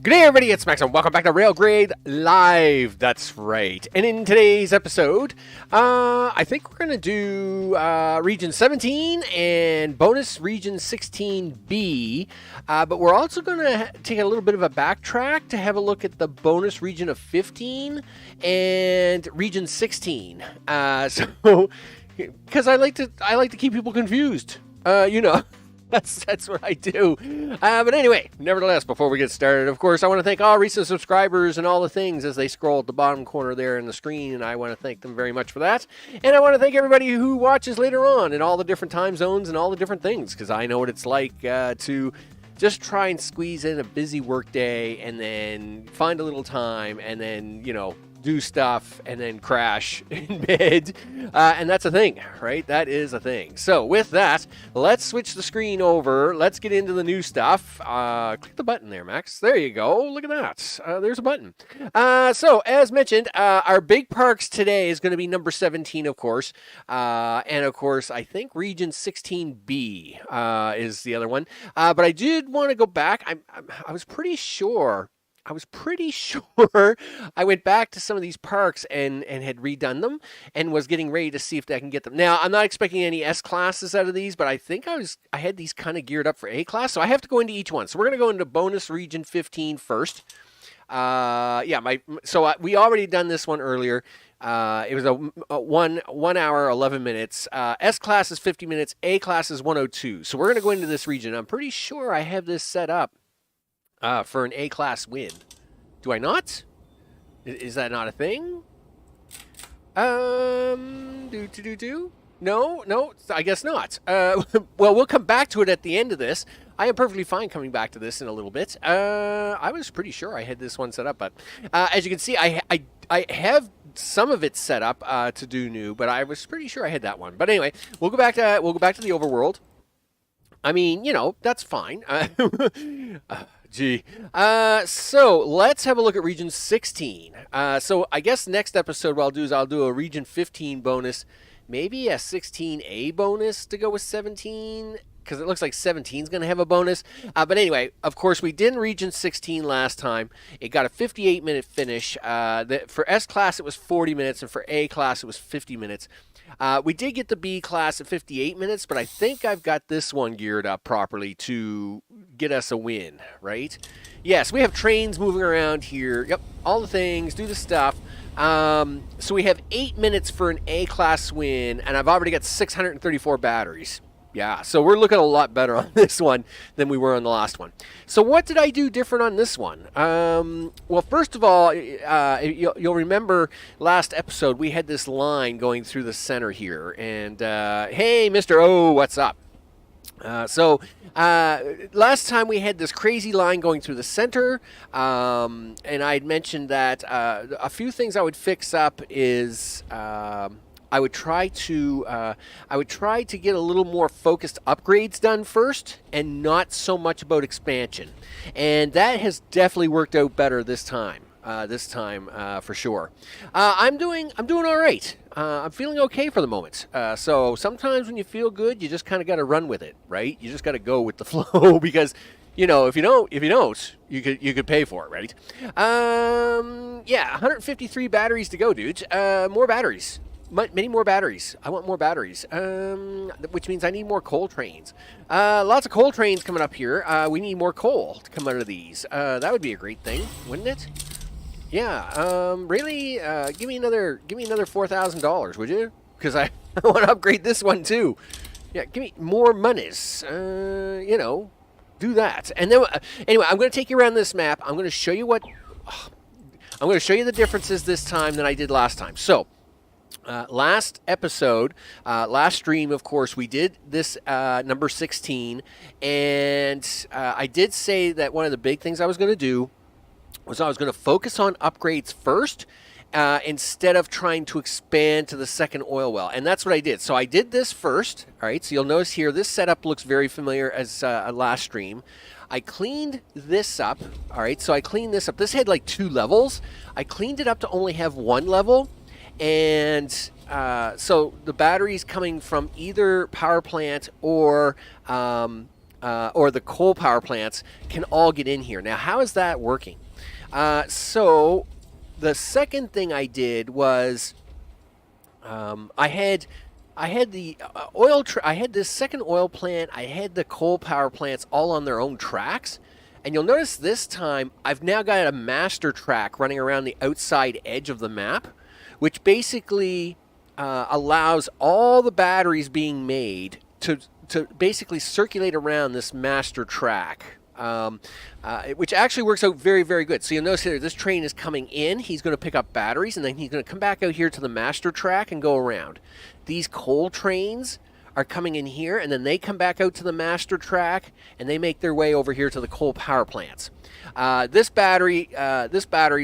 Good day, everybody. It's Max, and welcome back to Railgrade Live. That's right. And in today's episode, I think we're going to do Region 17 and bonus Region 16B. But we're also going to take a little bit of a backtrack to have a look at the bonus region of 15 and Region 16. So, because I like to keep people confused. That's what I do. But anyway, nevertheless, before we get started, of course, I want to thank all recent subscribers and all the things as they scroll at the bottom corner there in the screen, and I want to thank them very much for that. And I want to thank everybody who watches later on in all the different time zones and all the different things, because I know what it's like to just try and squeeze in a busy work day and then find a little time and then, do stuff and then crash in bed. And that's a thing, right? That is a thing. So with that, let's switch the screen over. Let's get into the new stuff. Click the button there, Max. There you go. Look at that. There's a button. So as mentioned, our big parks today is going to be number 17, of course. And of course, I think Region 16B is the other one. But I did want to go back. I was pretty sure I went back to some of these parks and had redone them and was getting ready to see if I can get them. Now, I'm not expecting any S classes out of these, but I think I had these kind of geared up for A class, so I have to go into each one. So we're going to go into bonus region 15 first. We already done this one earlier. It was a 1 hour, 11 minutes. S class is 50 minutes. A class is 102. So we're going to go into this region. I'm pretty sure I have this set up for an A-class win. Do I not? Is that not a thing? No, I guess not. Well, we'll come back to it at the end of this. I am perfectly fine coming back to this in a little bit. I was pretty sure I had this one set up, but as you can see, I have some of it set up to do new, but I was pretty sure I had that one. But anyway, we'll go back to the overworld. I mean, that's fine. So let's have a look at Region 16. So I guess next episode what I'll do is I'll do a Region 15 bonus, maybe a 16A bonus to go with 17, because it looks like 17 is going to have a bonus. But anyway, of course, we did Region 16 last time. It got a 58-minute finish. For S class, it was 40 minutes, and for A class, it was 50 minutes. We did get the B class at 58 minutes, but I think I've got this one geared up properly to get us a win, right? Yes, we have trains moving around here. Yep, all the things, do the stuff. So we have 8 minutes for an A class win, and I've already got 634 batteries. Yeah, so we're looking a lot better on this one than we were on the last one. So what did I do different on this one? Well, first of all, you'll remember last episode we had this line going through the center here. And, hey, Mr. O, what's up? Last time we had this crazy line going through the center, and I had mentioned that a few things I would fix up is... I would try to get a little more focused upgrades done first, and not so much about expansion. And that has definitely worked out better this time. For sure. I'm doing all right. I'm feeling okay for the moment. So sometimes when you feel good, you just kind of got to run with it, right? You just got to go with the flow because. If you don't, you could pay for it, right? 153 batteries to go, dudes. More batteries. Many more batteries. I want more batteries, which means I need more coal trains. Lots of coal trains coming up here. We need more coal to come out of these. That would be a great thing, wouldn't it? Yeah. Really, give me another $4,000, would you? Because I want to upgrade this one too. Yeah, give me more monies. Do that. And then anyway, I'm going to take you around this map. I'm going to show you the differences this time than I did last time. So. Last episode, last stream, of course, we did this number 16, and I did say that one of the big things I was going to do was I was going to focus on upgrades first instead of trying to expand to the second oil well, and that's what I did. So I did this first, all right, so you'll notice here this setup looks very familiar as last stream. I cleaned this up, all right, so I cleaned this up. This had like 2 levels. I cleaned it up to only have 1 level. And so the batteries coming from either power plant or or the coal power plants can all get in here. Now, how is that working? So the second thing I did was I had the I had this second oil plant. I had the coal power plants all on their own tracks. And you'll notice this time I've now got a master track running around the outside edge of the map, which basically allows all the batteries being made to basically circulate around this master track, which actually works out very, very good. So you'll notice here, this train is coming in. He's going to pick up batteries, and then he's going to come back out here to the master track and go around. These coal trains are coming in here, and then they come back out to the master track, and they make their way over here to the coal power plants. This battery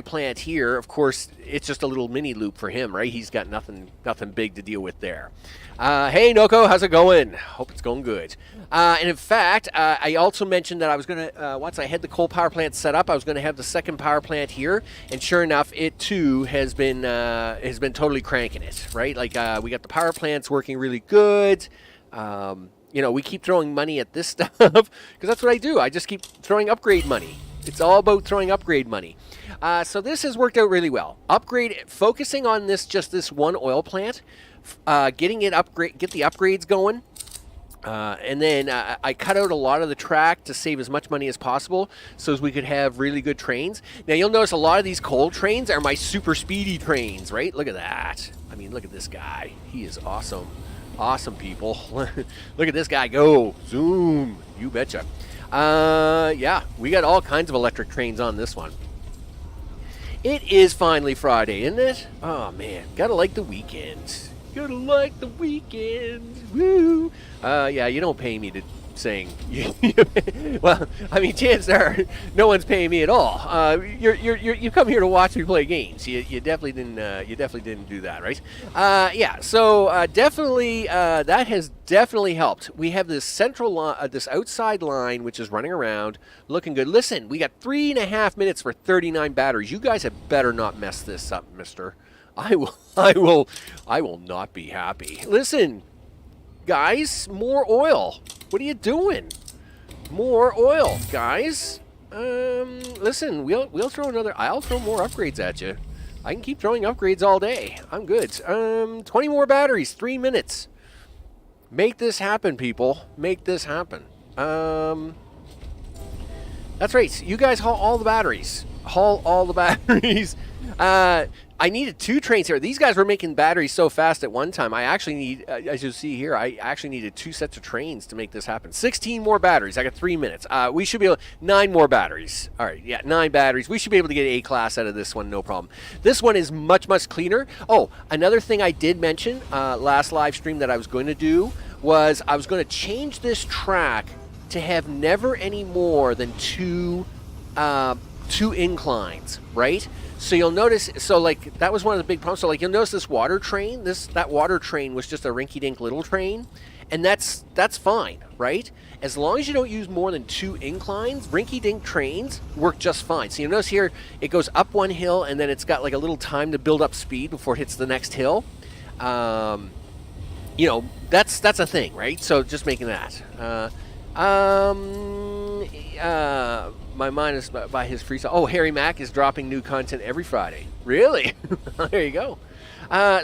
plant here, of course, it's just a little mini loop for him, right? He's got nothing big to deal with there. Hey, Noko, how's it going? Hope it's going good. And in fact, I also mentioned that I was going to, once I had the coal power plant set up, I was going to have the second power plant here, and sure enough, it too has been totally cranking it, right? Like we got the power plants working really good. We keep throwing money at this stuff because that's what I do. I just keep throwing upgrade money. It's all about throwing upgrade money. So this has worked out really well. Focusing on just this one oil plant, get the upgrades going. And then I cut out a lot of the track to save as much money as possible so as we could have really good trains. Now, you'll notice a lot of these coal trains are my super speedy trains, right? Look at that. I mean, look at this guy. He is awesome. Awesome, people. Look at this guy go. Zoom. You betcha. Yeah, we got all kinds of electric trains on this one. It is finally Friday, isn't it? Oh, man. Gotta like the weekend. Gotta like the weekend. Woo! Yeah, you don't pay me to sing. Well, I mean, chances are no one's paying me at all. You come here to watch me play games. You definitely didn't do that, right? Yeah. So definitely that has definitely helped. We have this central line, this outside line, which is running around, looking good. Listen, we got 3.5 minutes for 39 batteries. You guys had better not mess this up, Mister. I will not be happy. Listen, guys, more oil. What are you doing? More oil, guys. Listen, we'll throw I'll throw more upgrades at you. I can keep throwing upgrades all day. I'm good. 20 more batteries, 3 minutes. Make this happen, people. Make this happen. That's right. You guys haul all the batteries. Haul all the batteries. I needed 2 trains here. These guys were making batteries so fast at one time. I actually need, as you see here, I actually needed 2 sets of trains to make this happen. 16 more batteries. I got 3 minutes. We should be able, 9 more batteries. All right, yeah, 9 batteries. We should be able to get A-class out of this one, no problem. This one is much, much cleaner. Oh, another thing I did mention last live stream that I was going to do was I was going to change this track to have never any more than 2 inclines, right? So you'll notice, that was one of the big problems. So you'll notice this water train, that water train was just a rinky-dink little train, and that's fine, right? As long as you don't use more than 2 inclines, rinky-dink trains work just fine. So you'll notice here, it goes up one hill, and then it's got like a little time to build up speed before it hits the next hill. That's a thing, right? So just making that. My mind is by his freestyle. Oh, Harry Mack is dropping new content every Friday. Really? There you go.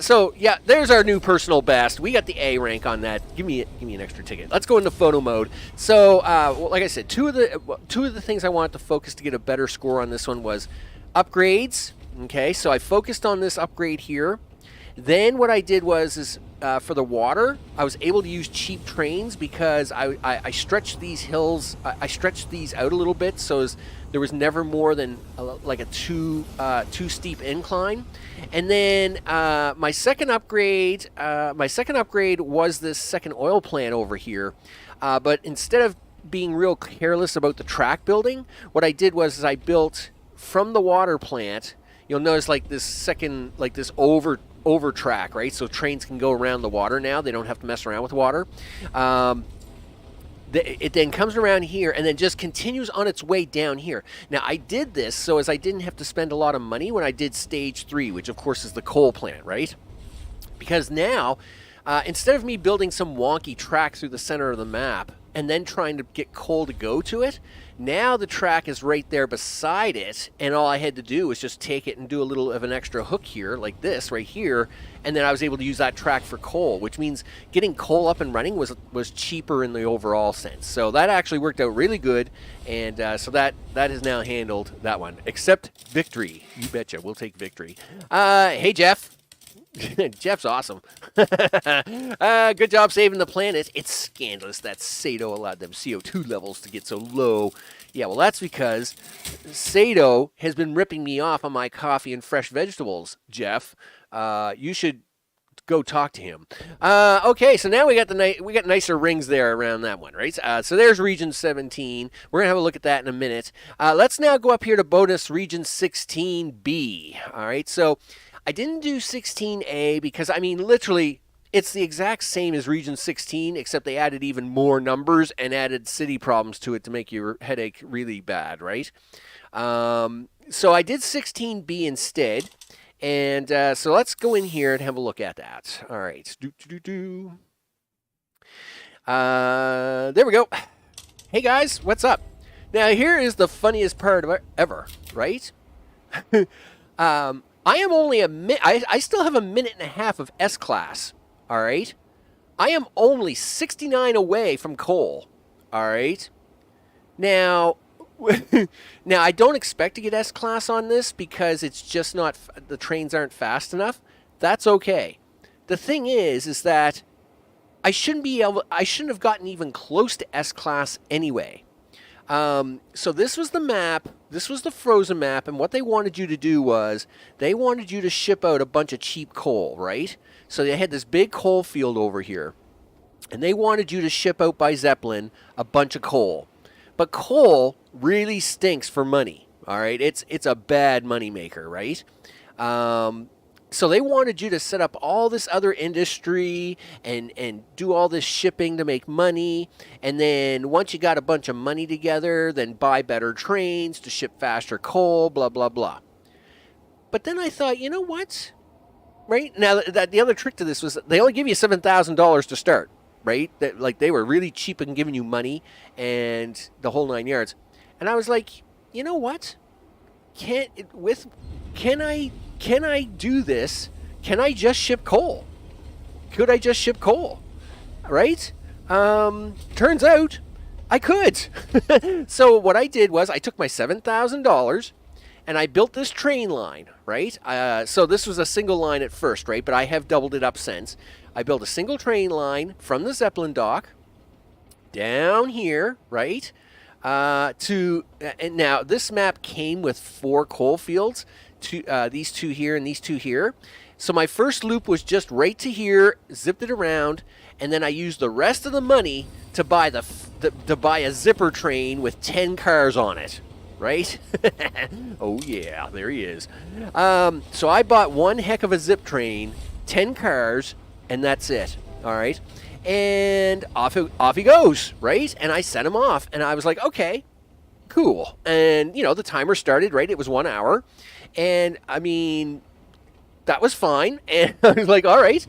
So yeah, there's our new personal best. We got the A rank on that. Give me an extra ticket. Let's go into photo mode. So, like I said, two of the things I wanted to focus to get a better score on this one was upgrades. Okay, so I focused on this upgrade here. Then what I did was for the water, I was able to use cheap trains because I stretched these hills. I stretched these out a little bit, so there was never more than like a too steep incline. And then my second upgrade was this second oil plant over here. But instead of being real careless about the track building, what I did was I built from the water plant. You'll notice like this over track, right? So trains can go around the water now. They don't have to mess around with water. It then comes around here and then just continues on its way down here. Now, I did this so as I didn't have to spend a lot of money when I did stage 3, which of course is the coal plant, right? Because now, instead of me building some wonky track through the center of the map, and then trying to get coal to go to it. Now the track is right there beside it, and all I had to do was just take it and do a little of an extra hook here, like this right here, and then I was able to use that track for coal, which means getting coal up and running was cheaper in the overall sense. So that actually worked out really good, and so that has now handled that one. Except victory. You betcha, we'll take victory. Hey, Jeff. Jeff's awesome. Good job saving the planet. It's scandalous that Sato allowed them CO2 levels to get so low. Yeah, well, that's because Sato has been ripping me off on my coffee and fresh vegetables, Jeff. You should go talk to him. Okay, so now we got nicer rings there around that one, right? So there's Region 17. We're gonna have a look at that in a minute. Let's now go up here to bonus Region 16B. All right, so I didn't do 16A because, I mean, literally, it's the exact same as Region 16, except they added even more numbers and added city problems to it to make your headache really bad, right? So I did 16B instead, and so let's go in here and have a look at that. All right. There we go. Hey, guys, what's up? Now, here is the funniest part ever, right? I am only I still have a minute and a half of S-Class, all right? I am only 69 away from coal, all right? Now, now I don't expect to get S-Class on this because it's just not, the trains aren't fast enough. That's okay. The thing is that I shouldn't have gotten even close to S-Class anyway. So this was the map, this was the frozen map, and what they wanted you to do was, they wanted you to ship out a bunch of cheap coal, right? So they had this big coal field over here, and they wanted you to ship out by Zeppelin a bunch of coal. But coal really stinks for money, all right? It's a bad money maker, right? So they wanted you to set up all this other industry and do all this shipping to make money. And then once you got a bunch of money together, then buy better trains to ship faster coal, blah, blah, blah. But then I thought, you know what? Right? Now, the other trick to this was they only give you $7,000 to start, right? Like they were really cheap in giving you money and the whole 9 yards. And I was like, you know what? Can I do this? Can I just ship coal? Could I just ship coal? Right? Turns out I could. So what I did was I took my $7,000 and I built this train line, right? So this was a single line at first, right? But I have doubled it up since. I built a single train line from the Zeppelin dock down here, right? And now this map came with 4 coal fields. These 2 here and these 2 here. So my first loop was just right to here, zipped it around, and then I used the rest of the money to buy to buy a zipper train with 10 cars on it, right? Oh yeah, there he is. So I bought one heck of a zip train, 10 cars, and that's it. All right, and off he goes, right? And I sent him off, and I was like, okay, cool. And you know the timer started, right? It was 1 hour. And, I mean, that was fine. And I was like, all right.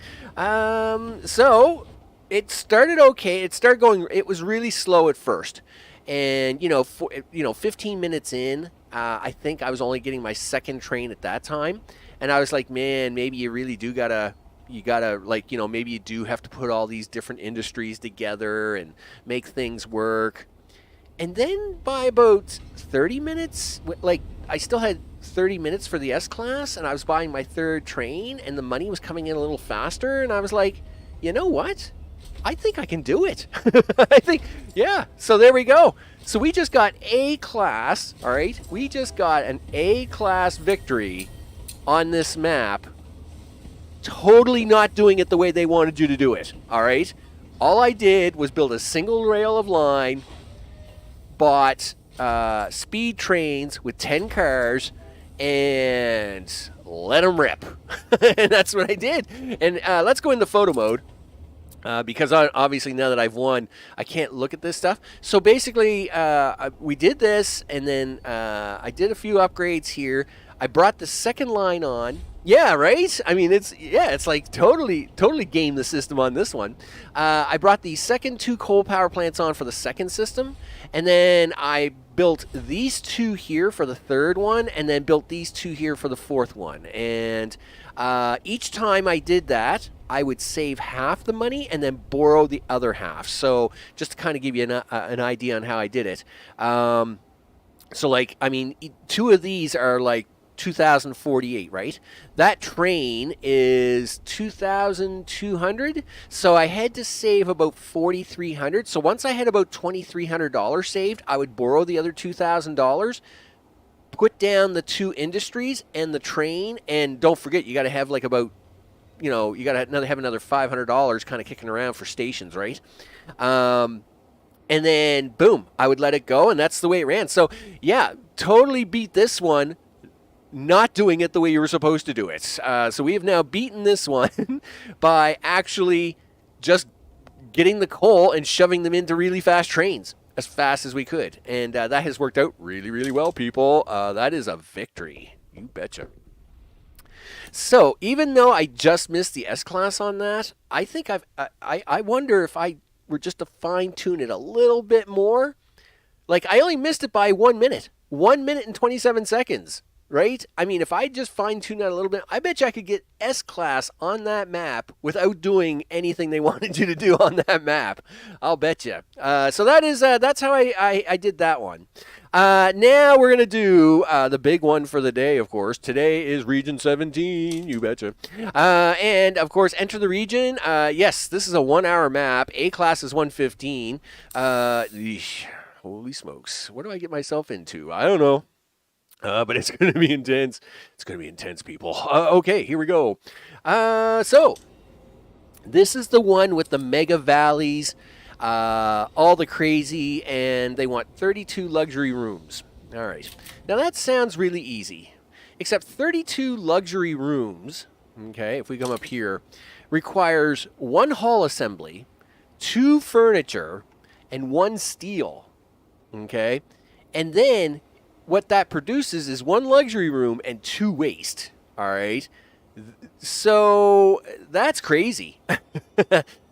So it started okay. It started going, it was really slow at first. And, 15 minutes in, I think I was only getting my second train at that time. And I was like, man, maybe you really do maybe you do have to put all these different industries together and make things work. And then by about 30 minutes, I still had 30 minutes for the S-Class, and I was buying my 3rd train, and the money was coming in a little faster, and I was like, you know what? I think I can do it. Yeah, so there we go. So we just got A-Class, all right? We just got an A-Class victory on this map, totally not doing it the way they wanted you to do it, all right? All I did was build a single rail of line, bought speed trains with 10 cars, and let them rip. And that's what I did. And let's go into photo mode. Because obviously now that I've won, I can't look at this stuff. So basically, we did this, and then I did a few upgrades here. I brought the second line on. Yeah, right? I mean, it's like totally game the system on this one. I brought the second 2 coal power plants on for the second system, and then I built these 2 here for the third one, and then built these 2 here for the fourth one. And each time I did that, I would save half the money and then borrow the other half. So just to kind of give you an idea on how I did it. So like, I mean, 2 of these are like 2,048, right? That train is 2,200. So I had to save about 4,300. So once I had about $2,300 saved, I would borrow the other $2,000, put down the 2 industries and the train, and don't forget, you got to have like about, you got to have another $500 kind of kicking around for stations, right? And then, boom, I would let it go, and that's the way it ran. So, yeah, totally beat this one, not doing it the way you were supposed to do it. So we have now beaten this one by actually just getting the coal and shoving them into really fast trains as fast as we could. And that has worked out really, really well, people. That is a victory. You betcha. So even though I just missed the S-Class on that, I think I wonder if I were just to fine-tune it a little bit more. Like, I only missed it by 1 minute. 1 minute and 27 seconds, right? I mean, if I just fine-tune that a little bit, I bet you I could get S-Class on that map without doing anything they wanted you to do on that map. I'll bet you. So that's how I did that one. Now we're going to do the big one for the day, of course. Today is Region 17, you betcha. And, of course, enter the region. Yes, this is a 1-hour map. A-Class is 115. Holy smokes. What do I get myself into? I don't know. But it's going to be intense. It's going to be intense, people. Okay, here we go. So, this is the one with the mega valleys, all the crazy, and they want 32 luxury rooms. All right. Now, that sounds really easy, except 32 luxury rooms, okay, if we come up here, requires 1 hall assembly, 2 furniture, and 1 steel, okay? And then what that produces is 1 luxury room and 2 waste, all right? So that's crazy.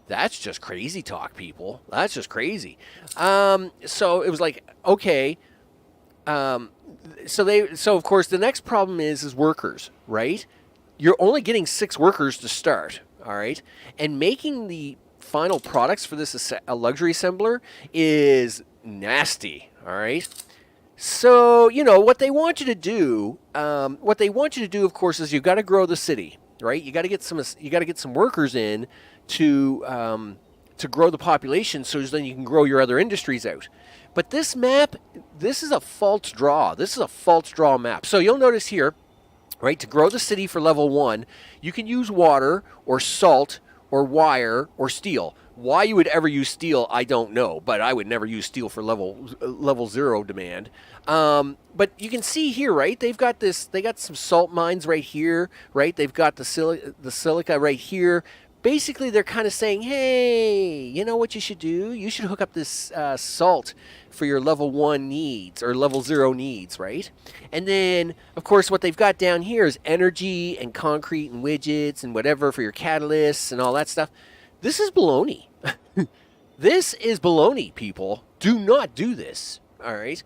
That's just crazy talk, people. That's just crazy. So it was like, okay. So of course the next problem is workers, right? You're only getting 6 workers to start, all right? And making the final products for this luxury assembler is nasty, all right? So, what they want you to do, of course, is you've got to grow the city, right? You got to get some workers in to grow the population, so then you can grow your other industries out. But this map, this is a false draw. This is a false draw map. So you'll notice here, right, to grow the city for level 1, you can use water or salt or wire or steel. Why you would ever use steel, I don't know, but I would never use steel for level 0 demand. But you can see here, right? They got some salt mines right here, right? They've got the silica right here. Basically, they're kind of saying, hey, you know what you should do? You should hook up this salt for your level 1 needs or level 0 needs, right? And then, of course, what they've got down here is energy and concrete and widgets and whatever for your catalysts and all that stuff. This is baloney. This is baloney, people. Do not do this, all right?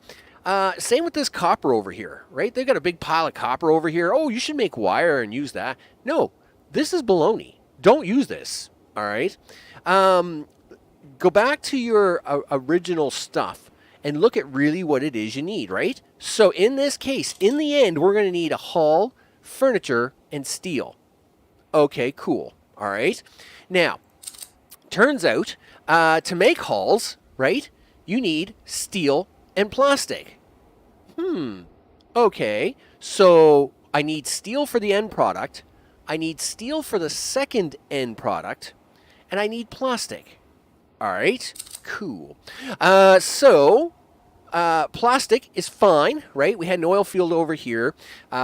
Same with this copper over here, right? They've got a big pile of copper over here. Oh, you should make wire and use that. No, this is baloney. Don't use this, all right? Go back to your original stuff and look at really what it is you need, right? So in this case, in the end, we're going to need a hall, furniture, and steel. Okay, cool, all right? Now, turns out to make halls, right, you need steel and plastic. Okay, so I need steel for the end product, I need steel for the second end product, and I need plastic. All right, cool. Plastic is fine, right? We had an oil field over here.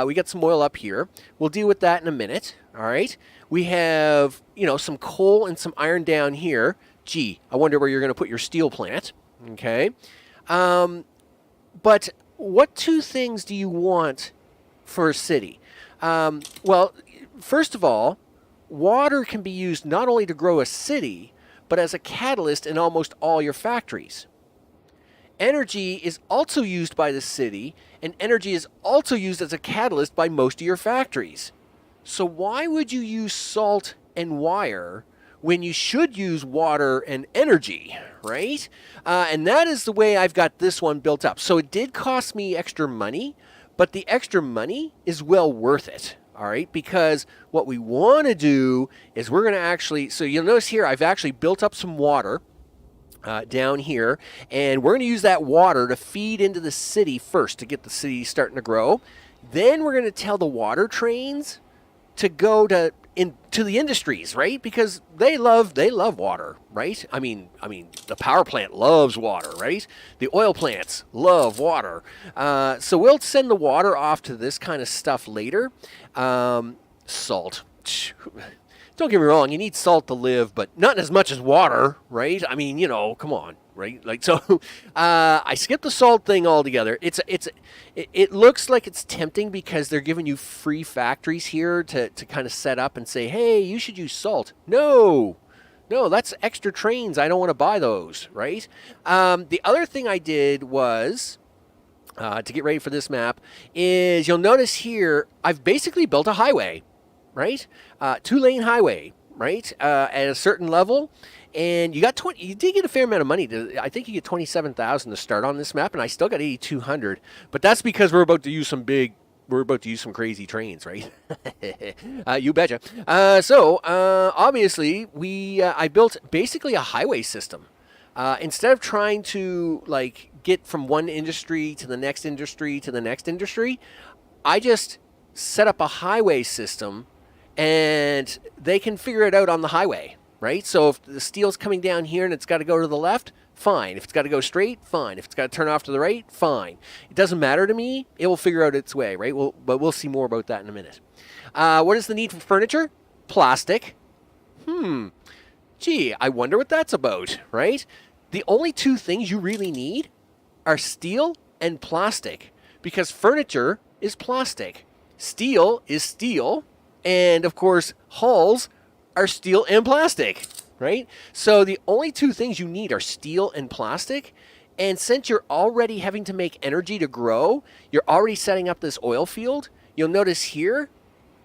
We got some oil up here. We'll deal with that in a minute, all right? We have, some coal and some iron down here. Gee, I wonder where you're going to put your steel plant, okay? But what 2 things do you want for a city? Well, first of all, water can be used not only to grow a city, but as a catalyst in almost all your factories. Energy is also used by the city, and energy is also used as a catalyst by most of your factories. So why would you use salt and wire when you should use water and energy, right? And that is the way I've got this one built up. So it did cost me extra money, but the extra money is well worth it, all right? Because what we want to do is we're going to actually, so you'll notice here I've actually built up some water down here, and we're going to use that water to feed into the city first to get the city starting to grow. Then we're going to tell the water trains to go to the industries, right? Because they love water, right? I mean, the power plant loves water, right? The oil plants love water. So we'll send the water off to this kind of stuff later. Salt. Don't get me wrong, you need salt to live, but not as much as water, right? I mean, come on, right? Like, so I skipped the salt thing altogether. It looks like it's tempting because they're giving you free factories here to kind of set up and say, hey, you should use salt. No, that's extra trains. I don't want to buy those, right? The other thing I did was, to get ready for this map, is you'll notice here, I've basically built a highway. Right, 2-lane highway, right, at a certain level, and you did get a fair amount of money. I think you get 27,000 to start on this map, and I still got 8,200. But that's because we're about to use some crazy trains, right? You betcha. So obviously, I built basically a highway system. Instead of trying to get from one industry to the next industry to the next industry, I just set up a highway system. And they can figure it out on the highway, right? So if the steel's coming down here and it's got to go to the left, fine. If it's got to go straight, fine. If it's got to turn off to the right, fine. It doesn't matter to me. It will figure out its way, right? But we'll see more about that in a minute. What is the need for furniture? Plastic. Gee, I wonder what that's about, right? The only two things you really need are steel and plastic, because furniture is plastic. Steel is steel. And, of course, hulls are steel and plastic, right? So the only two things you need are steel and plastic. And since you're already having to make energy to grow, you're already setting up this oil field. You'll notice here,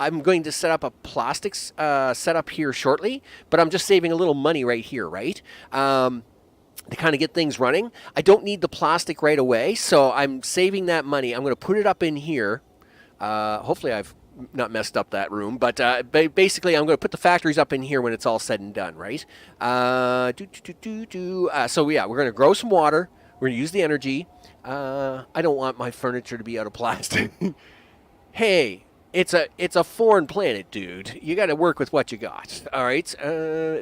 I'm going to set up a plastics setup here shortly, but I'm just saving a little money right here, right? To kind of get things running. I don't need the plastic right away, so I'm saving that money. I'm going to put it up in here. Hopefully I've not messed up that room, but basically I'm going to put the factories up in here when it's all said and done, right? So yeah, we're going to grow some water. We're going to use the energy. I don't want my furniture to be out of plastic. Hey, it's a foreign planet, dude. You got to work with what you got, all right?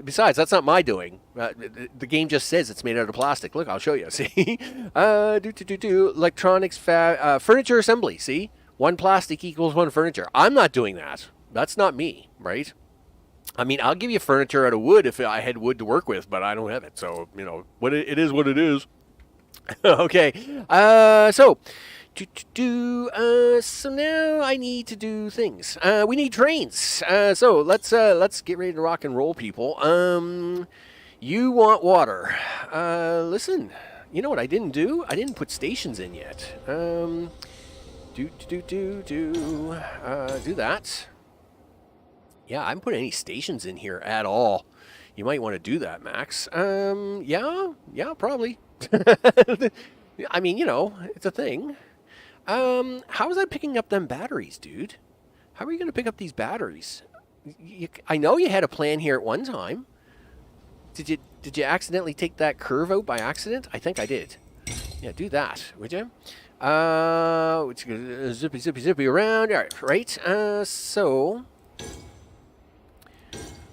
Besides, that's not my doing. The game just says it's made out of plastic. Look, I'll show you. See? Electronics, furniture assembly, see? One plastic equals one furniture. I'm not doing that. That's not me, right? I mean, I'll give you furniture out of wood if I had wood to work with, but I don't have it. So, what it is what it is. Okay. So now I need to do things. We need trains. So let's get ready to rock and roll, people. You want water. Listen, you know what I didn't do? I didn't put stations in yet. Do that. Yeah, I haven't put any stations in here at all. You might want to do that, Max. Yeah, probably. I mean, it's a thing. How was I picking up them batteries, dude? How are you going to pick up these batteries? I know you had a plan here at one time. Did you accidentally take that curve out by accident? I think I did. Yeah, do that, would you? Zippy around. All right, so...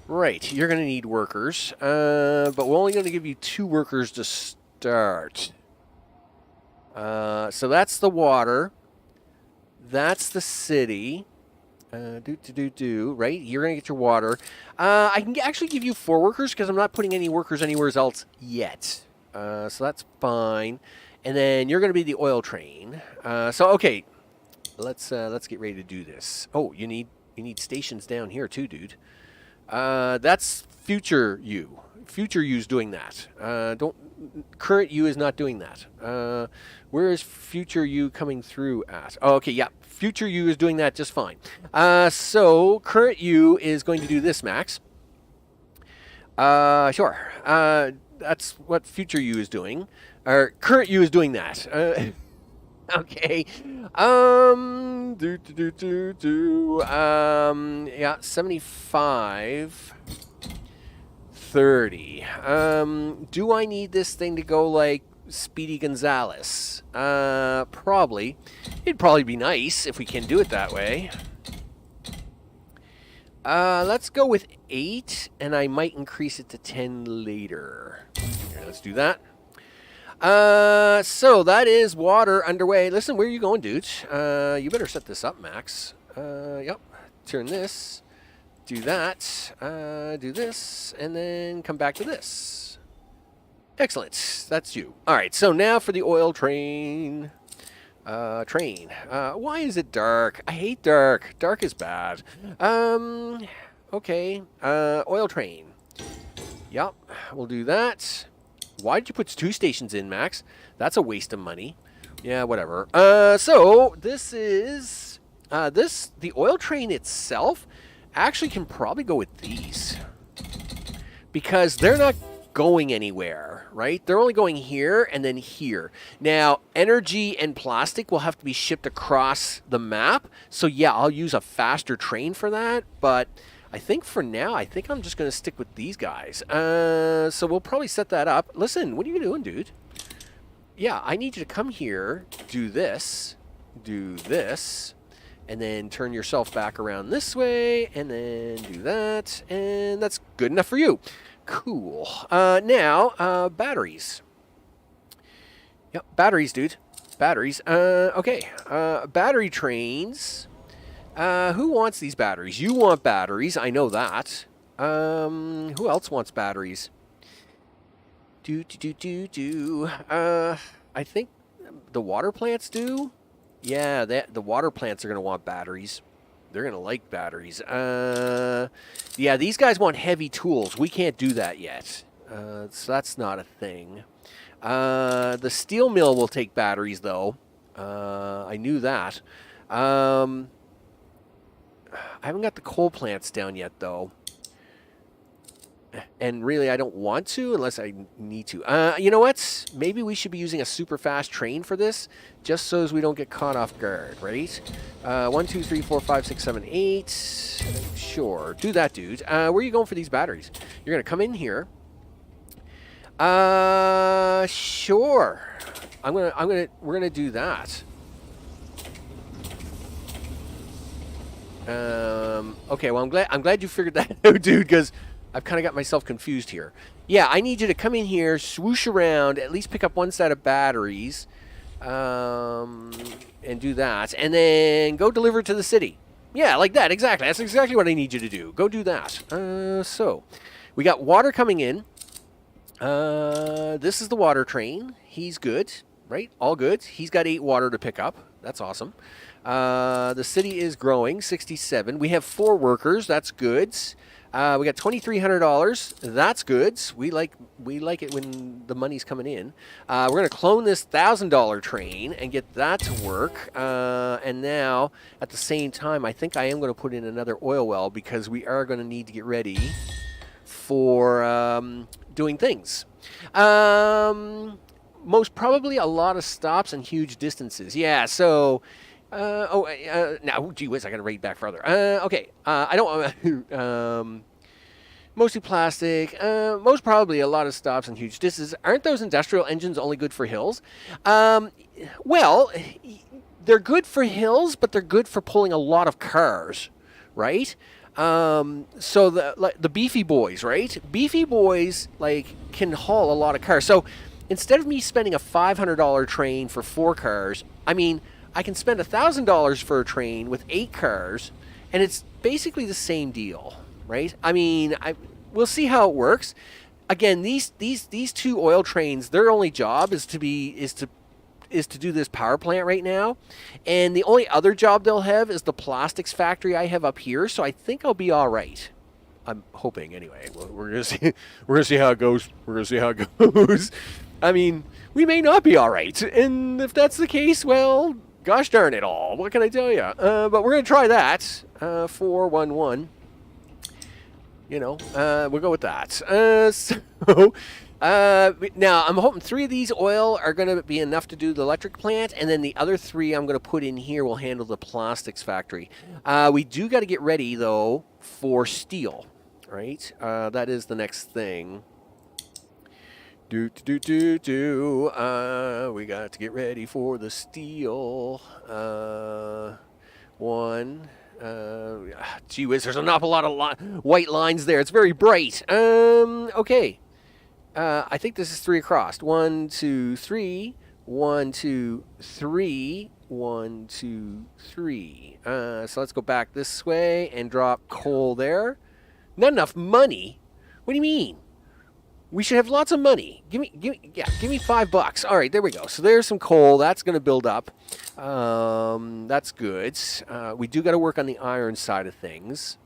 Right, you're going to need workers, but we're only going to give you 2 workers to start. So that's the water. That's the city. Right? You're going to get your water. I can actually give you 4 workers because I'm not putting any workers anywhere else yet. So that's fine. And then you're going to be the oil train. Okay. let's get ready to do this. Oh, you need stations down here too, dude. That's future you. Future you's doing that. Current you is not doing that. Where is future you coming through at? Oh, okay, yeah. Future you is doing that just fine. So current you is going to do this, Max. Sure. That's what future you is doing. Or current you is doing that. Okay. Yeah, 75. 30. Do I need this thing to go like Speedy Gonzales? Probably. It'd probably be nice if we can do it that way. Let's go with 8, and I might increase it to 10 later. Here, let's do that. So that is water underway. Listen, where are you going, dude? You better set this up, Max. Yep. Turn this. Do that. Do this. And then come back to this. Excellent. That's you. All right. So now for the oil train. Why is it dark? I hate dark. Dark is bad. Okay. Oil train. Yep. We'll do that. Why did you put 2 stations in, Max? That's a waste of money. Yeah, whatever. So this is the oil train itself actually can probably go with these because they're not going anywhere, right? They're only going here and then here. Now, energy and plastic will have to be shipped across the map. So yeah, I'll use a faster train for that, but I think for now, I'm just going to stick with these guys. So we'll probably set that up. Listen, what are you doing, dude? Yeah, I need you to come here, do this, and then turn yourself back around this way, and then do that, and that's good enough for you. Cool. Now, batteries. Yep, batteries, dude. Batteries. Okay. Battery trains. Who wants these batteries? You want batteries. I know that. Who else wants batteries? I think the water plants do. Yeah, the water plants are going to want batteries. They're going to like batteries. Yeah, these guys want heavy tools. We can't do that yet. So that's not a thing. The steel mill will take batteries, though. I knew that. I haven't got the coal plants down yet, though. And really, I don't want to unless I need to. You know what? Maybe we should be using a super fast train for this, just so as we don't get caught off guard, right? 1, 2, 3, 4, 5, 6, 7, 8. Sure. Do that, dude. Where are you going for these batteries? You're going to come in here. Sure. We're gonna do that. Okay, well, I'm glad you figured that out, dude, because I've kind of got myself confused here. Yeah, I need you to come in here, swoosh around, at least pick up one set of batteries, and do that, and then go deliver it to the city. Yeah, like that, exactly. That's exactly what I need you to do. Go do that. So, we got water coming in. This is the water train. He's good, right? All good. He's got 8 water to pick up. That's awesome. The city is growing, 67. We have 4 workers. That's good. We got $2,300. That's good. We like it when the money's coming in. We're going to clone this $1,000 train and get that to work. And now, at the same time, I think I am going to put in another oil well because we are going to need to get ready for doing things. Most probably a lot of stops and huge distances. Yeah, so... now, gee whiz, I gotta rate back further. Okay, I don't... mostly plastic. Most probably a lot of stops and huge distances. Aren't those industrial engines only good for hills? Well, they're good for hills, but they're good for pulling a lot of cars, right? So the beefy boys, right? Beefy boys, can haul a lot of cars. So instead of me spending a $500 train for 4 cars, I can spend $1,000 for a train with 8 cars, and it's basically the same deal, right? We'll see how it works. Again, these 2 oil trains, their only job is to is to do this power plant right now. And the only other job they'll have is the plastics factory I have up here. So I think I'll be all right. I'm hoping anyway. We're gonna see. We're gonna see how it goes. We're gonna see how it goes. I mean, we may not be all right, and if that's the case, well, gosh darn it all. What can I tell you? But we're gonna try that. 411. You know, we'll go with that. Now I'm hoping 3 of these oil are gonna be enough to do the electric plant, and then the other 3 I'm gonna put in here will handle the plastics factory. We do got to get ready though for steel. Right, that is the next thing. We got to get ready for the steel. Gee whiz, there's an awful lot of white lines there. It's very bright. Okay. I think this is 3 across. 1, 2, 3. 1, 2, 3. 1, 2, 3. So let's go back this way and drop coal there. Not enough money? What do you mean? We should have lots of money. Give me $5. All right, there we go. So there's some coal. That's going to build up. That's good. We do got to work on the iron side of things.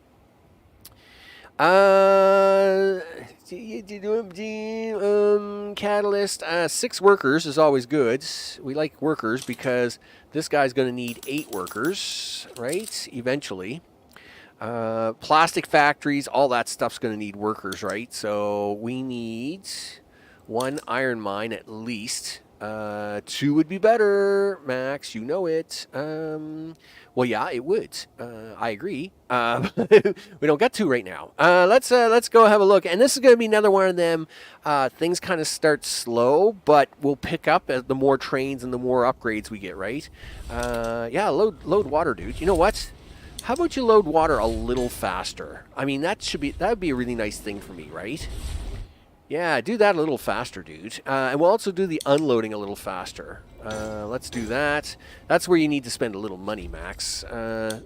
Catalyst. 6 workers is always good. We like workers because this guy's going to need 8 workers, right? Eventually. Plastic factories, all that stuff's going to need workers, right? So we need 1 iron mine at least. 2 would be better, Max. You know it. Well, yeah, it would. I agree. We don't got 2 right now. Let's go have a look. And this is going to be another one of them. Things kind of start slow, but we'll pick up as the more trains and the more upgrades we get, right? Yeah, load water, dude. You know what? How about you load water a little faster? I mean, that would be a really nice thing for me, right? Yeah, do that a little faster, dude. And we'll also do the unloading a little faster. Let's do that. That's where you need to spend a little money, Max.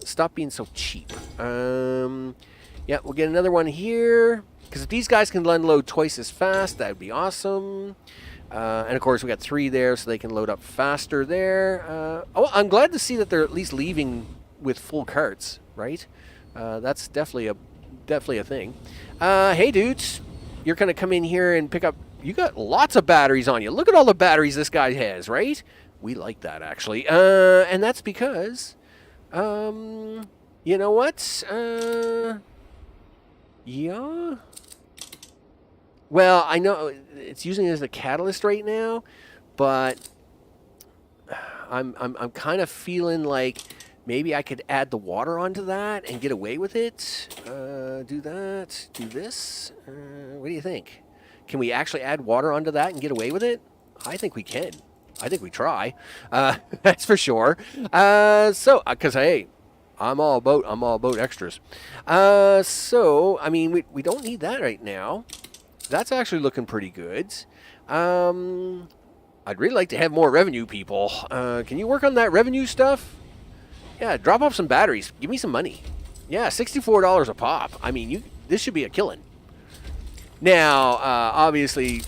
Stop being so cheap. Yeah, we'll get another one here. Because if these guys can unload twice as fast, that would be awesome. And of course, we got 3 there, so they can load up faster there. Oh, I'm glad to see that they're at least leaving with full carts, right? That's definitely a thing. Hey, dudes, you're gonna come in here and pick up. You got lots of batteries on you. Look at all the batteries this guy has, right? We like that actually, and that's because, you know what? Yeah. Well, I know it's using it as a catalyst right now, but I'm kind of feeling like maybe I could add the water onto that and get away with it. Do that. Do this. What do you think? Can we actually add water onto that and get away with it? I think we can. I think we try. That's for sure. Because hey, I'm all about extras. So I mean, we don't need that right now. That's actually looking pretty good. I'd really like to have more revenue people. Can you work on that revenue stuff? Yeah, drop off some batteries. Give me some money. Yeah, $64 a pop. I mean, this should be a killing. Now, obviously,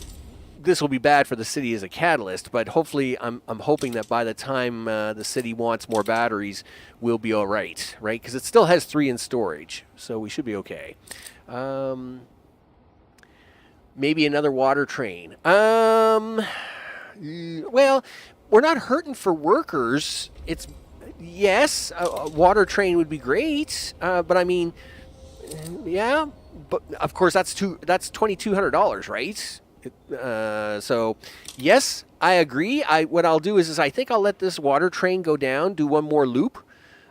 this will be bad for the city as a catalyst, but hopefully, I'm hoping that by the time the city wants more batteries, we'll be all right? Because it still has 3 in storage, so we should be okay. Maybe another water train. Well, we're not hurting for workers. Yes, a water train would be great, but I mean, yeah, but of course that's $2,200, right? So, yes, I agree. What I'll do is I think I'll let this water train go down, do one more loop,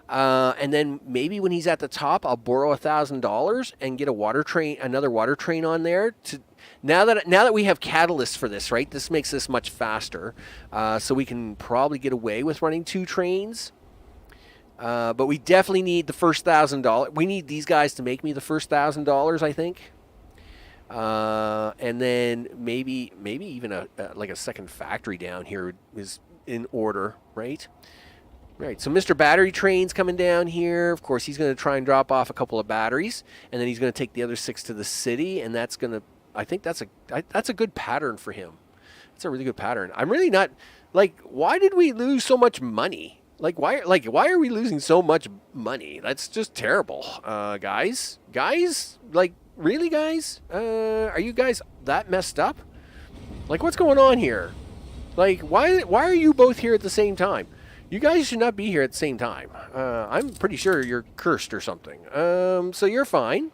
and then maybe when he's at the top, I'll borrow $1,000 and get another water train on there. Now that we have catalysts for this, right? This makes this much faster, so we can probably get away with running 2 trains. But we definitely need the first $1,000. We need these guys to make me the first $1,000, I think. And then maybe even like a second factory down here is in order, right? Right. So Mr. Battery Train's coming down here. Of course, he's going to try and drop off a couple of batteries, and then he's going to take the other 6 to the city, and I think that's a good pattern for him. It's a really good pattern. I'm really not Like, why did we lose so much money? Why are we losing so much money? That's just terrible, guys. Guys, like, really, guys? Are you guys that messed up? Like, what's going on here? Like, why are you both here at the same time? You guys should not be here at the same time. I'm pretty sure you're cursed or something. So you're fine.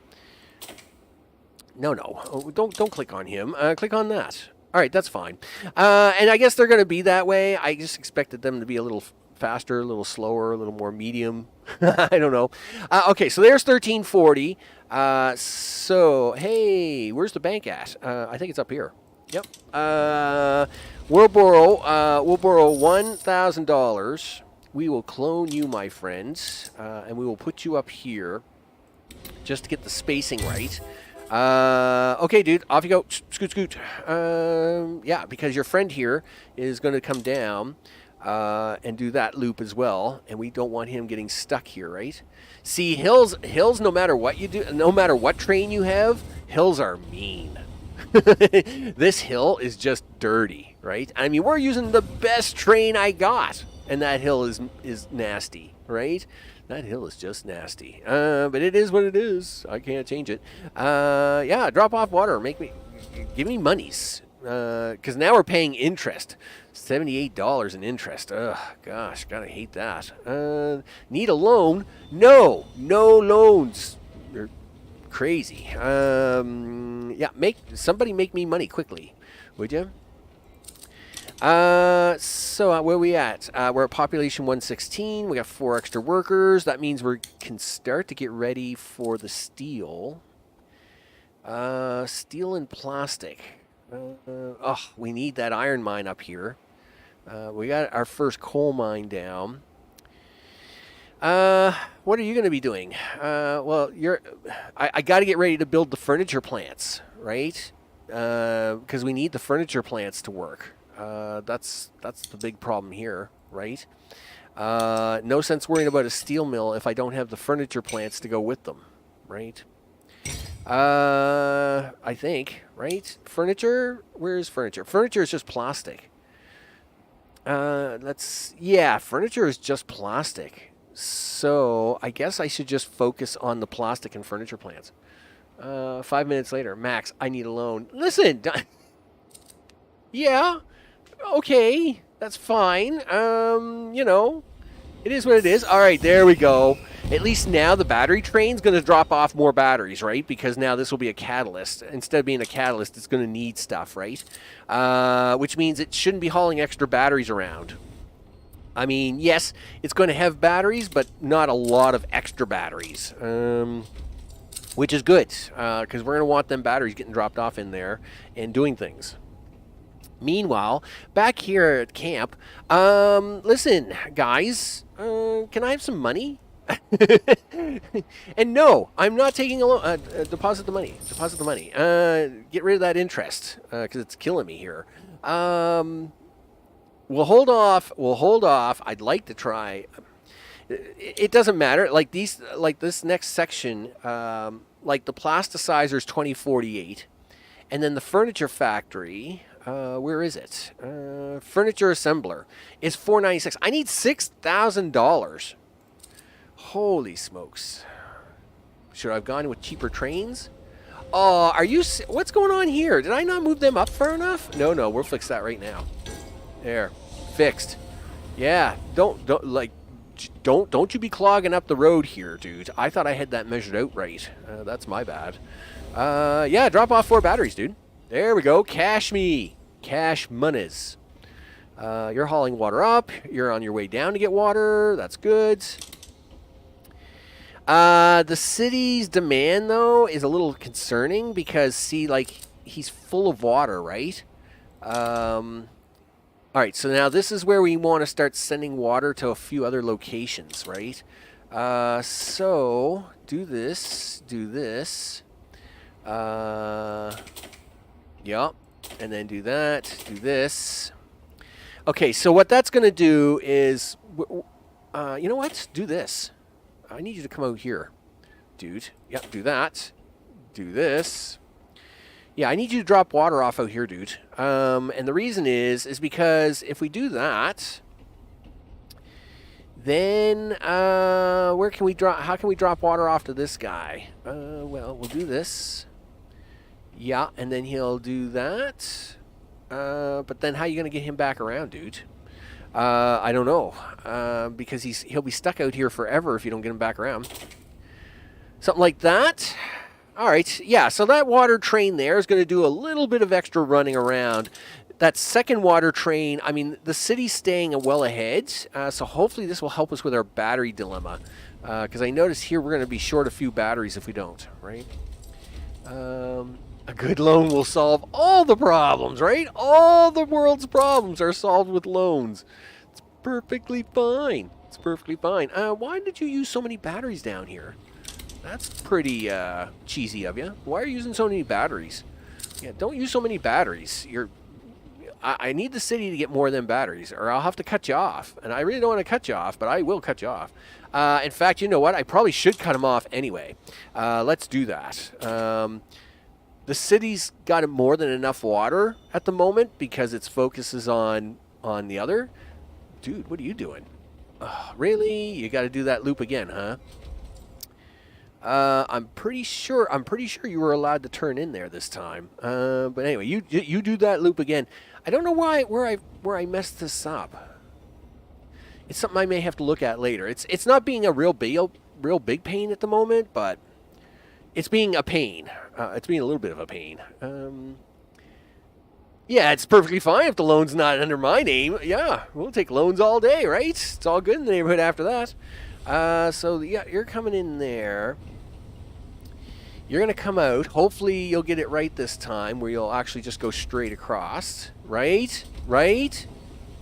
No. Oh, don't click on him. Click on that. All right, that's fine. And I guess they're going to be that way. I just expected them to be a little faster, a little slower, a little more medium. I don't know. Okay, so there's 1340. So, hey, where's the bank at? I think it's up here. Yep. We'll borrow $1,000. We will clone you, my friends, and we will put you up here just to get the spacing right. Okay, dude, off you go. Scoot. Yeah, because your friend here is going to come down and do that loop as well, and we don't want him getting stuck here, right? See, hills, no matter what you do, no matter what train you have, hills are mean. This hill is just dirty, right? I mean, we're using the best train I got, and that hill is nasty, right? That hill is just nasty. But it is what it is. I can't change it. Yeah, drop off water. Give me monies. Because now we're paying interest. $78 in interest. Ugh, gosh, gotta hate that. Need a loan? No loans. You're crazy. Yeah, somebody make me money quickly, would you? So where are we at? We're at population 116. We got 4 extra workers. That means we can start to get ready for the steel. Steel and plastic. We need that iron mine up here. We got our first coal mine down. What are you going to be doing? Well, I got to get ready to build the furniture plants, right? Because we need the furniture plants to work. That's the big problem here, right? No sense worrying about a steel mill if I don't have the furniture plants to go with them, right? I think, right? Furniture? Where's furniture? Furniture is just plastic. Furniture is just plastic. So I guess I should just focus on the plastic and furniture plants. 5 minutes later, Max, I need a loan. Listen, yeah, okay, that's fine. It is what it is. All right, there we go. At least now the battery train's going to drop off more batteries, right? Because now this will be a catalyst. Instead of being a catalyst, it's going to need stuff, right? Which means it shouldn't be hauling extra batteries around. I mean, yes, it's going to have batteries, but not a lot of extra batteries, which is good, because we're going to want them batteries getting dropped off in there and doing things. Meanwhile, back here at camp, listen, guys, can I have some money? And no, I'm not taking a loan. Deposit the money. Deposit the money. Get rid of that interest, because it's killing me here. We'll hold off. I'd like to try. It doesn't matter. Like this next section, like the plasticizer's 2048, and then the furniture factory. Where is it? Furniture assembler is $496. I need $6,000. Holy smokes! Should I have gone with cheaper trains? Oh, are you? What's going on here? Did I not move them up far enough? No, we'll fix that right now. There, fixed. Yeah, don't you be clogging up the road here, dude. I thought I had that measured out right. That's my bad. Yeah, drop off 4 batteries, dude. There we go. Cash me. Cash monies. You're hauling water up. You're on your way down to get water. That's good. The city's demand, though, is a little concerning because, see, like, he's full of water, right? All right, so now this is where we want to start sending water to a few other locations, right? So, do this. Yep, and then do that, do this. Okay, so what that's going to do is, you know what? Do this. I need you to come out here, dude. Yep, do that. Do this. Yeah, I need you to drop water off out here, dude. And the reason is because if we do that, then where can we drop? How can we drop water off to this guy? Well, we'll do this. Yeah, and then he'll do that. But then how are you going to get him back around, dude? I don't know. Because he'll be stuck out here forever if you don't get him back around. Something like that. All right, yeah, so that water train there is going to do a little bit of extra running around. That second water train, I mean, the city's staying well ahead, so hopefully this will help us with our battery dilemma. Because I notice here we're going to be short a few batteries if we don't, right? A good loan will solve all the problems, right? All the world's problems are solved with loans. It's perfectly fine. It's perfectly fine. Why did you use so many batteries down here? That's pretty cheesy of you. Why are you using so many batteries? Yeah, don't use so many batteries. I need the city to get more than batteries, or I'll have to cut you off. And I really don't want to cut you off, but I will cut you off. In fact, you know what? I probably should cut him off anyway. Let's do that. The city's got more than enough water at the moment because its focus is on the other. Dude, what are you doing? Really? You got to do that loop again, huh? I'm pretty sure you were allowed to turn in there this time. But anyway, you do that loop again. I don't know where I messed this up. It's something I may have to look at later. It's not being a real big pain at the moment, but it's being a pain. It's being a little bit of a pain. Yeah, it's perfectly fine if the loan's not under my name. Yeah, we'll take loans all day, right? It's all good in the neighborhood after that. So yeah, you're coming in there. You're going to come out. Hopefully you'll get it right this time where you'll actually just go straight across. Right? Right?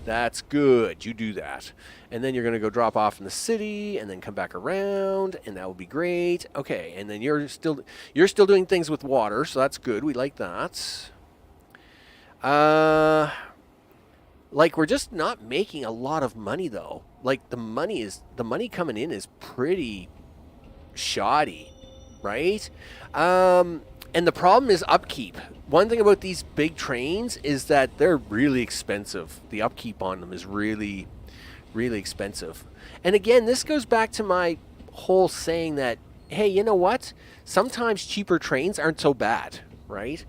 That's good. You do that. And then you're going to go drop off in the city and then come back around, and that will be great. Okay, and then you're still doing things with water, so that's good. We like that. Like, we're just not making a lot of money though. Like, the money coming in is pretty shoddy, right? And the problem is upkeep. One thing about these big trains is that they're really expensive. The upkeep on them is really, really expensive. And again, this goes back to my whole saying that, hey, you know what? Sometimes cheaper trains aren't so bad, right?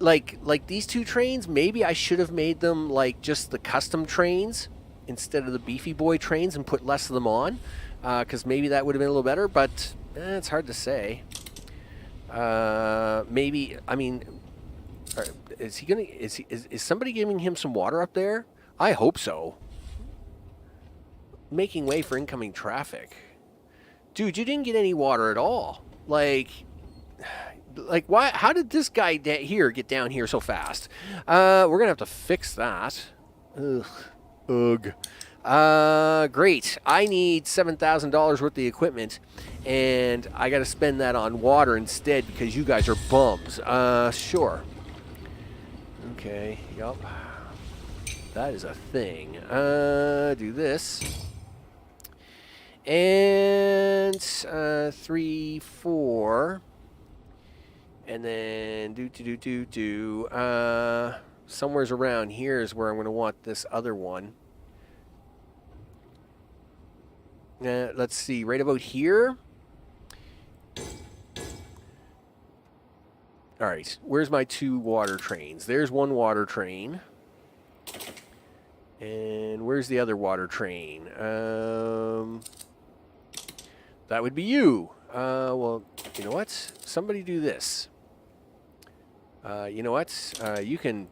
Like these two trains, maybe I should have made them like just the custom trains instead of the beefy boy trains and put less of them on, because maybe that would have been a little better, but it's hard to say. Maybe, I mean, is somebody giving him some water up there? I hope so. Making way for incoming traffic. Dude, you didn't get any water at all. Like why? How did this guy here get down here so fast? We're gonna have to fix that. Ugh. Great. I need $7,000 worth of equipment, and I got to spend that on water instead because you guys are bums. Sure. Okay. Yup. That is a thing. Do this. And 3, 4. And then somewhere's around here is where I'm going to want this other one. Let's see, right about here. All right, where's my 2 water trains? There's one water train. And where's the other water train? That would be you. Well, you know what? Somebody do this. You know what? You can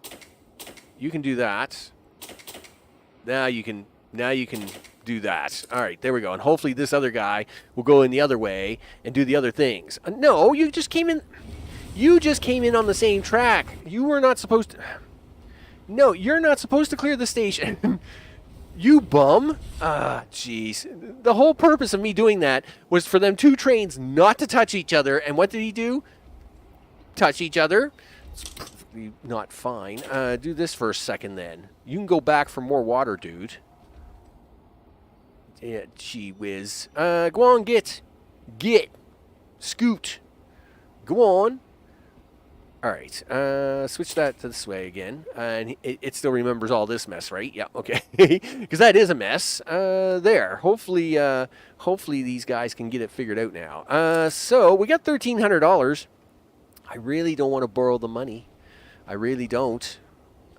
do that. Now you can do that. All right, there we go. And hopefully this other guy will go in the other way and do the other things. No, you just came in. You just came in on the same track. You were not supposed to. No, you're not supposed to clear the station. You bum. Jeez. The whole purpose of me doing that was for them 2 trains not to touch each other. And what did he do? Touch each other. It's perfectly not fine. Do this for a second then. You can go back for more water, dude. Yeah, gee whiz. Go on, get. Scoot. Go on. All right. Switch that to this way again. And it still remembers all this mess, right? Yeah, okay. Because that is a mess. There. Hopefully these guys can get it figured out now. So we got $1,300. I really don't want to borrow the money. I really don't.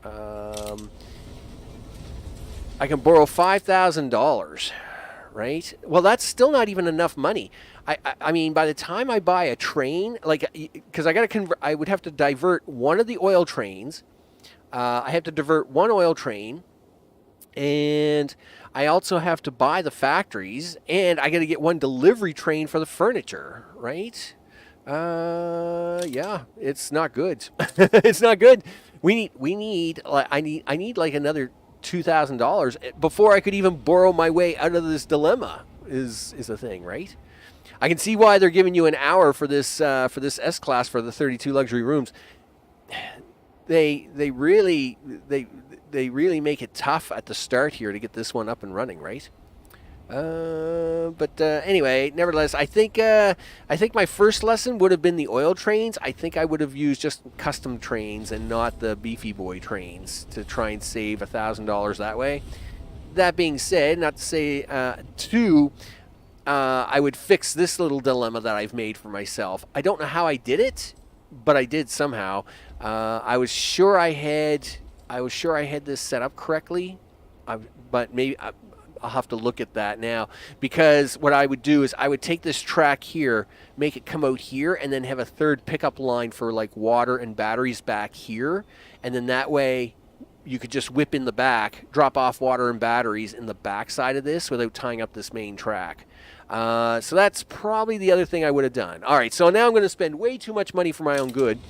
I can borrow $5,000, right? Well, that's still not even enough money. I mean, by the time I buy a train, like, because I got to convert, I would have to divert one of the oil trains. I have to divert one oil train, and I also have to buy the factories, and I got to get one delivery train for the furniture, right? Yeah, it's not good. It's not good. I need like another $2,000 before I could even borrow my way out of this dilemma. Is the thing, right? I can see why they're giving you an hour for this S class for the 32 luxury rooms. They really make it tough at the start here to get this one up and running, right? But anyway, nevertheless, I think my first lesson would have been the oil trains. I think I would have used just custom trains and not the beefy boy trains to try and save $1,000 that way. That being said, not to say I would fix this little dilemma that I've made for myself. I don't know how I did it, but I did somehow. I was sure I had this set up correctly, but maybe I'll have to look at that now, because what I would do is I would take this track here, make it come out here, and then have a third pickup line for like water and batteries back here, and then that way you could just whip in the back, drop off water and batteries in the back side of this without tying up this main track. So that's probably the other thing I would have done. All right, so now I'm going to spend way too much money for my own good.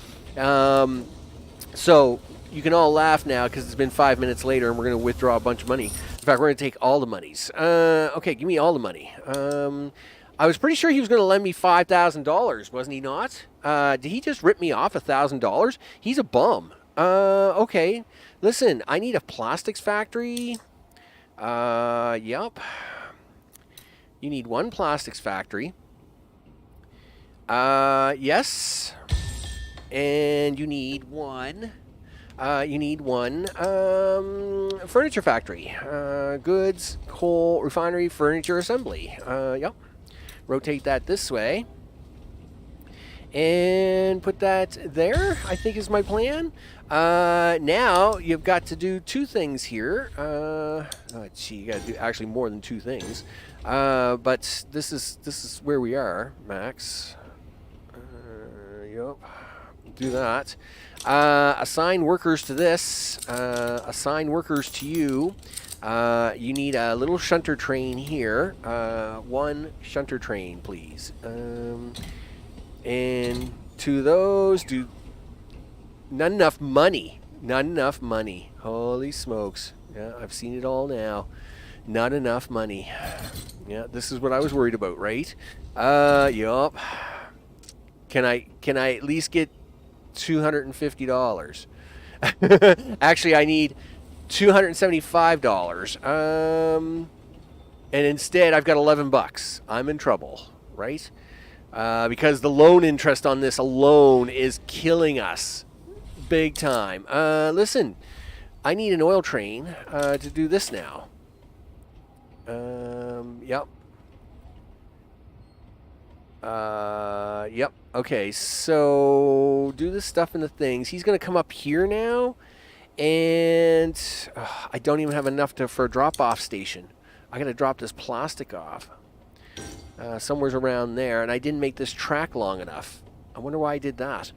So you can all laugh now because it's been 5 minutes later and we're going to withdraw a bunch of money. In fact, we're going to take all the monies. Okay, give me all the money. I was pretty sure he was going to lend me $5,000, wasn't he not? Did he just rip me off $1,000? He's a bum. Okay. Listen, I need a plastics factory. Yep. You need one plastics factory. Yes. And you need one. Furniture factory. Goods, coal, refinery, furniture assembly. Yep. Rotate that this way. And put that there, I think is my plan. Now you've got to do two things here. You got to do actually more than two things. But this is where we are, Max. Yep. Do that. Assign workers to this. Assign workers to you. You need a little shunter train here. One shunter train, please. And to those, not enough money. Not enough money. Holy smokes. Yeah, I've seen it all now. Not enough money. Yeah, this is what I was worried about, right? Yup. Can I at least get $250? Actually, I need $275. And instead, I've got $11. I'm in trouble, right? Because the loan interest on this alone is killing us big time. Listen, I need an oil train to do this now. Yep. Yep. Okay, so do this stuff in the things. He's going to come up here now, and I don't even have enough for a drop-off station. I got to drop this plastic off. Somewhere's around there, and I didn't make this track long enough. I wonder why I did that.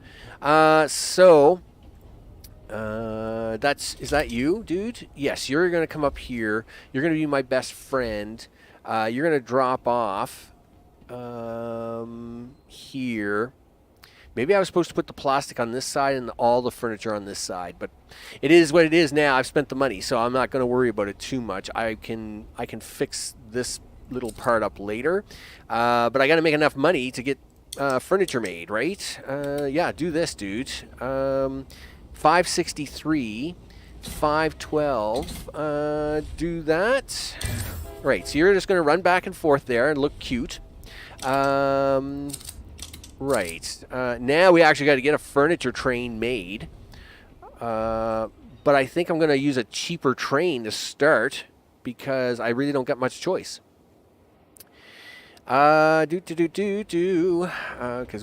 Is that you, dude? Yes, you're going to come up here. You're going to be my best friend. You're going to drop off here. Maybe I was supposed to put the plastic on this side and all the furniture on this side, but it is what it is now. I've spent the money, so I'm not going to worry about it too much. I can fix this little part up later, but I got to make enough money to get furniture made, right? Yeah, do this, dude. 563, 512. Do that. Right, so you're just going to run back and forth there and look cute. Right. Now we actually got to get a furniture train made. But I think I'm going to use a cheaper train to start because I really don't got much choice. Because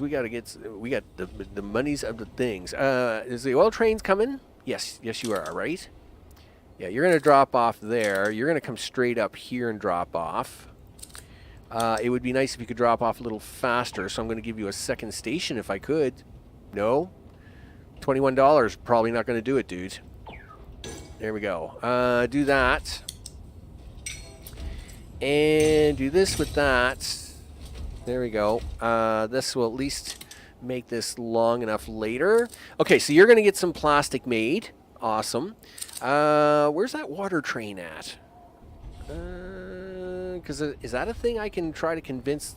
we got the monies of the things. Is the oil trains coming? Yes, you are, right? Yeah, you're going to drop off there. You're going to come straight up here and drop off. It would be nice if you could drop off a little faster, so I'm going to give you a second station if I could. No? $21, probably not going to do it, dude. There we go. Do that. And do this with that. There we go. This will at least make this long enough later. Okay, so you're going to get some plastic made. Awesome. Where's that water train at? Because is that a thing I can try to convince?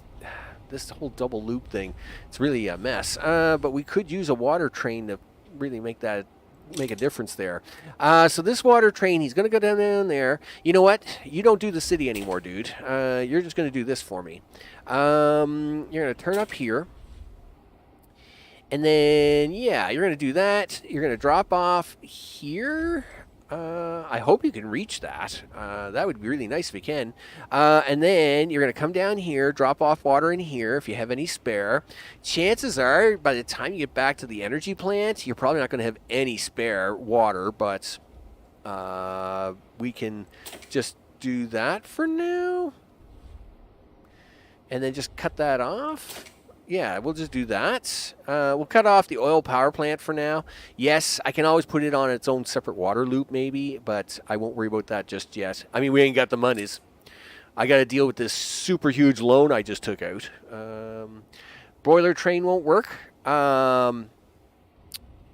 This whole double loop thing, it's really a mess. But we could use a water train to really make a difference there. So this water train, he's going to go down there. You know what? You don't do the city anymore, dude. You're just going to do this for me. You're going to turn up here. And then, yeah, you're going to do that. You're going to drop off here. I hope you can reach that. That would be really nice if you can. And then you're going to come down here, drop off water in here if you have any spare. Chances are, by the time you get back to the energy plant, you're probably not going to have any spare water, but we can just do that for now. And then just cut that off. Yeah, we'll just do that. We'll cut off the oil power plant for now. Yes, I can always put it on its own separate water loop maybe, but I won't worry about that just yet. I mean, we ain't got the monies. I got to deal with this super huge loan I just took out. Boiler train won't work. For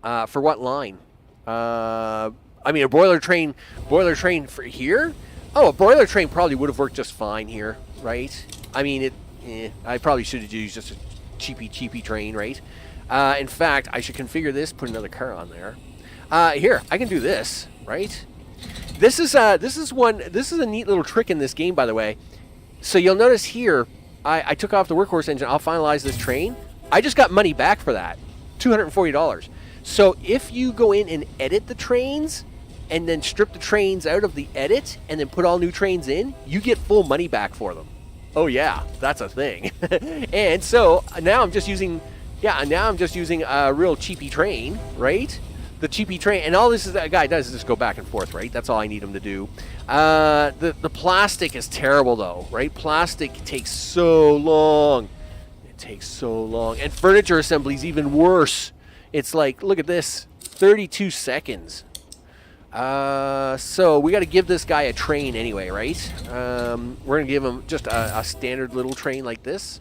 what line? I mean, a boiler train for here? Oh, a boiler train probably would have worked just fine here, right? I mean, I probably should have used just a cheapy train, right? In fact, I should configure this, put another car on there. Here, I can do this, right? This is a neat little trick in this game, by the way. So you'll notice here, I took off the workhorse engine. I'll finalize this train. I just got money back for that, $240. So if you go in and edit the trains, and then strip the trains out of the edit, and then put all new trains in, you get full money back for them. Oh yeah, that's a thing. And so now I'm just using a real cheapy train, right? The cheapy train, and all that guy does is just go back and forth, right? That's all I need him to do. The plastic is terrible though, right? Plastic takes so long. It takes so long, and furniture assembly is even worse. It's like, look at this, 32 seconds. So we got to give this guy a train anyway, right? We're going to give him just a standard little train like this.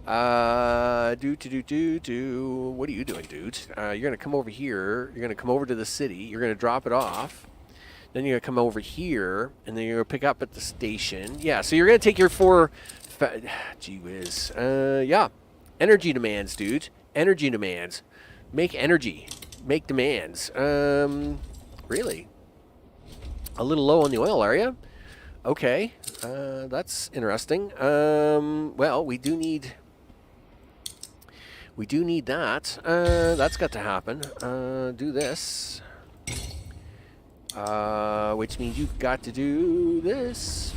What are you doing, dude? You're going to come over here. You're going to come over to the city. You're going to drop it off. Then you're going to come over here, and then you're going to pick up at the station. Yeah, so you're going to take your gee whiz. Yeah. Energy demands, dude. Energy demands. Make energy. Make demands. Really? A little low on the oil, are you? Okay. That's interesting. Well, we do need that. That's got to happen. Do this. Which means you've got to do this.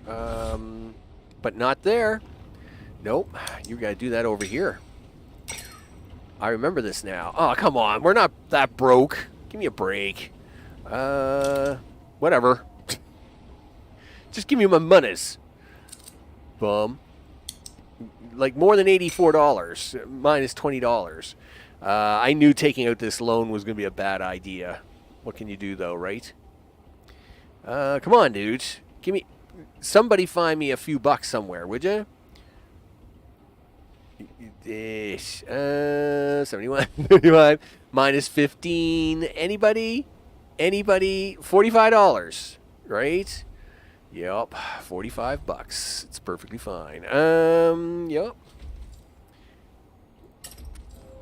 But not there. Nope. You got to do that over here. I remember this now. Oh, come on. We're not that broke. Give me a break. Whatever. Just give me my monies. Bum. Like more than $84. Minus $20. I knew taking out this loan was going to be a bad idea. What can you do, though, right? Come on, dude. Somebody find me a few bucks somewhere, would you? 71, 35, minus 15. Anybody? $45, right? Yep, 45 bucks. It's perfectly fine. Yep.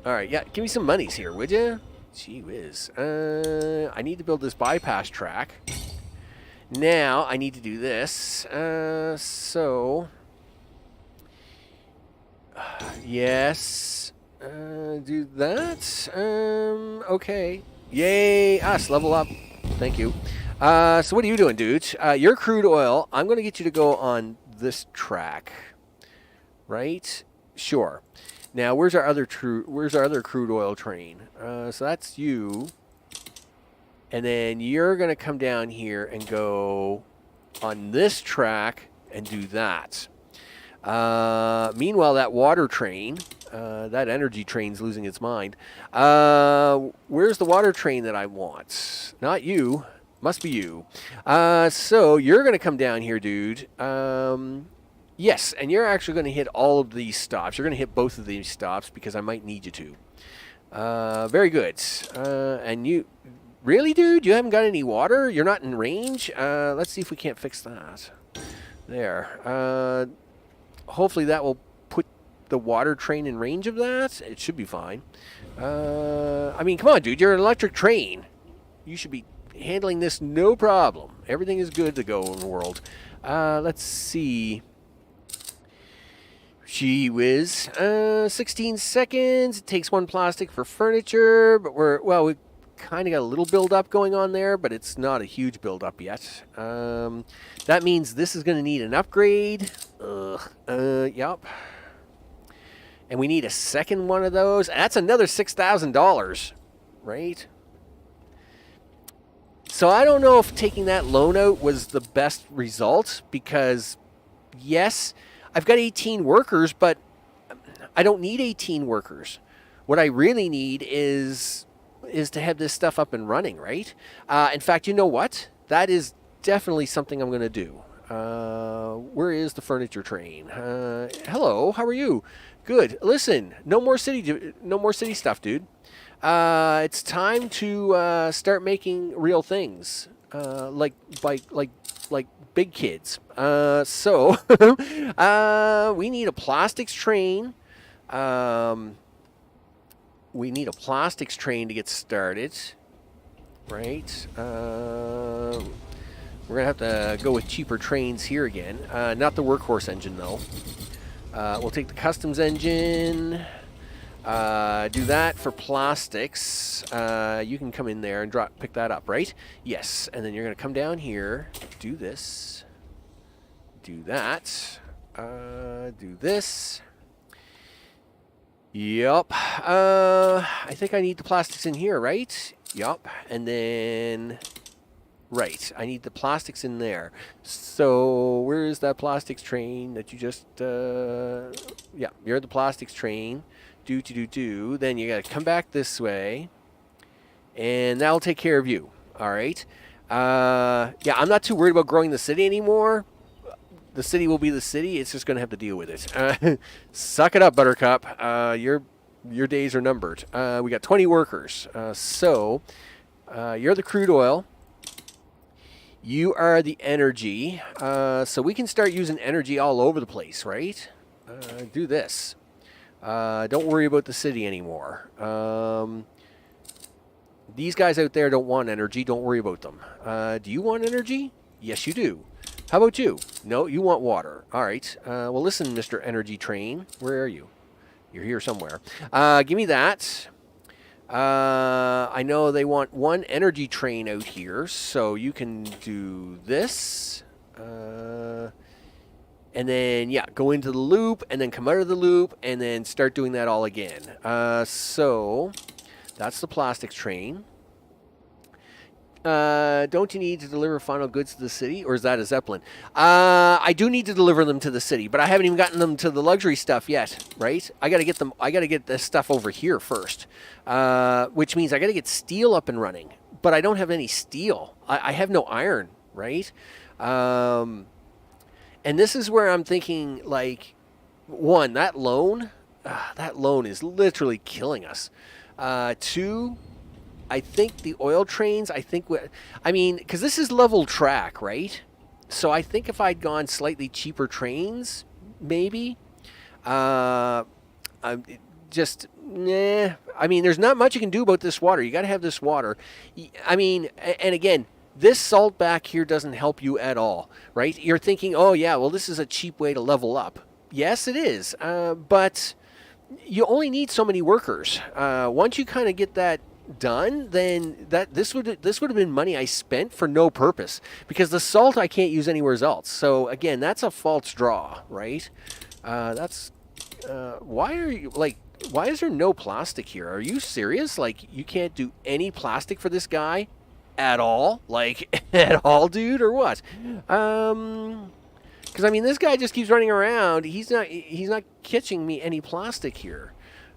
All right, yeah, give me some monies here, would you? Gee whiz. I need to build this bypass track. Now I need to do this. So Yes. Do that. Okay. Yay, us, level up. Thank you. So what are you doing, dude? Your crude oil, I'm going to get you to go on this track. Right? Sure. Now, where's our other crude oil train? So that's you. And then you're going to come down here and go on this track and do that. Meanwhile, that water train, that energy train's losing its mind. Where's the water train that I want? Not you. Must be you. So you're going to come down here, dude. Yes, and you're actually going to hit all of these stops. You're going to hit both of these stops because I might need you to. Very good. And you... Really, dude? You haven't got any water? You're not in range? Let's see if we can't fix that. There. Hopefully that will put the water train in range of that. It should be fine. I mean, come on, dude. You're an electric train. You should be handling this no problem. Everything is good to go in the world. Let's see. Gee whiz. 16 seconds. It takes 1 plastic for furniture, but we kind of got a little build-up going on there, but it's not a huge build-up yet. That means this is going to need an upgrade. Yep. And we need a second one of those. That's another $6,000, right? So I don't know if taking that loan out was the best result because, yes, I've got 18 workers, but I don't need 18 workers. What I really need is to have this stuff up and running, right? In fact, you know what? That is definitely something I'm going to do. Where is the furniture train? Hello, how are you? Good. Listen, no more city stuff, dude. It's time to start making real things, like big kids. So we need a plastics train. We need a plastics train to get started, right? We're going to have to go with cheaper trains here again. Not the workhorse engine, though. We'll take the customs engine, do that for plastics. You can come in there and pick that up, right? Yes, and then you're going to come down here, do this, do that, do this. Yup. I think I need the plastics in here, right? Yup. And then... Right. I need the plastics in there. So, where is that plastics train that you just... yeah, you're the plastics train. Do. Then you got to come back this way. And that'll take care of you. All right? Yeah, I'm not too worried about growing the city anymore. The city will be the city. It's just going to have to deal with it. Suck it up, Buttercup. Your days are numbered. We got 20 workers. So you're the crude oil. You are the energy. So we can start using energy all over the place, right? Do this. Don't worry about the city anymore. These guys out there don't want energy. Don't worry about them. Do you want energy? Yes, you do. How about you? No, you want water. All right. Well, listen, Mr. Energy Train. Where are you? You're here somewhere. Give me that. I know they want 1 energy train out here, so you can do this. And then, yeah, go into the loop, and then come out of the loop, and then start doing that all again. So that's the plastics train. Don't you need to deliver final goods to the city, or is that a Zeppelin? I do need to deliver them to the city, but I haven't even gotten them to the luxury stuff yet, right? I got to get this stuff over here first, which means I got to get steel up and running, but I don't have any steel. I have no iron, right? And this is where I'm thinking, like, 1, that loan is literally killing us. 2, I think the oil trains, because this is level track, right? So I think if I'd gone slightly cheaper trains, maybe, there's not much you can do about this water. You got to have this water. And again, this salt back here doesn't help you at all, right? You're thinking, oh yeah, well, this is a cheap way to level up. Yes, it is. But you only need so many workers. Once you kind of get that done, then this would have been money I spent for no purpose, because the salt I can't use anywhere else. So again, that's a false draw, right? That's why are you like? Why is there no plastic here? Are you serious? Like, you can't do any plastic for this guy at all? Like, at all, dude, or what? Because I mean, this guy just keeps running around. He's not catching me any plastic here.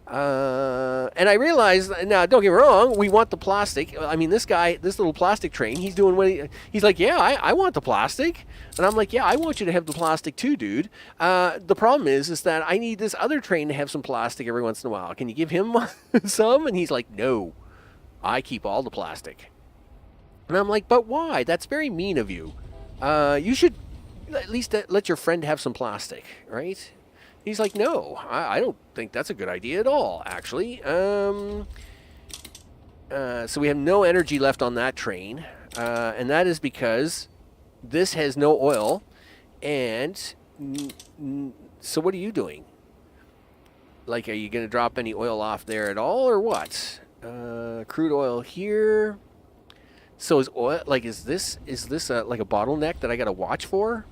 And I realize now. Don't get me wrong. We want the plastic. I mean, this little plastic train. He's doing what he's like. Yeah, I want the plastic, and I'm like, yeah, I want you to have the plastic too, dude. The problem is that I need this other train to have some plastic every once in a while. Can you give him some? And he's like, no, I keep all the plastic. And I'm like, but why? That's very mean of you. You should at least let your friend have some plastic, right? He's like, no, I don't think that's a good idea at all, actually. So we have no energy left on that train, and that is because this has no oil. And so what are you doing? Like, are you going to drop any oil off there at all, or what? Crude oil here. So is oil, like, is this like a bottleneck that I got to watch for?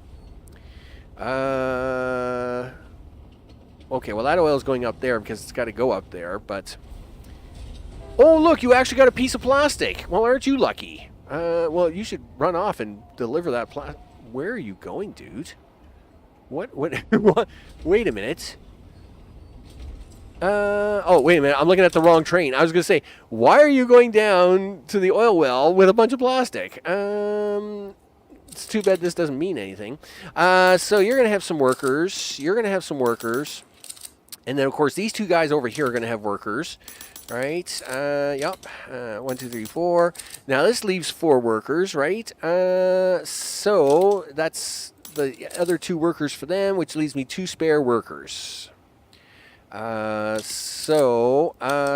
Okay, well, that oil is going up there because it's got to go up there, but... Oh, look, you actually got a piece of plastic. Well, aren't you lucky? Well, you should run off and deliver that plastic. Where are you going, dude? What? What? Wait a minute. Oh, wait a minute. I'm looking at the wrong train. I was going to say, why are you going down to the oil well with a bunch of plastic? It's too bad this doesn't mean anything. So you're going to have some workers. You're going to have some workers. And then, of course, these two guys over here are going to have workers. Right? Yep. 1, 2, 3, 4. Now, this leaves 4 workers, right? So that's the other 2 workers for them, which leaves me 2 spare workers.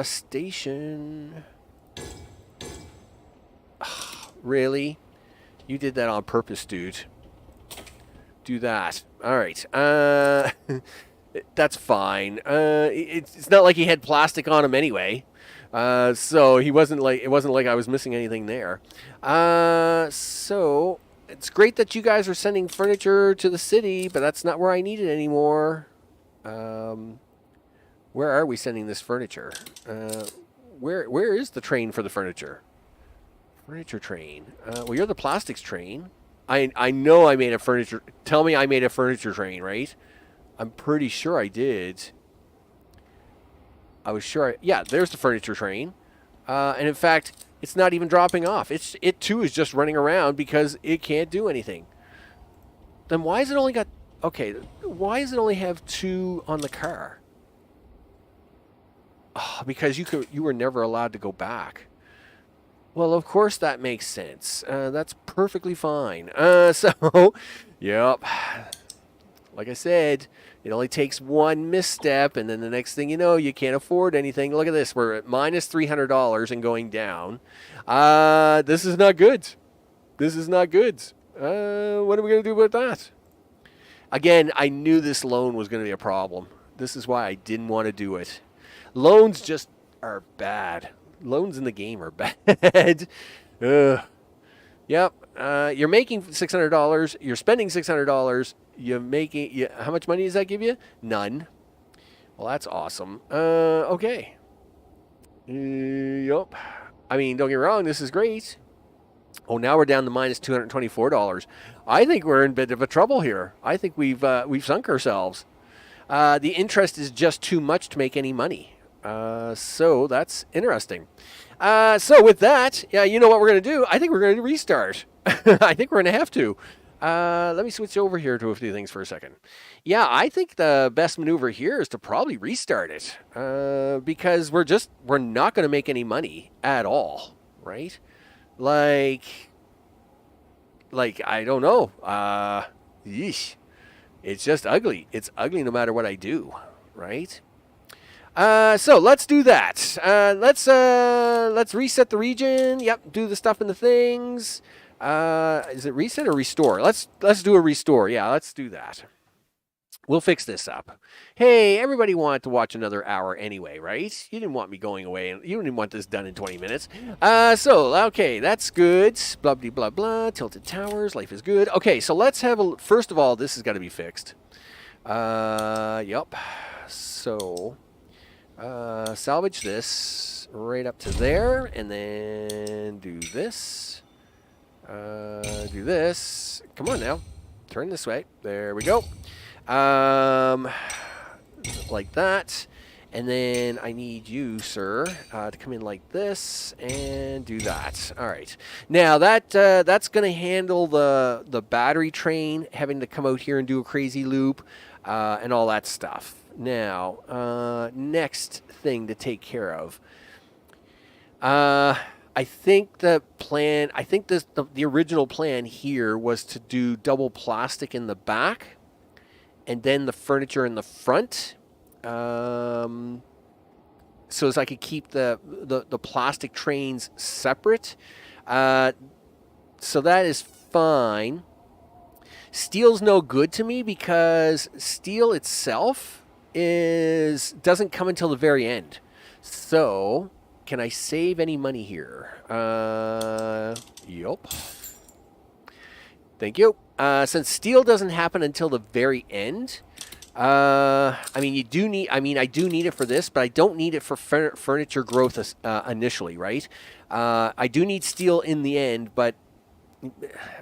Station. Really? You did that on purpose, dude. Do that. All right. That's fine. It's not like he had plastic on him anyway. So it wasn't like I was missing anything there. So it's great that you guys are sending furniture to the city, but that's not where I need it anymore. Where are we sending this furniture? Where is the train for the furniture? Furniture train. Well, you're the plastics train. I know I made a furniture. Tell me I made a furniture train, right? I'm pretty sure I did. I was sure. Yeah, there's the furniture train. And in fact, it's not even dropping off. It too is just running around because it can't do anything. Then why is it only got... Okay, why does it only have 2 on the car? Oh, because you were never allowed to go back. Well, of course that makes sense. That's perfectly fine. So, yep. Like I said, it only takes one misstep, and then the next thing you know, you can't afford anything. Look at this. We're at minus $300 and going down. This is not good. This is not good. What are we going to do about that? Again, I knew this loan was going to be a problem. This is why I didn't want to do it. Loans just are bad. Loans in the game are bad. Yep. You're making $600. You're spending $600. How much money does that give you? None. Well, that's awesome. Okay. Yep. I mean, don't get me wrong. This is great. Oh, now we're down to minus $224. I think we're in a bit of a trouble here. I think we've sunk ourselves. The interest is just too much to make any money. So that's interesting. So with that, yeah, you know what we're going to do? I think we're going to restart. I think we're going to have to. Let me switch over here to a few things for a second. Yeah, I think the best maneuver here is to probably restart it. Because we're not going to make any money at all, right? Like I don't know. Yeesh. It's just ugly. It's ugly no matter what I do, right? So let's do that. Let's reset the region. Yep, do the stuff and the things. Is it reset or restore? Let's do a restore. Yeah, let's do that. We'll fix this up. Hey, everybody wanted to watch another hour anyway, right? You didn't want me going away, and you didn't want this done in 20 minutes. Okay, that's good. Blah, blah, blah, blah. Tilted towers, life is good. Okay, so let's have a... First of all, this has got to be fixed. Yep. So, salvage this right up to there, and then do this. Do this. Come on now. Turn this way. There we go. Like that. And then I need you, sir, to come in like this and do that. All right. Now that's going to handle the battery train having to come out here and do a crazy loop and all that stuff. Now, next thing to take care of. I think the original plan here was to do double plastic in the back and then the furniture in the front. So as I could keep the plastic trains separate. So that is fine. Steel's no good to me because steel itself doesn't come until the very end. So can I save any money here? Yup. Thank you. Since steel doesn't happen until the very end, I do need it for this, but I don't need it for furniture growth initially, right? I do need steel in the end, but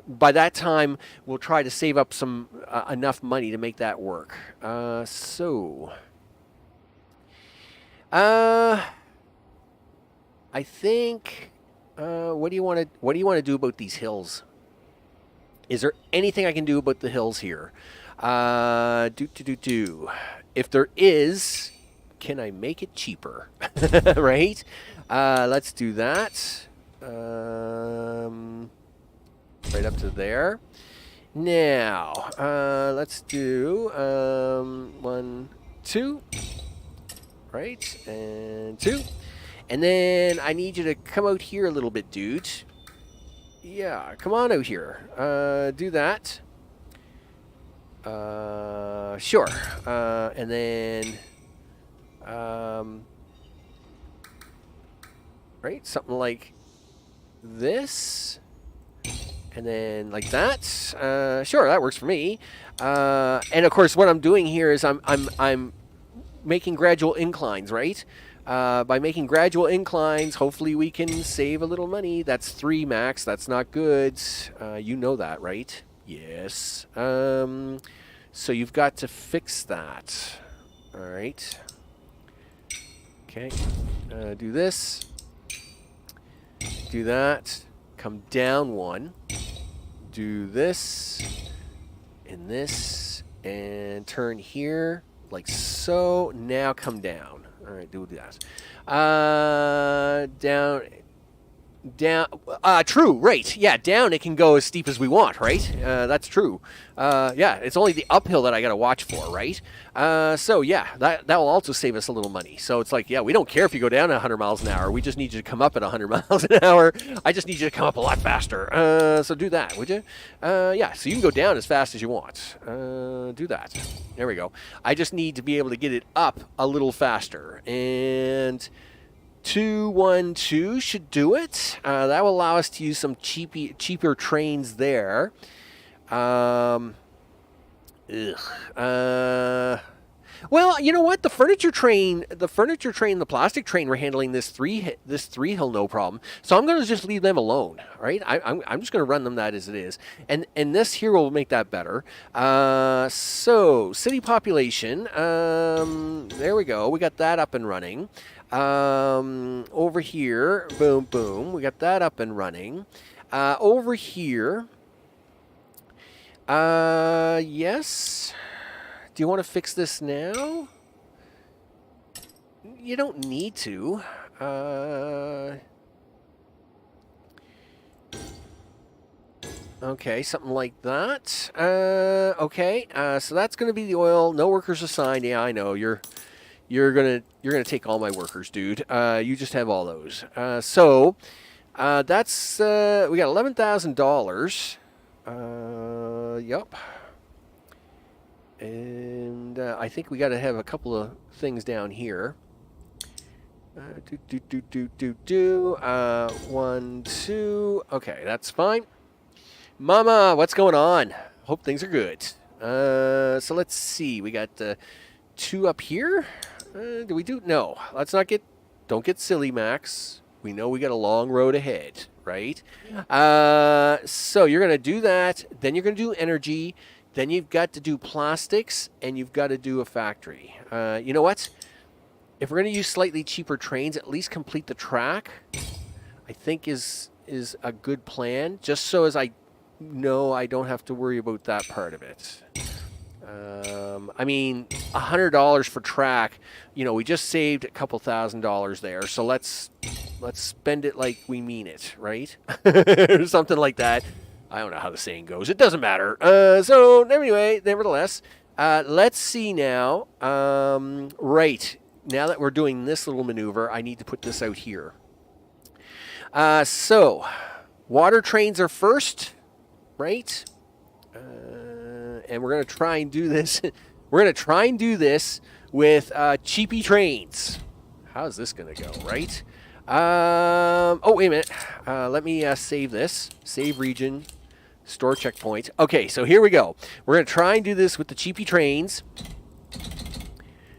by that time, we'll try to save up some enough money to make that work. I think. What do you want to do about these hills? Is there anything I can do about the hills here? If there is, can I make it cheaper? Right? Let's do that. Right up to there. Now, let's do 1, 2. Right? And 2. And then I need you to come out here a little bit, dude. Yeah, come on out here. Do that. Sure. And then, right, something like this, and then like that. Sure, that works for me. And of course, what I'm doing here is I'm making gradual inclines, right? By making gradual inclines, hopefully we can save a little money. That's 3 max. That's not good. You know that, right? Yes. So you've got to fix that. All right. Okay. Do this. Do that. Come down 1. Do this. And this. And turn here like so. Now come down. All right, do that. Down. True, right. Yeah, down it can go as steep as we want, right? That's true. Yeah, it's only the uphill that I got to watch for, right? So, yeah, that will also save us a little money. So it's like, yeah, we don't care if you go down 100 miles an hour. We just need you to come up at 100 miles an hour. I just need you to come up a lot faster. So do that, would you? Yeah, so you can go down as fast as you want. Do that. There we go. I just need to be able to get it up a little faster. And 212 should do it. That will allow us to use some cheaper trains there. Well, you know what? The furniture train, the plastic train, we're handling this three hill no problem. So I'm going to just leave them alone, right? I'm just going to run them that as it is, and this here will make that better. So city population. There we go. We got that up and running. Over here, boom, boom. We got that up and running. Over here, yes. Do you want to fix this now? You don't need to. Okay, something like that. Okay, so that's going to be the oil. No workers assigned. Yeah, I know. You're gonna take all my workers, dude. You just have all those. So that's we got $11,000. Yep. And I think we got to have a couple of things down here. 1, 2. Okay, that's fine. Mama, what's going on? Hope things are good. So let's see. We got 2 up here. Do we do? No. Let's not get. Don't get silly, Max. We know we got a long road ahead, right? So you're gonna do that. Then you're gonna do energy. Then you've got to do plastics, and you've got to do a factory. You know what? If we're going to use slightly cheaper trains, at least complete the track, I think is a good plan, just so as I know I don't have to worry about that part of it. I mean, $100 for track, you know, we just saved a couple $1,000s there, so let's spend it like we mean it, right? Or something like that. I don't know how the saying goes. It doesn't matter. So anyway, nevertheless, let's see now. Right. Now that we're doing this little maneuver, I need to put this out here. So, water trains are first, right? And we're going to try and do this. We're going to try and do this with cheapy trains. How's this going to go, right? Oh, wait a minute. Let me save this. Save region. Store checkpoint. Okay, so here we go. We're going to try and do this with the cheapy trains.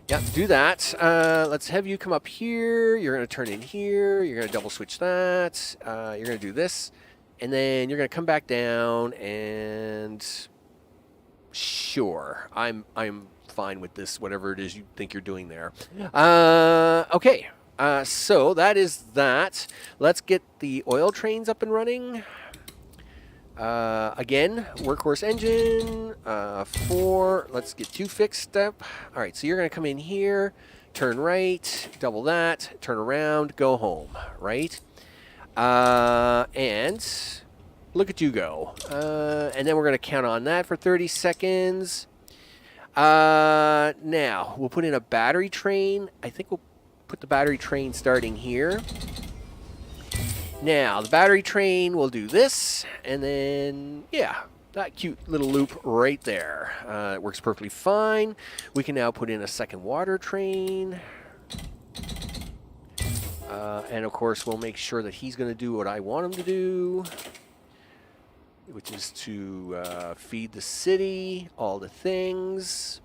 Yep, do that. Let's have you come up here. You're going to turn in here. You're going to double switch that. You're going to do this. And then you're going to come back down and... Sure. I'm fine with this, whatever it is you think you're doing there. Okay. So that is that. Let's get the oil trains up and running. Again, workhorse engine, 4, let's get 2 fixed up. All right, so you're going to come in here, turn right, double that, turn around, go home, right? And look at you go. And then we're going to count on that for 30 seconds. Now, we'll put in a battery train. I think we'll put the battery train starting here. Now, the battery train will do this, and then, yeah, that cute little loop right there. It works perfectly fine. We can now put in a second water train. And, of course, we'll make sure that he's going to do what I want him to do, which is to feed the city, all the things.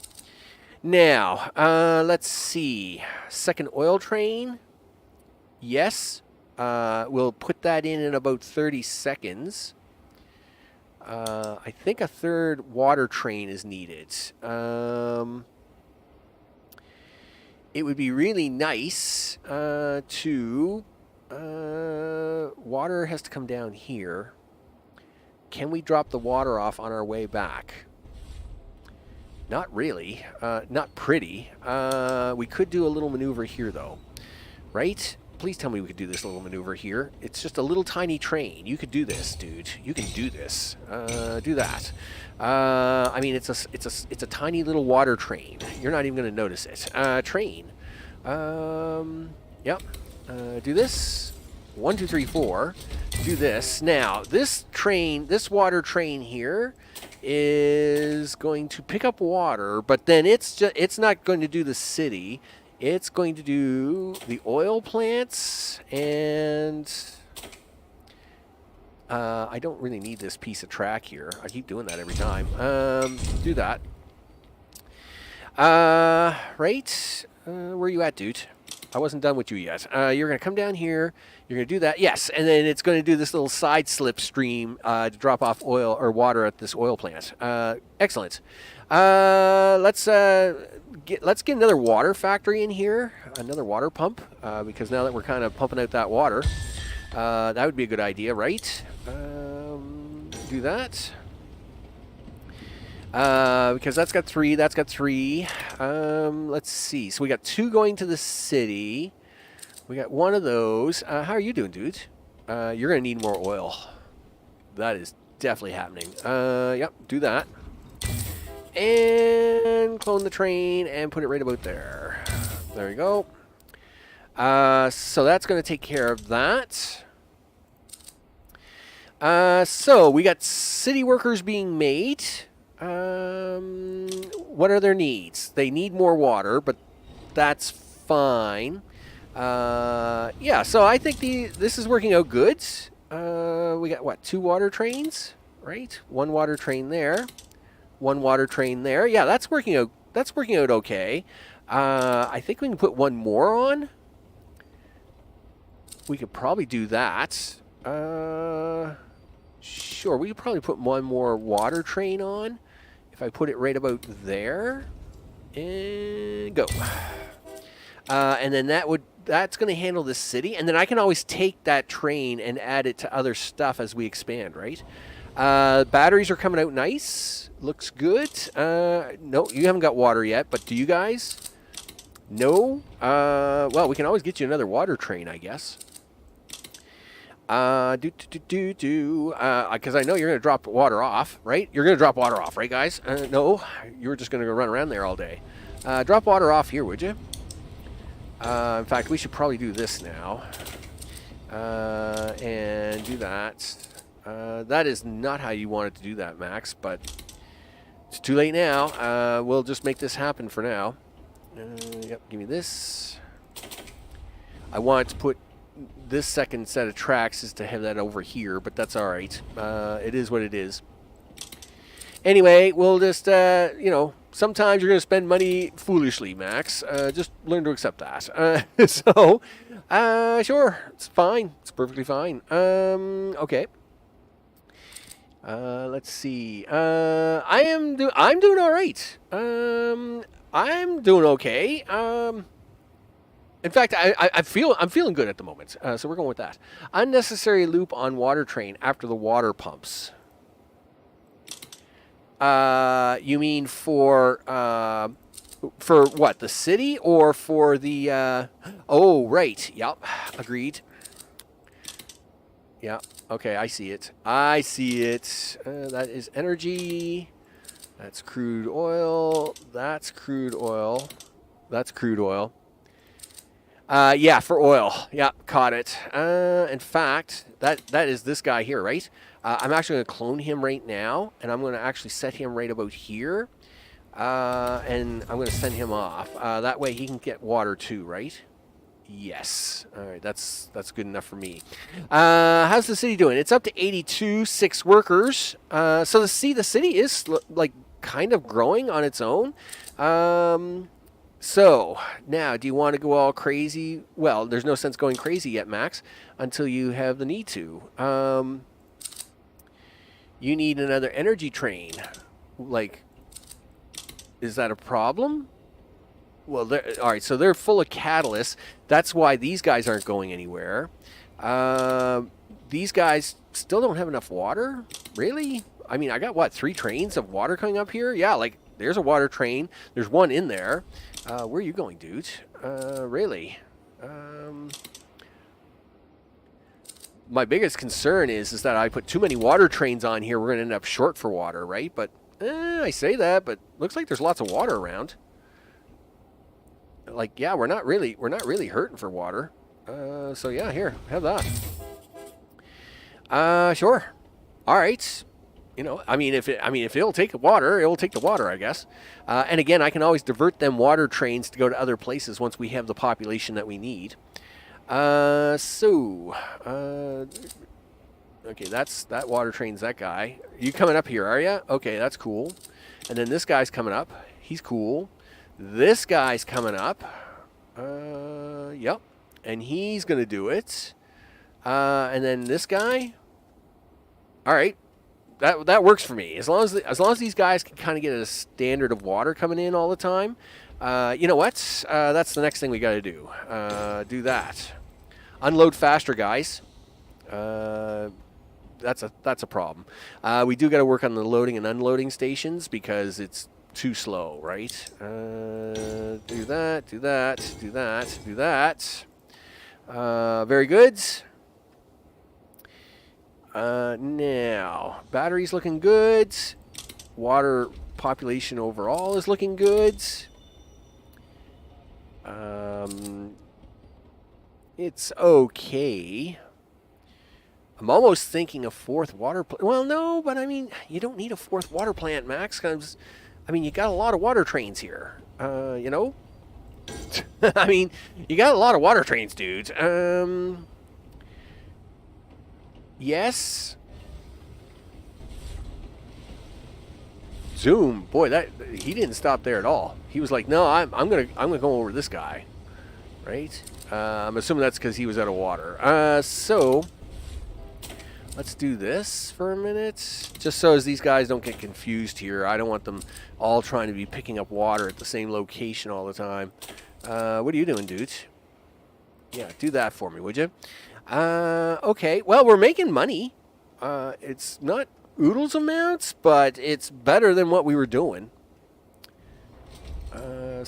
Now, let's see. Second oil train. Yes. We'll put that in about 30 seconds. I think a third water train is needed. It would be really nice to... water has to come down here. Can we drop the water off on our way back? Not really. Not pretty. We could do a little maneuver here, though. Right? Please tell me we could do this little maneuver here. It's just a little tiny train. You could do this, dude. You can do this. Do that. I mean, it's a tiny little water train. You're not even going to notice it. Train. Yep. Do this. 1, 2, 3, 4. Do this. Now, this water train here is going to pick up water, but then it's not going to do the city. It's going to do the oil plants, and I don't really need this piece of track here. I keep doing that every time. Do that. Right? Where are you at, dude? I wasn't done with you yet. You're going to come down here. You're going to do that. Yes, and then it's going to do this little side slip stream to drop off oil or water at this oil plant. Excellent. Let's get another water factory in here, another water pump, because now that we're kind of pumping out that water, that would be a good idea, right? Do that. Because that's got 3, that's got 3. Let's see. So we got 2 going to the city. We got 1 of those. How are you doing, dude? You're going to need more oil. That is definitely happening. Yep, do that. And clone the train and put it right about there. There we go. So that's going to take care of that. So we got city workers being made. What are their needs? They need more water, but that's fine. Yeah, so I think this is working out good. We got, what, 2 water trains, right? 1 water train there. 1 water train there. Yeah, that's working out. That's working out okay. I think we can put 1 more on. We could probably do that. Sure, we could probably put 1 more water train on. If I put it right about there. And go. And then that's going to handle this city. And then I can always take that train and add it to other stuff as we expand, right? Batteries are coming out nice. Looks good. No, you haven't got water yet, but do you guys? No? Well, we can always get you another water train, I guess. Because I know you're going to drop water off, right? You're going to drop water off, right, guys? No, you were just going to go run around there all day. Drop water off here, would you? In fact, we should probably do this now. And do that. That is not how you wanted to do that, Max, but it's too late now. We'll just make this happen for now. Yep, give me this. I want to put this second set of tracks is to have that over here, but that's all right. It is what it is. Anyway, we'll just, you know, sometimes you're going to spend money foolishly, Max. Just learn to accept that. Sure, it's fine. It's perfectly fine. Okay. Let's see. I'm doing all right. I'm doing okay. In fact, I'm feeling good at the moment. So we're going with that. Unnecessary loop on water train after the water pumps. You mean for what? The city or for the? Oh, right. Yep. Agreed. Yeah. Okay. I see it. I see it. That is energy. That's crude oil. That's crude oil. That's crude oil. Yeah, for oil. Yeah, caught it. In fact, that is this guy here, right? I'm actually going to clone him right now, and I'm going to actually set him right about here. And I'm going to send him off. That way he can get water too, right? Yes. All right, that's good enough for me. How's the city doing? It's up to 82, 6 workers. So the city is like kind of growing on its own. So now, do you want to go all crazy? Well, there's no sense going crazy yet, Max, until you have the need to. You need another energy train. Like, is that a problem? Well, all right, so they're full of catalysts. That's why these guys aren't going anywhere. These guys still don't have enough water? Really? I mean, I got, what, 3 trains of water coming up here? Yeah, like, there's a water train. There's one in there. Where are you going, dude? Really? My biggest concern is that I put too many water trains on here. We're going to end up short for water, right? But I say that, but looks like there's lots of water around. Like, yeah, we're not really hurting for water. So yeah, here, have that. Sure. All right. You know, if it'll take the water, it'll take the water, I guess. And again, I can always divert them water trains to go to other places once we have the population that we need. Okay, that water train's that guy. You coming up here, are you? Okay, that's cool. And then this guy's coming up. He's cool. This guy's coming up. Yep. And he's going to do it. And then this guy. All right. That works for me. As long as these guys can kind of get a standard of water coming in all the time. You know what? That's the next thing we got to do. Do that. Unload faster, guys. That's a problem. We do got to work on the loading and unloading stations because it's too slow, right? Do that. Do that. Do that. Do that. Very good. Now, battery's looking good. Water population overall is looking good. It's okay. I'm almost thinking a fourth water plant. Well, no, but I mean, you don't need a fourth water plant, Max. 'Cause, I mean, you got a lot of water trains here. You know? I mean, you got a lot of water trains, dude. Yes. Zoom. Boy, that he didn't stop there at all. He was like, "No, I'm gonna go over this guy." Right? I'm assuming that's because he was out of water. So let's do this for a minute, just so as these guys don't get confused here. I don't want them all trying to be picking up water at the same location all the time. What are you doing, dude? Yeah, do that for me, would you? Okay. Well, we're making money. It's not oodles amounts, but it's better than what we were doing. Yeah,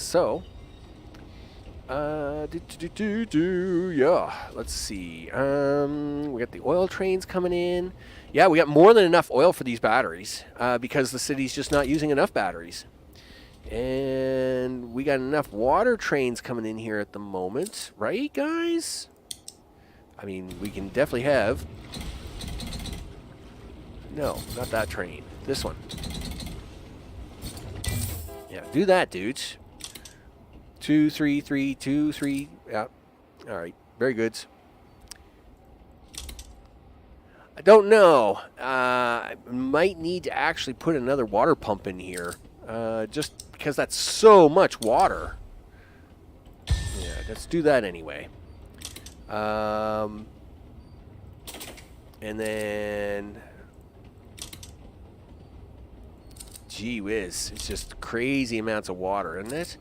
let's see. We got the oil trains coming in. Yeah, we got more than enough oil for these batteries because the city's just not using enough batteries. And we got enough water trains coming in here at the moment, right, guys? I mean, we can definitely have... No, not that train. This one. Yeah, do that, dudes. 2, 3, 3, 2, 3. Yeah. All right. Very good. I don't know. I might need to actually put another water pump in here. Just because that's so much water. Yeah, let's do that anyway. And then... Gee whiz. It's just crazy amounts of water, isn't it?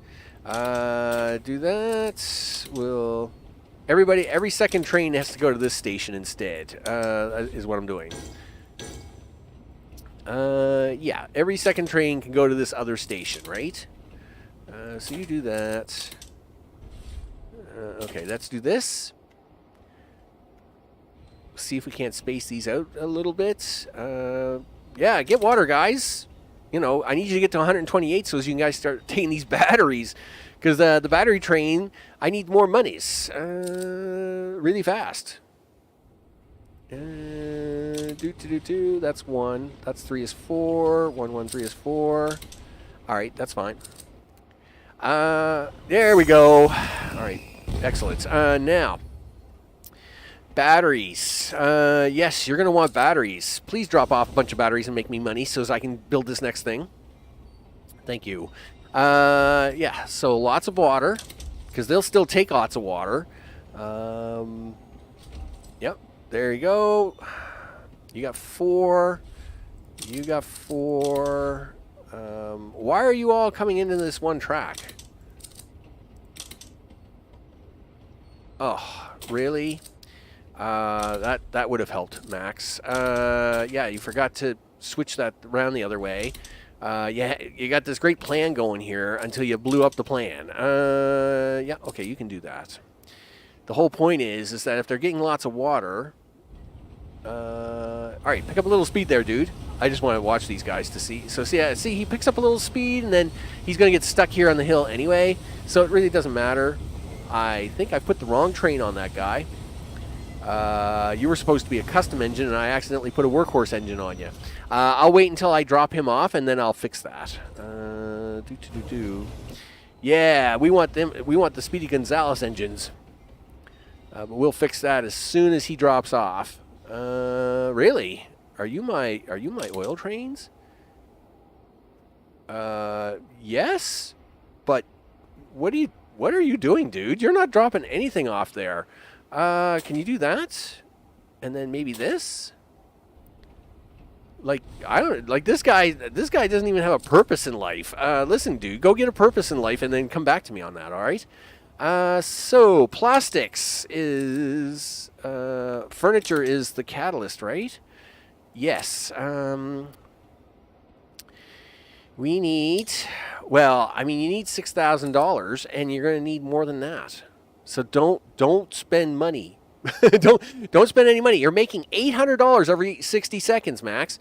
Do that. We'll... Every second train has to go to this station instead, is what I'm doing. Yeah, every second train can go to this other station, right? So you do that. Okay, let's do this. See if we can't space these out a little bit. Yeah, get water, guys. You know, I need you to get to 128 so as you guys start taking these batteries. Because the battery train, I need more monies. Really fast. That's 1. That's 3 is 4. 1, 1, 3 is 4. All right, that's fine. There we go. All right, excellent. Now, batteries. Yes, you're going to want batteries. Please drop off a bunch of batteries and make me money so as I can build this next thing. Thank you. Yeah, so lots of water, because they'll still take lots of water. Yep, there you go. You got 4. You got 4. Why are you all coming into this one track? Oh, really? That would have helped, Max. Yeah, you forgot to switch that around the other way. Yeah, you got this great plan going here until you blew up the plan. Yeah, okay, you can do that. The whole point is that if they're getting lots of water... all right, pick up a little speed there, dude. I just want to watch these guys to see. So, see, he picks up a little speed, and then he's going to get stuck here on the hill anyway. So it really doesn't matter. I think I put the wrong train on that guy. You were supposed to be a custom engine, and I accidentally put a workhorse engine on you. I'll wait until I drop him off, and then I'll fix that. Yeah, we want them. We want the Speedy Gonzales engines. But we'll fix that as soon as he drops off. Really? Are you my oil trains? Yes. But what are you doing, dude? You're not dropping anything off there. Can you do that? And then maybe this? Like, I don't... Like, this guy doesn't even have a purpose in life. Listen, dude, go get a purpose in life and then come back to me on that, all right? So, plastics is... furniture is the catalyst, right? Yes. We need... Well, I mean, you need $6,000, and you're going to need more than that. So don't spend money. don't spend any money. You're making $800 every 60 seconds, Max.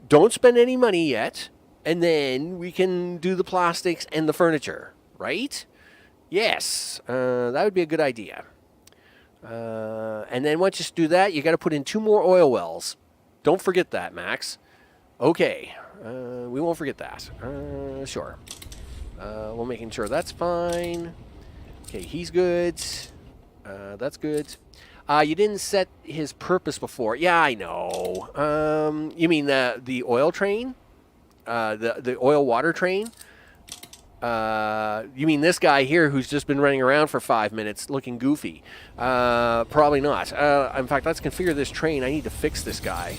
Don't spend any money yet, and then we can do the plastics and the furniture, right? Yes, that would be a good idea. And then once you do that, you got to put in 2 more oil wells. Don't forget that, Max. Okay. We won't forget that. Sure. We're making sure that's fine. Okay, he's good. That's good. You didn't set his purpose before. Yeah, I know. You mean the oil train? The oil water train? You mean this guy here who's just been running around for 5 minutes looking goofy? Probably not. In fact, let's configure this train. I need to fix this guy.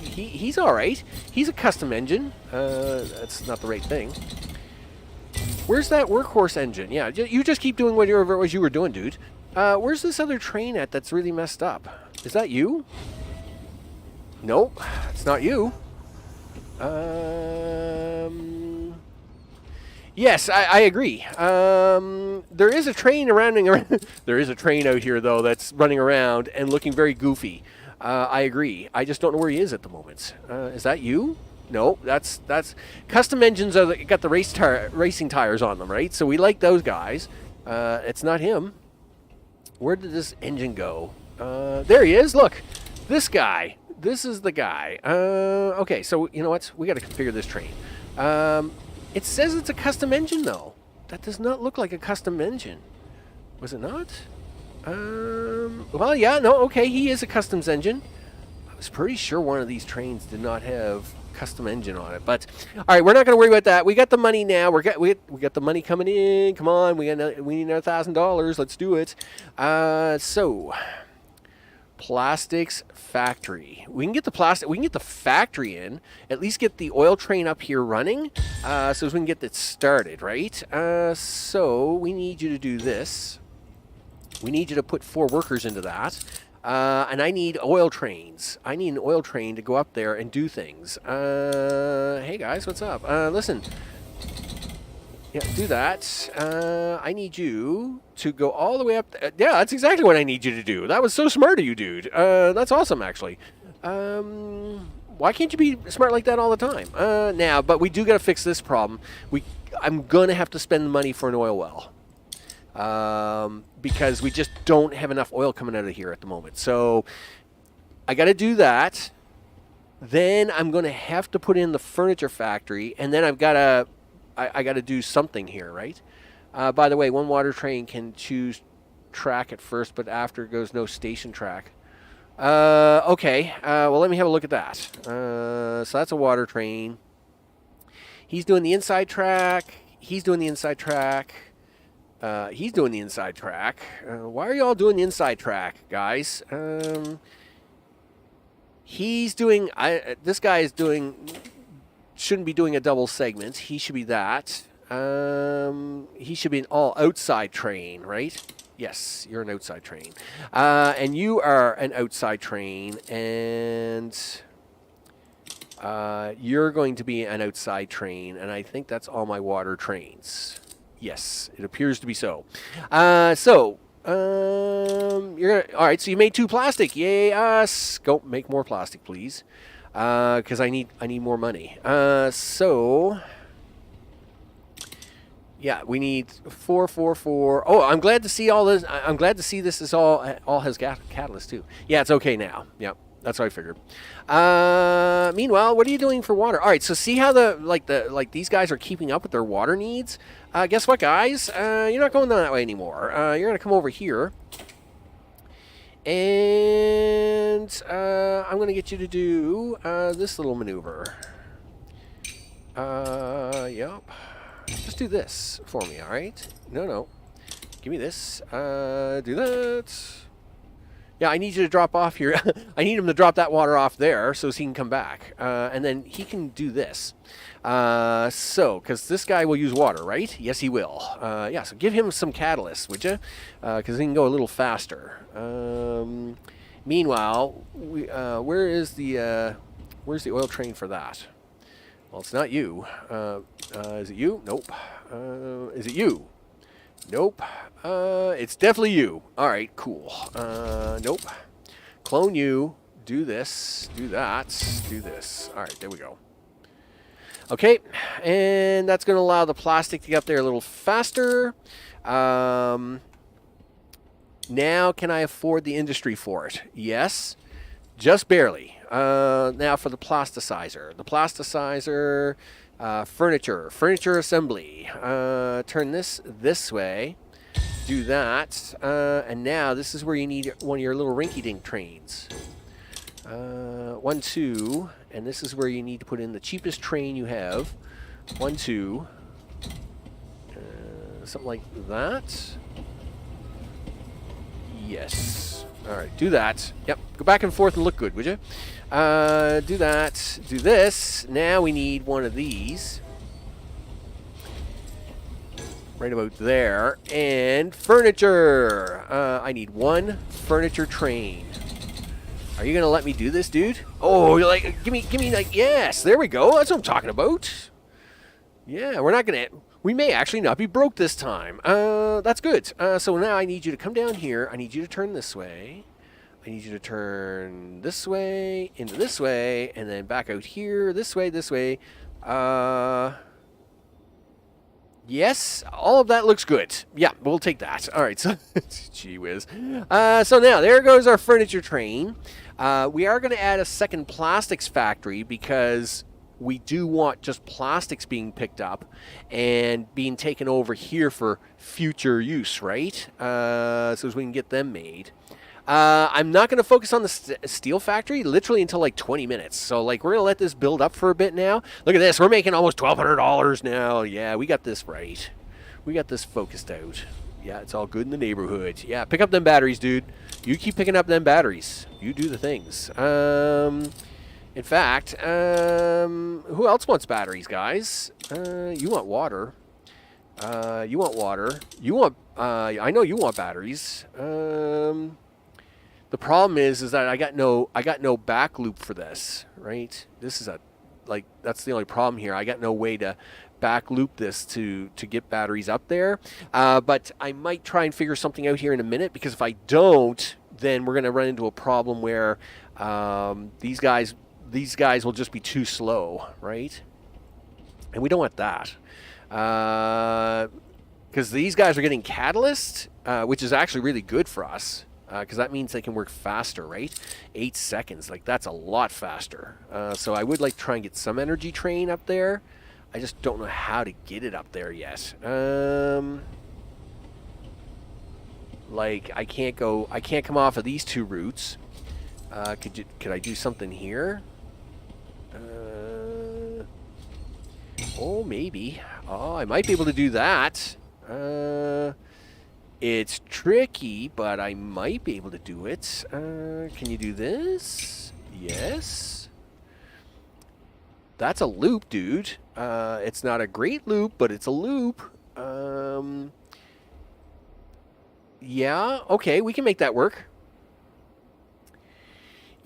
He's all right. He's a custom engine. That's not the right thing. Where's that workhorse engine? Yeah, you just keep doing whatever it was you were doing, dude. Where's this other train at that's really messed up? Is that you? Nope, it's not you. Yes, I agree. There is a train around. There is a train out here though that's running around and looking very goofy. I agree. I just don't know where he is at the moment. Is that you? No, that's custom engines are got the racing tires on them, right? So we like those guys. It's not him. Where did this engine go? There he is. Look, this guy. This is the guy. Okay, so you know what? We got to configure this train. It says it's a custom engine, though. That does not look like a custom engine. Was it not? Well, yeah, no, okay, he is a customs engine. I was pretty sure one of these trains did not have custom engine on it. But, all right, we're not going to worry about that. We got the money now. We got the money coming in. Come on, we need another $1,000. Let's do it. So... plastics factory. We can get the plastic. We can get the factory in. At least get the oil train up here running, so we can get it started, right? So we need you to do this. We need you to put 4 workers into that, and I need oil trains. I need an oil train to go up there and do things. Hey guys, what's up? Listen. Yeah, do that. I need you to go all the way up. Yeah, that's exactly what I need you to do. That was so smart of you, dude. That's awesome, actually. Why can't you be smart like that all the time? Now, but we do got to fix this problem. I'm going to have to spend the money for an oil well. Because we just don't have enough oil coming out of here at the moment. So I got to do that. Then I'm going to have to put in the furniture factory. And then I've got to... I got to do something here, right? By the way, one water train can choose track at first, but after it goes no station track. Okay. Well, let me have a look at that. So that's a water train. He's doing the inside track. He's doing the inside track. He's doing the inside track. Why are you all doing the inside track, guys? He's doing... this guy is doing... shouldn't be doing a double segment. He should be that. He should be an all outside train, right? Yes, you're an outside train. And you are an outside train, and you're going to be an outside train, and I think that's all my water trains. Yes, it appears to be so. You're gonna... all right, so you made 2 plastic. Yay, us. Go make more plastic, please. Because I need more money. So yeah, we need 4, 4, 4. Oh, I'm glad to see all this. I'm glad to see this is all has catalyst too. Yeah, it's okay now. Yep, that's what I figured. Meanwhile, what are you doing for water? All right, so see how these guys are keeping up with their water needs. Guess what, guys? You're not going that way anymore. You're gonna come over here. And I'm going to get you to do this little maneuver. Yep. Just do this for me, all right? No. Give me this. Do that. Yeah, I need you to drop off here. I need him to drop that water off there so he can come back. And then he can do this. Because this guy will use water, right? Yes, he will. Yeah, so give him some catalyst, would you? Because he can go a little faster. Meanwhile, where's the oil train for that? Well, it's not you. Is it you? Nope. Is it you? Nope. It's definitely you. All right, cool. Nope. Clone you. Do this. Do that. Do this. All right, there we go. Okay, and that's going to allow the plastic to get up there a little faster. Now, can I afford the industry for it? Yes, just barely. Now for the plasticizer. The plasticizer, furniture assembly. Turn this way. Do that. And now this is where you need one of your little rinky-dink trains. 1, 2. And this is where you need to put in the cheapest train you have. 1, 2. Something like that. Yes. All right, do that. Yep, go back and forth and look good, would you? Do that. Do this. Now we need one of these. Right about there. And furniture. I need one furniture train. Are you going to let me do this, dude? Oh, you're like, give me, like, yes, there we go. That's what I'm talking about. Yeah, we're not going to... We may actually not be broke this time. That's good. So now I need you to come down here. I need you to turn this way. I need you to turn this way, into this way, and then back out here, this way, this way. Yes, all of that looks good. Yeah, we'll take that. All right, so gee whiz. So now there goes our furniture train. We are going to add a second plastics factory because we do want just plastics being picked up and being taken over here for future use, right? So as we can get them made. I'm not going to focus on the steel factory literally until like 20 minutes. So like we're going to let this build up for a bit now. Look at this. We're making almost $1,200 now. Yeah, we got this right. We got this focused out. Yeah, it's all good in the neighborhood. Yeah, pick up them batteries, dude. You keep picking up them batteries. You do the things. In fact, who else wants batteries, guys? You want water. You want water. You want, I know you want batteries. The problem is that I got no back loop for this, right? This is that's the only problem here. I got no way to back loop this to get batteries up there. But I might try and figure something out here in a minute, because if I don't, then we're going to run into a problem where these guys will just be too slow, right? And we don't want that. Because these guys are getting catalyst, which is actually really good for us. Because that means they can work faster, right? 8 seconds, like that's a lot faster. So I would like to try and get some energy train up there. I just don't know how to get it up there yet. Like I can't come off of these two routes. Could I do something here? Oh, maybe. Oh, I might be able to do that. It's tricky, but I might be able to do it. Can you do this? Yes. That's a loop, dude. It's not a great loop, but it's a loop. Yeah, okay, we can make that work.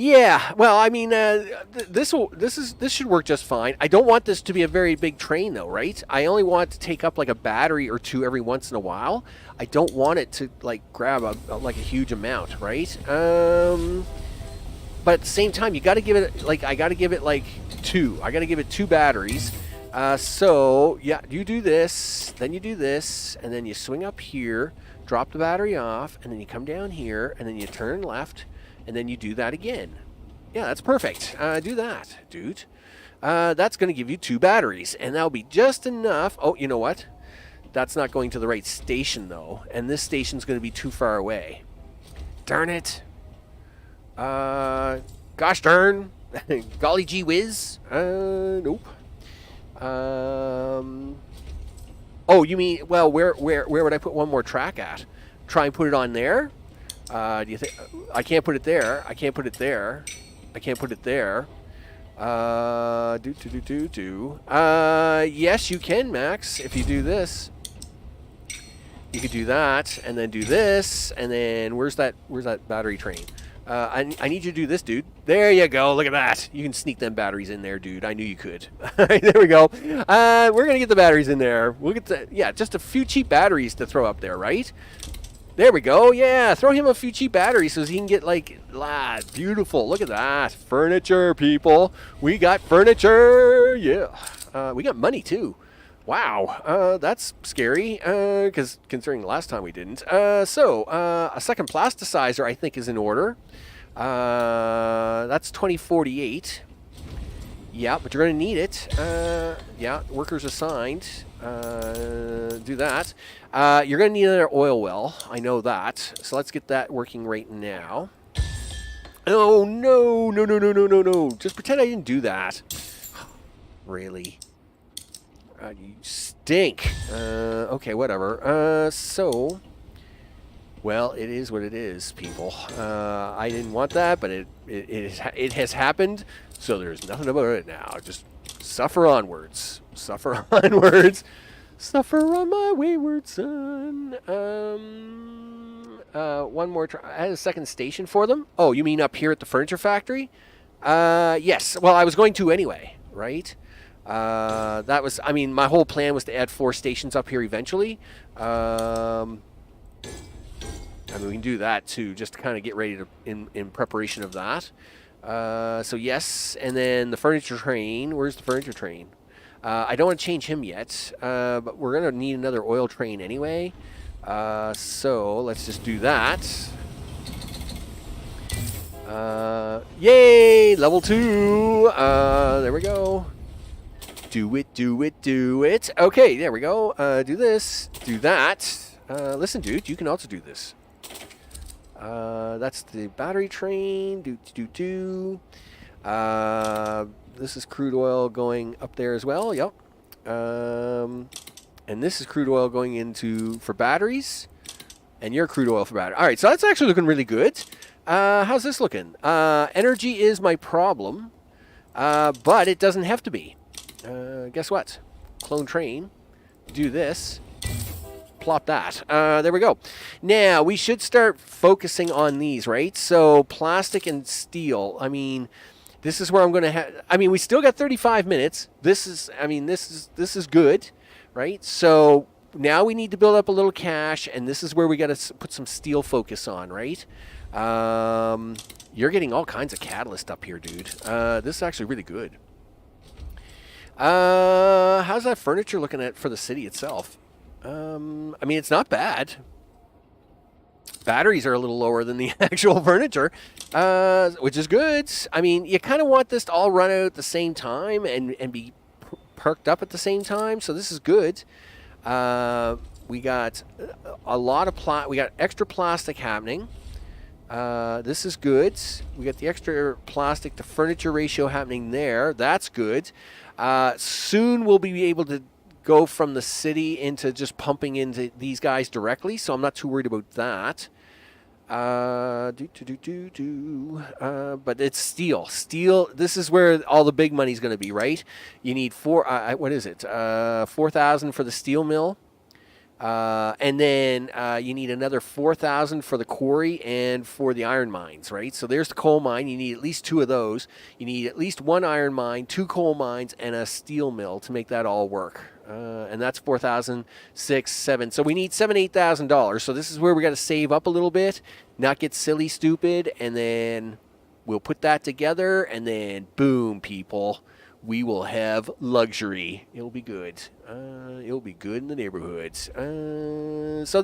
Yeah, well, I mean, this should work just fine. I don't want this to be a very big train, though, right? I only want it to take up like a battery or two every once in a while. I don't want it to like grab a huge amount, right? But at the same time, you got to give it like I got to give it like 2. I got to give it 2 batteries. So yeah, you do this, then you do this, and then you swing up here, drop the battery off, and then you come down here, and then you turn left. And then you do that again. Yeah, that's perfect. Do that, dude. That's going to give you 2 batteries. And that'll be just enough. Oh, you know what? That's not going to the right station, though. And this station's going to be too far away. Darn it. Gosh darn. Golly gee whiz. Nope. Oh, you mean, well, where would I put one more track at? Try and put it on there? Do you think I can't put it there? I can't put it there. I can't put it there. Yes, you can, Max. If you do this, you could do that, and then do this, and then where's that battery train? I need you to do this, dude. There you go. Look at that. You can sneak them batteries in there, dude. I knew you could. There we go. We're gonna get the batteries in there. We'll get just a few cheap batteries to throw up there, right? There we go. Yeah, throw him a few cheap batteries so he can get beautiful. Look at that. Furniture, people. We got furniture. Yeah. We got money too. Wow, that's scary, because considering the last time we didn't. So, a second plasticizer, I think, is in order. That's 2048. Yeah, but you're going to need it. Yeah, workers assigned. Do that. You're going to need another oil well. I know that. So let's get that working right now. Oh, no, no, no, no, no, no, no. Just pretend I didn't do that. Really? You stink. Okay, whatever. So, well, it is what it is, people. I didn't want that, but it has happened, so there's nothing about it now. Just suffer onwards. Suffer onwards. Suffer on my wayward son. One more try. I had a second station for them. Oh, you mean up here at the furniture factory? Yes. Well, I was going to anyway, right? That was, I mean, my whole plan was to add 4 stations up here eventually. I mean, we can do that too, just to kind of get ready to, in preparation of that. So yes, and then the furniture train. Where's the furniture train? I don't want to change him yet, but we're going to need another oil train anyway. So let's just do that. Yay! Level 2! There we go. Do it, do it, do it. Okay, there we go. Do this, do that. Listen, dude, you can also do this. That's the battery train. This is crude oil going up there as well. Yep. And this is crude oil going into for batteries. And your crude oil for battery. All right, so that's actually looking really good. How's this looking? Energy is my problem, but it doesn't have to be. Guess what? Clone train. Do this. Plop that. There we go. Now, we should start focusing on these, right? So, plastic and steel. I mean, this is where I'm going to have... I mean, we still got 35 minutes. This is... I mean, this is good, right? So, now we need to build up a little cash, and this is where we got to put some steel focus on, right? You're getting all kinds of catalyst up here, dude. This is actually really good. How's that furniture looking at for the city itself? I mean, it's not bad. Batteries are a little lower than the actual furniture, which is good. I mean, you kind of want this to all run out at the same time and be perked up at the same time, so this is good. We got a lot of we got extra plastic happening. This is good. We got the extra plastic to furniture ratio happening there. That's good. Soon we'll be able to go from the city into just pumping into these guys directly, so I'm not too worried about that. But it's steel. Steel, this is where all the big money's going to be, right? You need what is it? 4,000 for the steel mill. And then you need another 4,000 for the quarry and for the iron mines, right? So there's the coal mine. You need at least 2 of those. You need at least 1 iron mine, 2 coal mines, and a steel mill to make that all work. And that's 4,000, 6, 7. So we need $7,000, $8,000. So this is where we got to save up a little bit, not get silly stupid, and then we'll put that together, and then boom, people. We will have luxury. It'll be good. It'll be good in the neighborhoods. So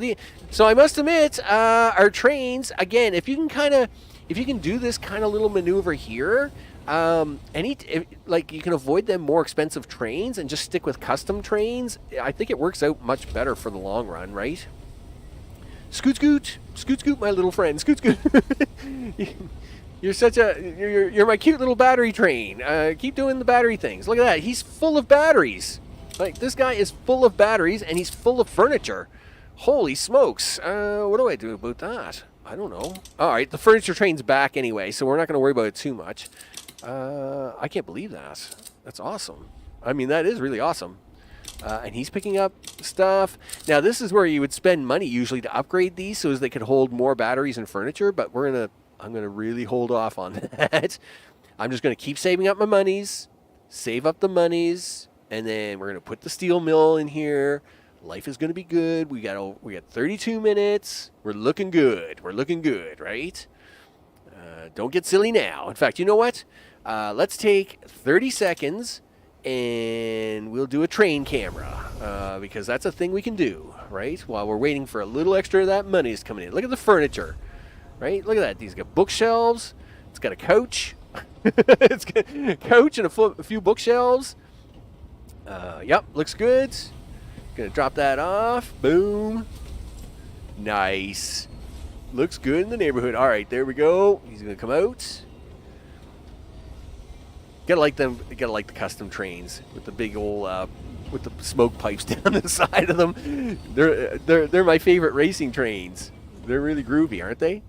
I must admit, our trains again. If you can do this kind of little maneuver here, like you can avoid them more expensive trains and just stick with custom trains. I think it works out much better for the long run, right? Scoot, scoot, scoot, scoot, my little friend. Scoot, scoot. You're my cute little battery train. Keep doing the battery things. Look at that. He's full of batteries. Like, this guy is full of batteries, and he's full of furniture. Holy smokes. What do I do about that? I don't know. All right, the furniture train's back anyway, so we're not going to worry about it too much. I can't believe that. That's awesome. I mean, that is really awesome. And he's picking up stuff. Now, this is where you would spend money usually to upgrade these so as they could hold more batteries and furniture, but I'm going to really hold off on that. I'm just going to keep saving up my monies, save up the monies, and then we're going to put the steel mill in here. Life is going to be good. We got 32 minutes. We're looking good. We're looking good, right? Don't get silly now. In fact, you know what? Let's take 30 seconds and we'll do a train camera because that's a thing we can do, right? While we're waiting for a little extra of that money is coming in. Look at the furniture, right? Look at that. These got bookshelves. It's got a couch. It's got a couch and a few bookshelves. Yep, looks good. Gonna drop that off. Boom. Nice. Looks good in the neighborhood. All right, there we go. He's gonna come out. Gotta like them. Gotta like the custom trains with the big old with the smoke pipes down the side of them. They're my favorite racing trains. They're really groovy, aren't they?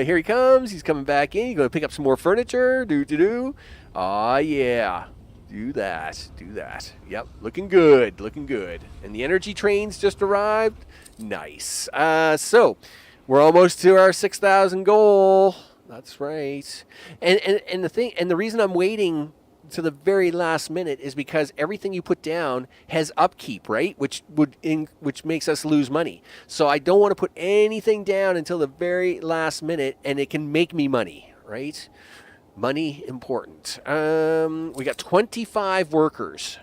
Here he comes. He's coming back in. He's gonna pick up some more furniture. Do. Aw, yeah. Do that. Yep, looking good. And the energy trains just arrived. Nice. So we're almost to our 6,000 goal. That's right. And the reason I'm waiting to the very last minute is because everything you put down has upkeep, right? Which makes us lose money. So I don't want to put anything down until the very last minute, and it can make me money, right? Money important. We got 25 workers.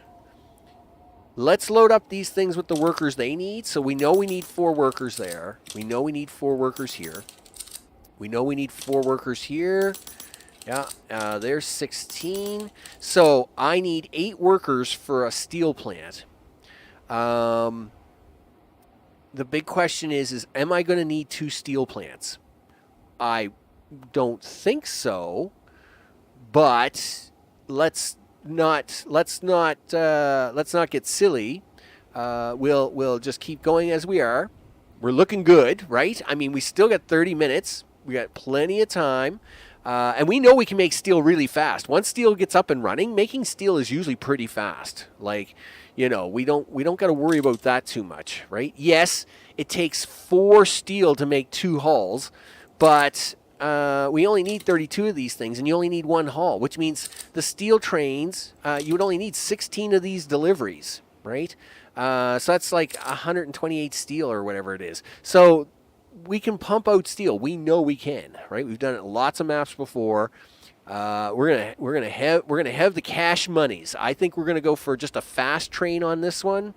Let's load up these things with the workers they need. So we know we need 4 workers there. We know we need 4 workers here. We know we need 4 workers here. Yeah, there's 16. So I need 8 workers for a steel plant. The big question is am I going to need 2 steel plants? I don't think so, but let's not get silly. We'll just keep going as we are. We're looking good, right? I mean, we still got 30 minutes. We got plenty of time. And we know we can make steel really fast. Once steel gets up and running, making steel is usually pretty fast. Like, we don't got to worry about that too much, right? Yes, it takes 4 steel to make 2 hulls, but we only need 32 of these things, and you only need 1 hull, which means the steel trains, you would only need 16 of these deliveries, right? So that's like 128 steel or whatever it is. So we can pump out steel. We know we can, right? We've done it lots of maps before. We're gonna have the cash monies. I think we're gonna go for just a fast train on this one.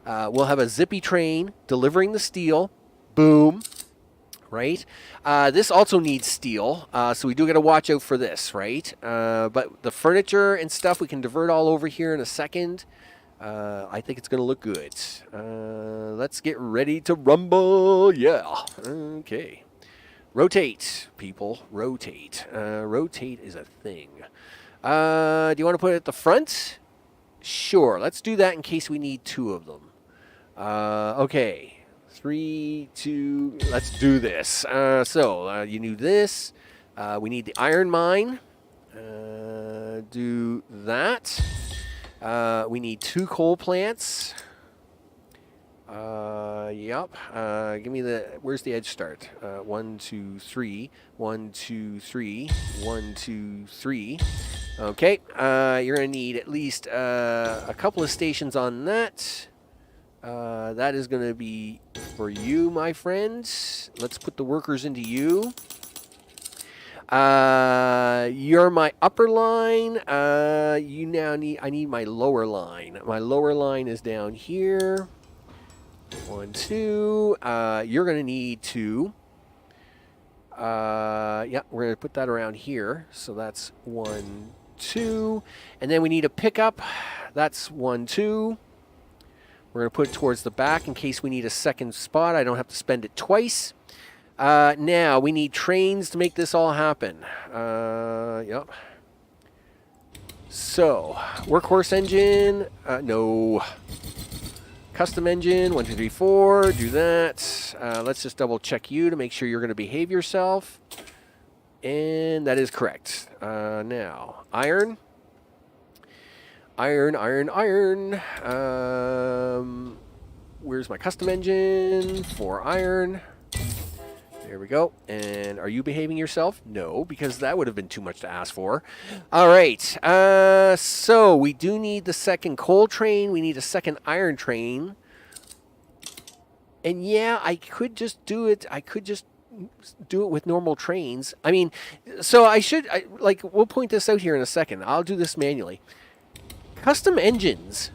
We'll have a zippy train delivering the steel. Boom. Right? This also needs steel, so we do got to watch out for this, right? But the furniture and stuff we can divert all over here in a second. I think it's going to look good. Let's get ready to rumble. Yeah. Okay. Rotate, people. Rotate. Rotate is a thing. Do you want to put it at the front? Sure. Let's do that in case we need 2 of them. Okay. 3, 2, let's do this. So you need this. We need the iron mine. Do that. We need 2 coal plants. Yep. Give me where's the edge start? 1, 2, 3. 1, 2, 3. 1, 2, 3. Okay. You're going to need at least a couple of stations on that. That is going to be for you, my friends. Let's put the workers into you. You're my upper line. I need my lower line. My lower line is down here. 1, 2. You're going to need 2. Yeah, we're going to put that around here. So that's 1, 2. And then we need a pickup. That's 1, 2. We're going to put it towards the back in case we need a second spot. I don't have to spend it twice. Now, we need trains to make this all happen. Yep. So, workhorse engine. No. Custom engine. 1, 2, 3, 4. Do that. Let's just double check you to make sure you're going to behave yourself. And that is correct. Now, iron. Iron. Where's my custom engine for iron? There we go. And are you behaving yourself? No, because that would have been too much to ask for. All right. So we do need the second coal train. We need a second iron train. And yeah, I could just do it. I could just do it with normal trains. I mean, so we'll point this out here in a second. I'll do this manually. custom engines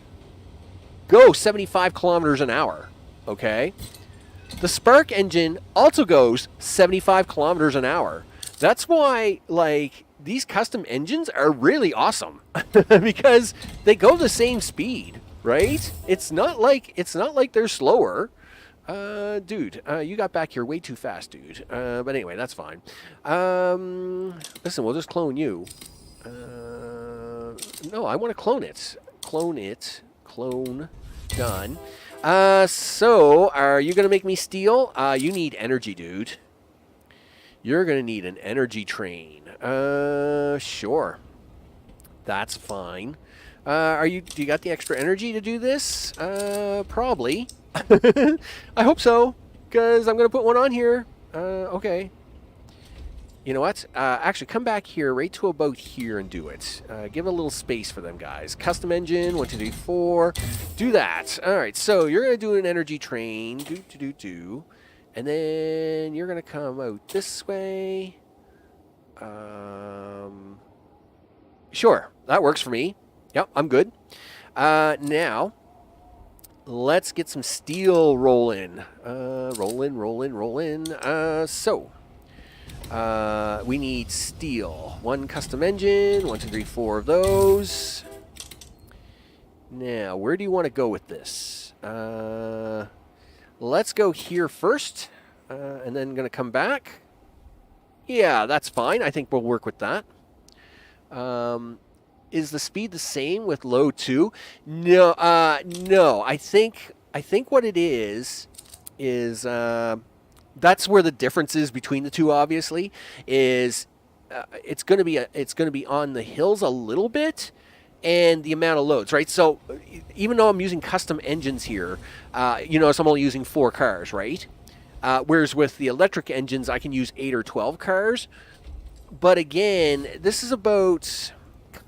go 75 kilometers an hour, okay? The Spark engine also goes 75 kilometers an hour. That's why, like, these custom engines are really awesome because they go the same speed, right? It's not like they're slower. Dude, you got back here way too fast, dude. But anyway, that's fine. Listen, we'll just clone you. No, I want to clone it. Clone it. Clone. Done. So, are you going to make me steel? You need energy, dude. You're going to need an energy train. Sure. That's fine. Do you got the extra energy to do this? Probably. I hope so, because I'm going to put one on here. Okay. You know what? Actually, come back here right to about here and do it. Give a little space for them guys. Custom engine, 1, 2, 3, 4. Do that. All right, so you're going to do an energy train. Do. And then you're going to come out this way. Sure, that works for me. Yep, I'm good. Now, let's get some steel rolling. Roll in. So, we need steel. 1 custom engine, 1, 2, 3, 4 of those. Now, where do you want to go with this? Let's go here first, and then going to come back. Yeah, that's fine. I think we'll work with that. Is the speed the same with low 2? No, no. I think what it is that's where the difference is between the two. Obviously, is it's going to be on the hills a little bit, and the amount of loads, right? So even though I'm using custom engines here, you notice I'm only using 4 cars, right? Whereas with the electric engines, I can use 8 or 12 cars. But again, this is about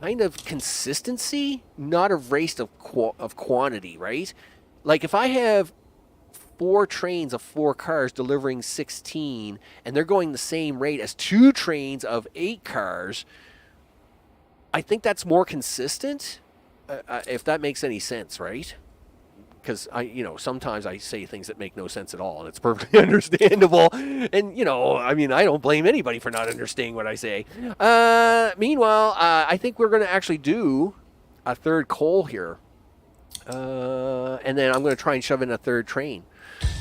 kind of consistency, not a race of quantity, right? Like if I have 4 trains of 4 cars delivering 16, and they're going the same rate as 2 trains of 8 cars, I think that's more consistent, if that makes any sense, right? Because sometimes I say things that make no sense at all, and it's perfectly understandable. And I mean, I don't blame anybody for not understanding what I say. Meanwhile, I think we're going to actually do a 3rd coal here, and then I'm going to try and shove in a 3rd train.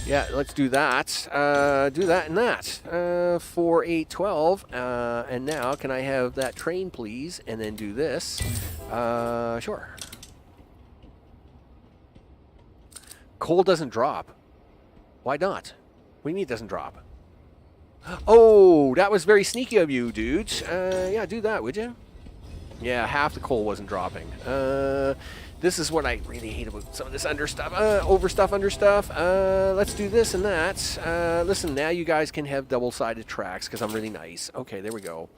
Yeah, let's do that. Do that and that. 4, 8, 12. And now, can I have that train, please? And then do this. Sure. Coal doesn't drop. Why not? What do you mean it doesn't drop? Oh, that was very sneaky of you, dude. Yeah, do that, would you? Yeah, half the coal wasn't dropping. This is what I really hate about some of this under stuff. Under stuff. Let's do this and that. Listen, now you guys can have double-sided tracks because I'm really nice. Okay, there we go.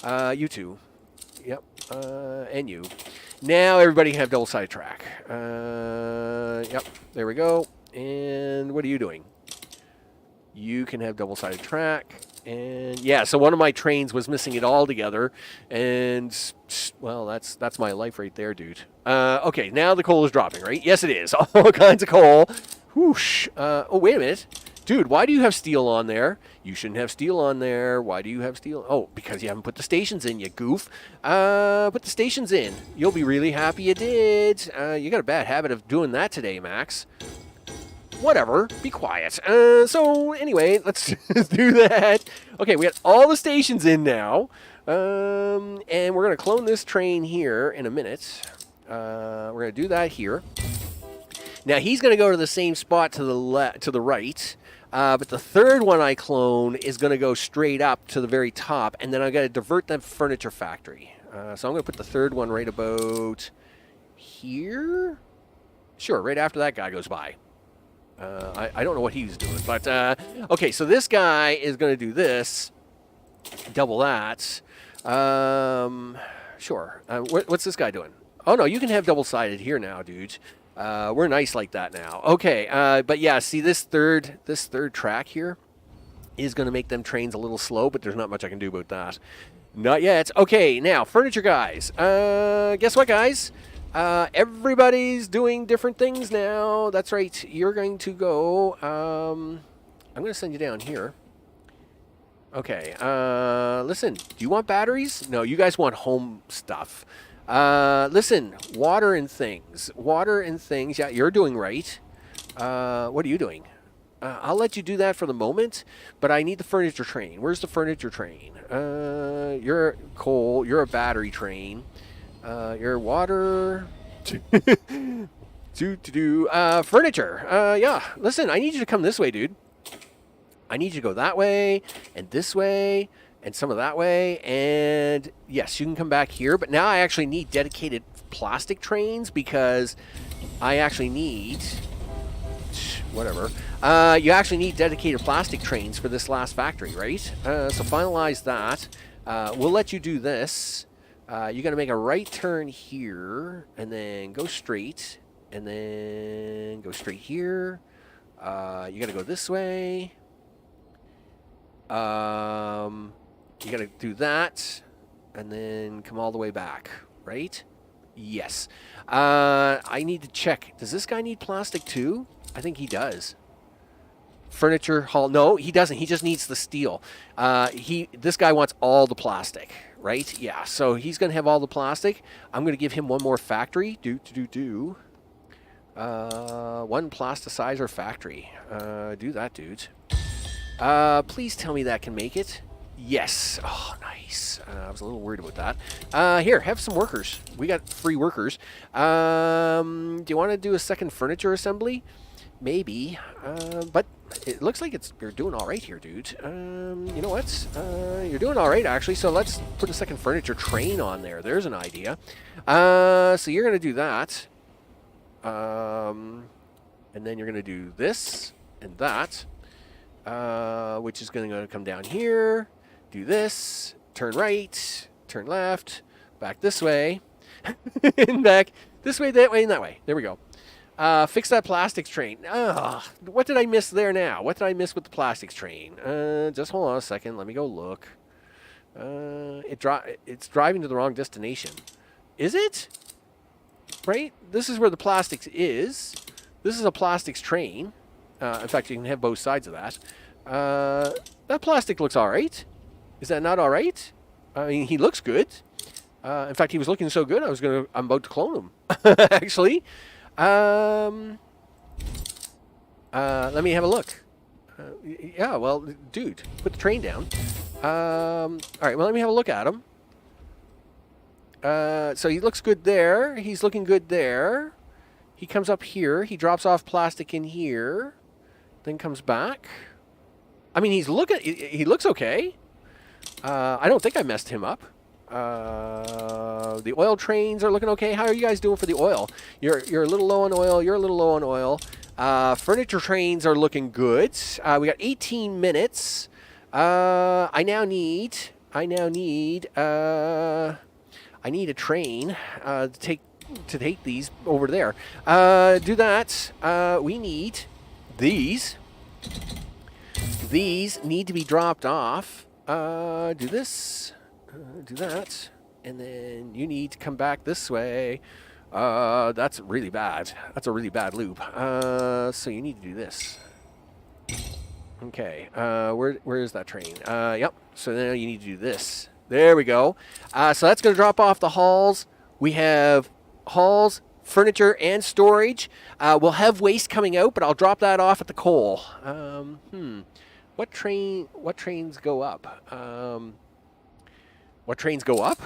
You two. Yep. And you. Now everybody can have double-sided track. Yep. There we go. And what are you doing? You can have double-sided track. And yeah, so one of my trains was missing it all together, and well, that's my life right there, dude. Okay, now the coal is dropping, right? Yes, it is. All kinds of coal. Whoosh. Oh, wait a minute, dude. Why do you have steel on there? You shouldn't have steel on there. Why do you have steel? Oh, because you haven't put the stations in, you goof. Put the stations in. You'll be really happy you did. You got a bad habit of doing that today, Max. Whatever, be quiet. So anyway, let's do that. Okay, we got all the stations in now, and we're gonna clone this train here in a minute. We're gonna do that here. Now he's gonna go to the same spot to the right, but the 3rd one I clone is gonna go straight up to the very top, and then I gotta divert the furniture factory. So I'm gonna put the 3rd one right about here. Sure, right after that guy goes by. I don't know what he was doing, but okay, so this guy is going to do this, double that. Sure. What's this guy doing? Oh, no, you can have double-sided here now, dude. We're nice like that now. Okay, but yeah, see this third track here is going to make them trains a little slow, but there's not much I can do about that. Not yet. Okay, now, furniture guys. Guess what, guys? Everybody's doing different things now. That's right. You're going to go. I'm going to send you down here. Okay. Listen, do you want batteries? No, you guys want home stuff. Listen, water and things. Water and things. Yeah, you're doing right. What are you doing? I'll let you do that for the moment, but I need the furniture train. Where's the furniture train? You're coal. You're a battery train. You're water. Furniture. Yeah. Listen, I need you to come this way, dude. I need you to go that way, and this way, and some of that way, and yes, you can come back here, but now I actually need dedicated plastic trains because I actually need... whatever. You actually need dedicated plastic trains for this last factory, right? So finalize that. We'll let you do this. You got to make a right turn here, and then go straight, and then go straight here. You got to go this way. You got to do that, and then come all the way back, right? Yes. I need to check. Does this guy need plastic too? I think he does. Furniture hall. No, he doesn't. He just needs the steel. This guy wants all the plastic, right? Yeah, so he's going to have all the plastic. I'm going to give him one more factory. One plasticizer factory. Do that, dude. Please tell me that can make it. Yes. Oh, nice. I was a little worried about that. Here, have some workers. We got free workers. Do you want to do a second furniture assembly? Maybe. But it looks like you're doing all right here, dude. You know what? You're doing all right, actually. So let's put a second furniture train on there. There's an idea. So you're going to do that. And then you're going to do this and that. Which is going to come down here, do this, turn right, turn left, back this way, and back this way, that way, and that way. There we go. Fix that plastics train. What did I miss there now? What did I miss with the plastics train? Just hold on a second. Let me go look. It's driving to the wrong destination. Is it? Right? This is where the plastics is. This is a plastics train. In fact, you can have both sides of that. That plastic looks all right. Is that not all right? I mean, he looks good. In fact, he was looking so good, I'm about to clone him. Actually, let me have a look. Yeah, well, dude, put the train down. All right, well, let me have a look at him. So he looks good there. He's looking good there. He comes up here. He drops off plastic in here. Then comes back. I mean, he looks okay. I don't think I messed him up. The oil trains are looking okay. How are you guys doing for the oil? You're a little low on oil. You're a little low on oil. Furniture trains are looking good. We got 18 minutes. I need a train to take these over there. Do that. We need these. These need to be dropped off. Do this. Do that. And then you need to come back this way. That's really bad. That's a really bad loop. So you need to do this. Okay. Where is that train? Yep. So now you need to do this. There we go. So that's going to drop off the halls. We have halls, furniture, and storage. We'll have waste coming out, but I'll drop that off at the coal. What trains go up? What trains go up?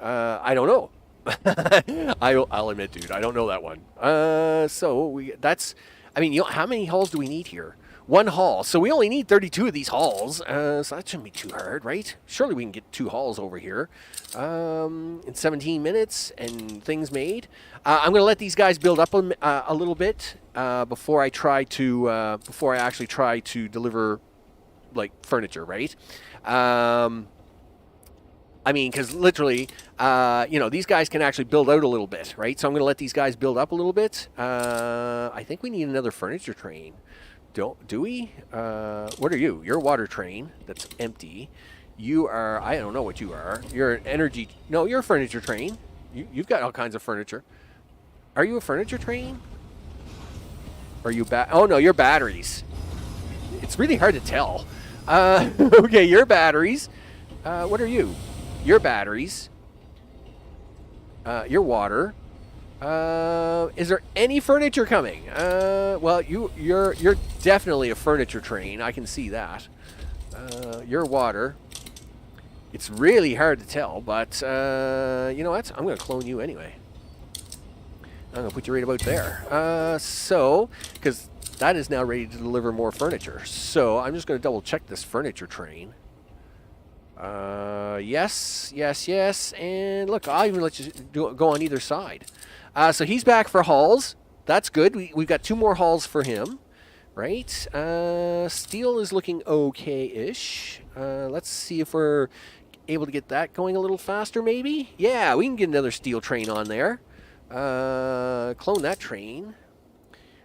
I don't know. I'll admit, dude, I don't know that one. How many halls do we need here? One hall. So we only need 32 of these halls. So that shouldn't be too hard, right? Surely we can get 2 halls over here in 17 minutes and things made. I'm going to let these guys build up a little bit before I actually try to deliver like furniture, right? Because literally, these guys can actually build out a little bit, right? So I'm going to let these guys build up a little bit. I think we need another furniture train. Do we? What are you? You're a water train that's empty. You are, I don't know what you are. You're an energy, no, you're a furniture train. You've got all kinds of furniture. Are you a furniture train? Or are you oh no, you're batteries. It's really hard to tell. Okay, you're batteries. What are you? You're batteries. You're water. Is there any furniture coming? Well, you're definitely a furniture train. I can see that. You're water. It's really hard to tell, but you know what? I'm going to clone you anyway. I'm going to put you right about there. So, because that is now ready to deliver more furniture. So, I'm just going to double check this furniture train. Yes, yes, yes. And look, I'll even let you go on either side. So, he's back for hauls. That's good. We've got 2 more hauls for him. Right? Steel is looking okay-ish. Let's see if we're able to get that going a little faster, maybe? Yeah, we can get another steel train on there. Clone that train.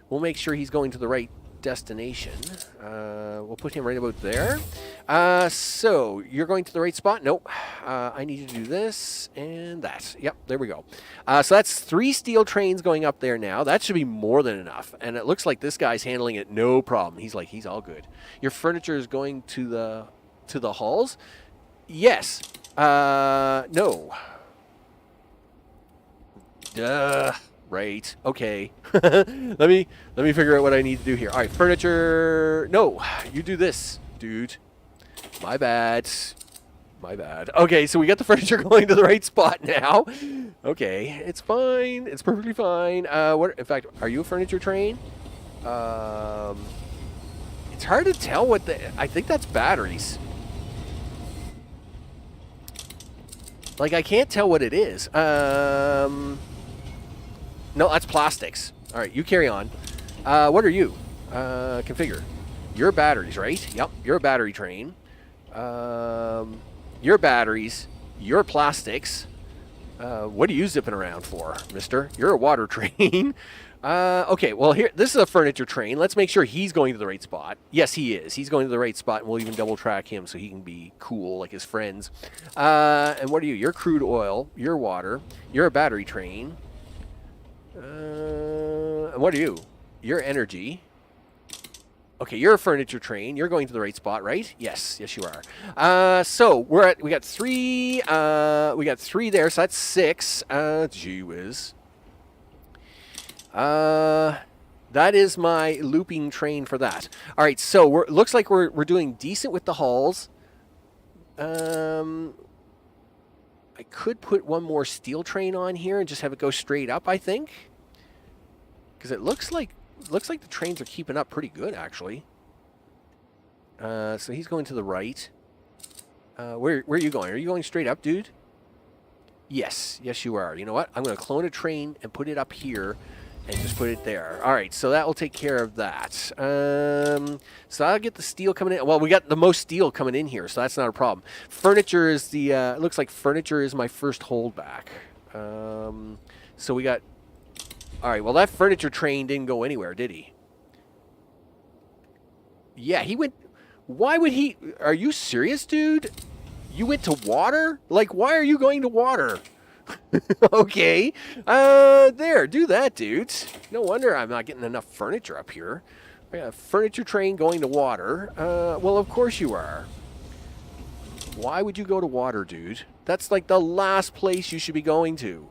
We'll make sure he's going to the right destination. We'll put him right about there. So, you're going to the right spot? Nope. I need to do this and that. Yep, there we go. So that's 3 steel trains going up there now. That should be more than enough. And it looks like this guy's handling it no problem. He's all good. Your furniture is going to the halls? Yes. No. Duh. Right. Okay. let me figure out what I need to do here. All right, furniture. No, you do this, dude. My bad. My bad. Okay, so we got the furniture going to the right spot now. Okay, it's fine. It's perfectly fine. What? In fact, are you a furniture train? It's hard to tell what I think that's batteries. Like, I can't tell what it is. No, that's plastics. All right, you carry on. What are you? Configure. You're batteries, right? Yep, you're a battery train. You're batteries. You're plastics. What are you zipping around for, mister? You're a water train. Okay, well, here, this is a furniture train. Let's make sure he's going to the right spot. Yes, he is. He's going to the right spot, and we'll even double track him so he can be cool like his friends. And what are you? You're crude oil. You're water. You're a battery train. And what are you? You're energy. Okay, you're a furniture train. You're going to the right spot, right? Yes, yes, you are. So we got 3. We got 3 there, so that's 6. Gee whiz. That is my looping train for that. All right, so looks like we're doing decent with the hauls. I could put 1 more steel train on here and just have it go straight up, I think. Because it looks like the trains are keeping up pretty good, actually. So he's going to the right. Where are you going? Are you going straight up, dude? Yes, yes you are. You know what? I'm going to clone a train and put it up here and just put it there. All right, so that will take care of that. So I'll get the steel coming in. Well, we got the most steel coming in here, so that's not a problem. Furniture is the, it looks like furniture is my first holdback. So we got, all right, well, that furniture train didn't go anywhere, did he? Yeah, he went, why would he, are you serious, dude? You went to water? Like, why are you going to water? Okay. There, do that, dude. No wonder I'm not getting enough furniture up here. We got a furniture train going to water. Well, of course you are. Why would you go to water, dude? That's like the last place you should be going to.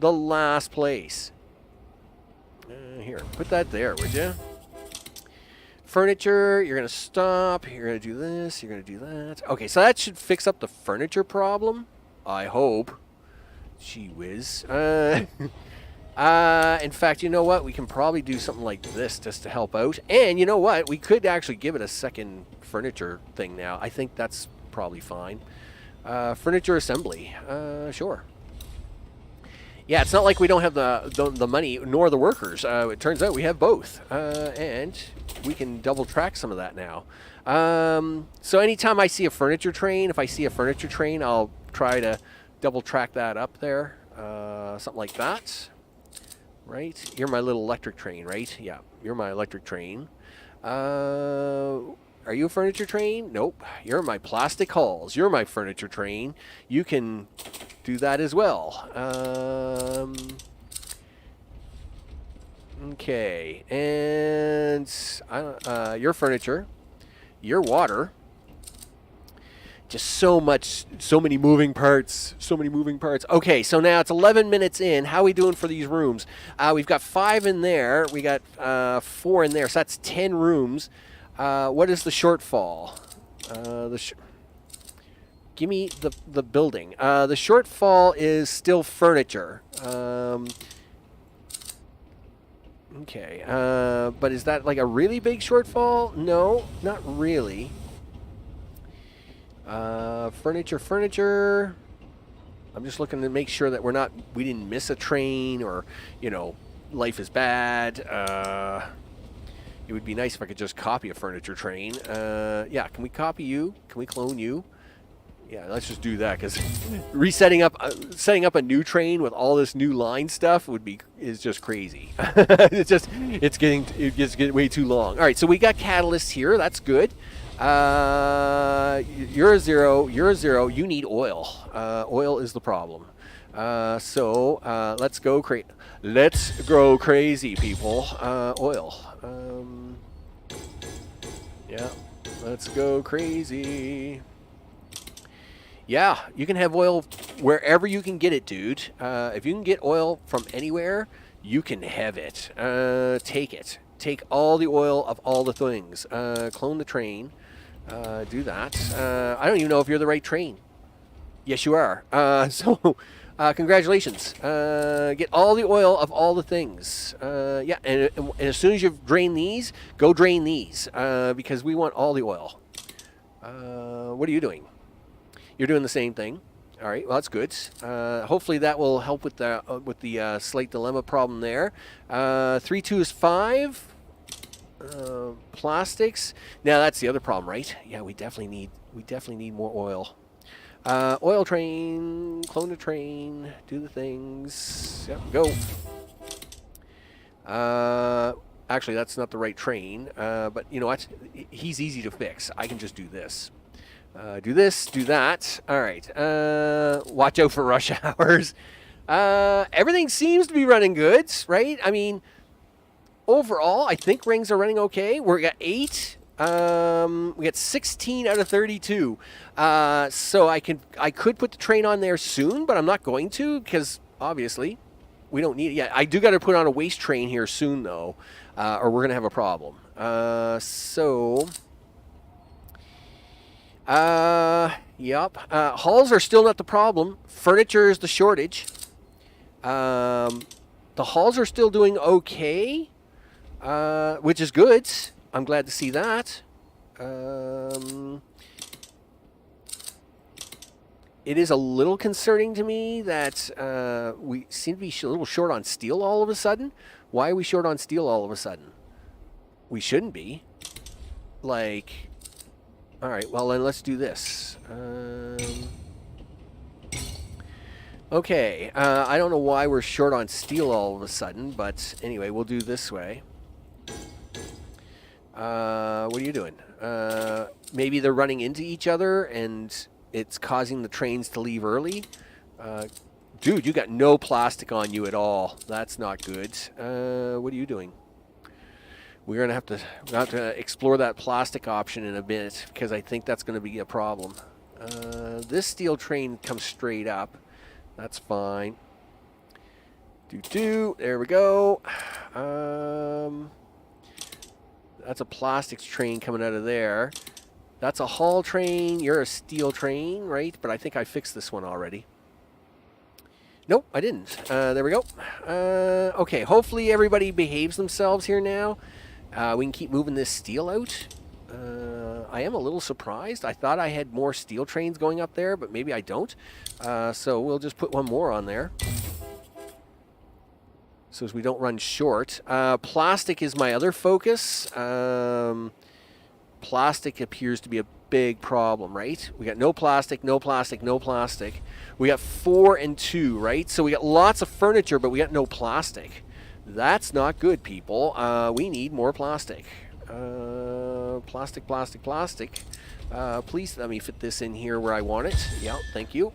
The last place. Here, put that there, would you? Furniture, you're going to stop. You're going to do this. You're going to do that. Okay, so that should fix up the furniture problem. I hope. Gee whiz. In fact, you know what? We can probably do something like this just to help out. And you know what? We could actually give it a second furniture thing now. I think that's probably fine. Furniture assembly. Sure. Yeah, it's not like we don't have the money nor the workers. It turns out we have both. And we can double track some of that now. So anytime I see a furniture train, if I see a furniture train, I'll try to double track that up there. Something like that. Right? You're my little electric train, right? Yeah, you're my electric train. Are you a furniture train? Nope. You're my plastic hulls. You're my furniture train. You can do that as well. Okay, and your furniture, your water. Just so many moving parts. Okay, so now it's 11 minutes in. How are we doing for these rooms? We've got 5 in there. We got 4 in there, so that's 10 rooms. What is the shortfall? Give me the building. The shortfall is still furniture. Okay, but is that like a really big shortfall? No, not really. Furniture. I'm just looking to make sure that we didn't miss a train or, life is bad. It would be nice if I could just copy a furniture train. Yeah, can we copy you? Can we clone you? Yeah, let's just do that, because setting up a new train with all this new line stuff is just crazy. It gets way too long. All right, so we got catalyst here. That's good. You're a 0. You're a 0. You need oil. Oil is the problem. So let's go crazy. Let's go crazy, people. Oil. Yeah, let's go crazy. Yeah, you can have oil wherever you can get it, dude. If you can get oil from anywhere, you can have it. Take it. Take all the oil of all the things. Clone the train. Do that. I don't even know if you're the right train. Yes, you are. Congratulations. Get all the oil of all the things. Yeah, and as soon as you've drained these, go drain these, because we want all the oil. What are you doing? You're doing the same thing. All right, well, that's good. Hopefully that will help with the slight dilemma problem there. 3, 2 is 5. Plastics. Now that's the other problem, right? Yeah, we definitely need more oil. Oil train, clone the train, do the things. Yep, go. Actually, that's not the right train. But you know what? He's easy to fix. I can just do this. Do this, do that. All right. Watch out for rush hours. Everything seems to be running good, right? I mean, overall, I think rings are running okay. We got 8. We got 16 out of 32. So I could put the train on there soon, but I'm not going to, because obviously we don't need it yet. I do got to put on a waste train here soon, though, or we're gonna have a problem. Yep. Hulls are still not the problem. Furniture is the shortage. The hulls are still doing okay, which is good. I'm glad to see that. It is a little concerning to me that we seem to be a little short on steel all of a sudden. Why are we short on steel all of a sudden? We shouldn't be. Like, all right, well, then let's do this. Okay, I don't know why we're short on steel all of a sudden, but anyway, we'll do this way. What are you doing? Maybe they're running into each other and it's causing the trains to leave early. Dude, you got no plastic on you at all. That's not good. What are you doing? We're going to have to explore that plastic option in a bit, because I think that's going to be a problem. This steel train comes straight up. That's fine. There we go. That's a plastics train coming out of there. That's a hull train. You're a steel train, right? But I think I fixed this one already. Nope, I didn't. There we go. Okay, hopefully everybody behaves themselves here now. We can keep moving this steel out. I am a little surprised. I thought I had more steel trains going up there, but maybe I don't. So we'll just put one more on there, so as we don't run short. Plastic is my other focus. Plastic appears to be a big problem, right? We got no plastic, no plastic, no plastic. We got 4 and 2, right? So we got lots of furniture, but we got no plastic. That's not good, people. We need more plastic. Plastic. Please let me fit this in here where I want it. Yeah, thank you.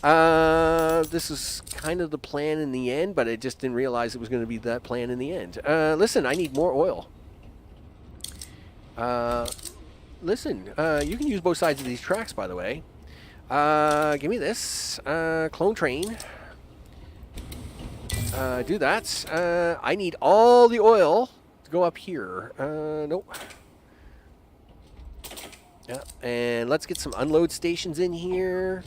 This is kind of the plan in the end, but I just didn't realize it was going to be that plan in the end. Listen, I need more oil. Listen, you can use both sides of these tracks, by the way. Give me this. Clone train. Do that. I need all the oil to go up here. Nope. Yeah, and let's get some unload stations in here.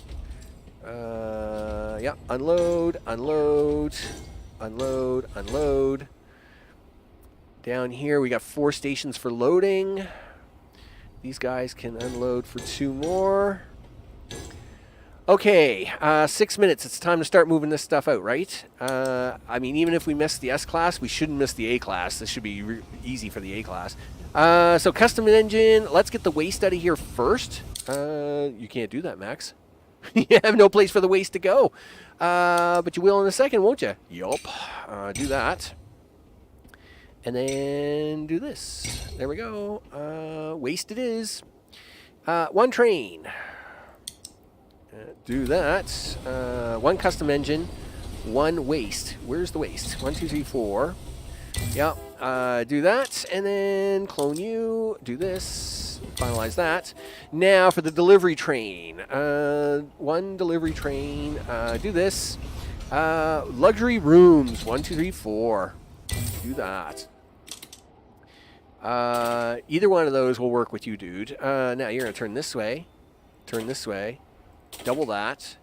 Yeah, unload, unload, unload, unload. Down here, we got 4 stations for loading. These guys can unload for 2 more. Okay, 6 minutes. It's time to start moving this stuff out, right? I mean, even if we miss the S-Class, we shouldn't miss the A-Class. This should be easy for the A-Class. So custom engine, let's get the waste out of here first. You can't do that, Max. You have no place for the waste to go. But you will in a second, won't you? Yup. Do that. And then do this. There we go. Waste it is. 1 train. Do that. 1 custom engine. 1 waste. Where's the waste? 1, 2, 3, 4. Yep. Do that, and then clone you. Do this. Finalize that. Now for the delivery train. 1 delivery train. Do this. Luxury rooms. 1, 2, 3, 4. Do that. Either one of those will work with you, dude. Now you're going to turn this way. Turn this way. Double that.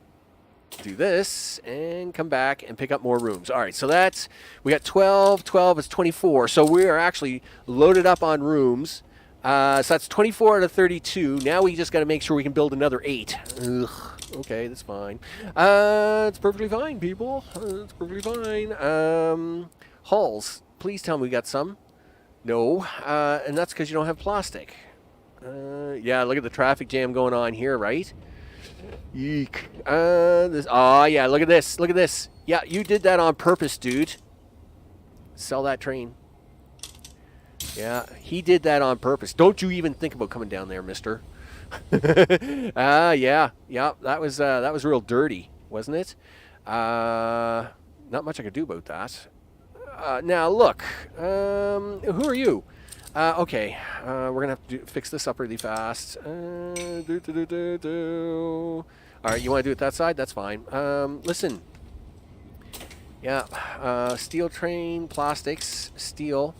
Do this and come back and pick up more rooms. All right, so that's, we got 12. 12 is 24. So we are actually loaded up on rooms. So that's 24 out of 32. Now we just got to make sure we can build another 8. Ugh. Okay, that's fine. It's perfectly fine, people. It's perfectly fine. Hulls. Please tell me we got some. No. And that's because you don't have plastic. Yeah, look at the traffic jam going on here, right? Eek. Oh, yeah, look at this. Look at this. Yeah, you did that on purpose, dude. Sell that train. Yeah, he did that on purpose. Don't you even think about coming down there, mister. Yeah. Yeah, that was real dirty, wasn't it? Not much I could do about that. Now, look. Who are you? Okay, we're going to have to fix this up really fast. All right, you want to do it that side? That's fine. Listen. Yeah, steel train, plastics, steel.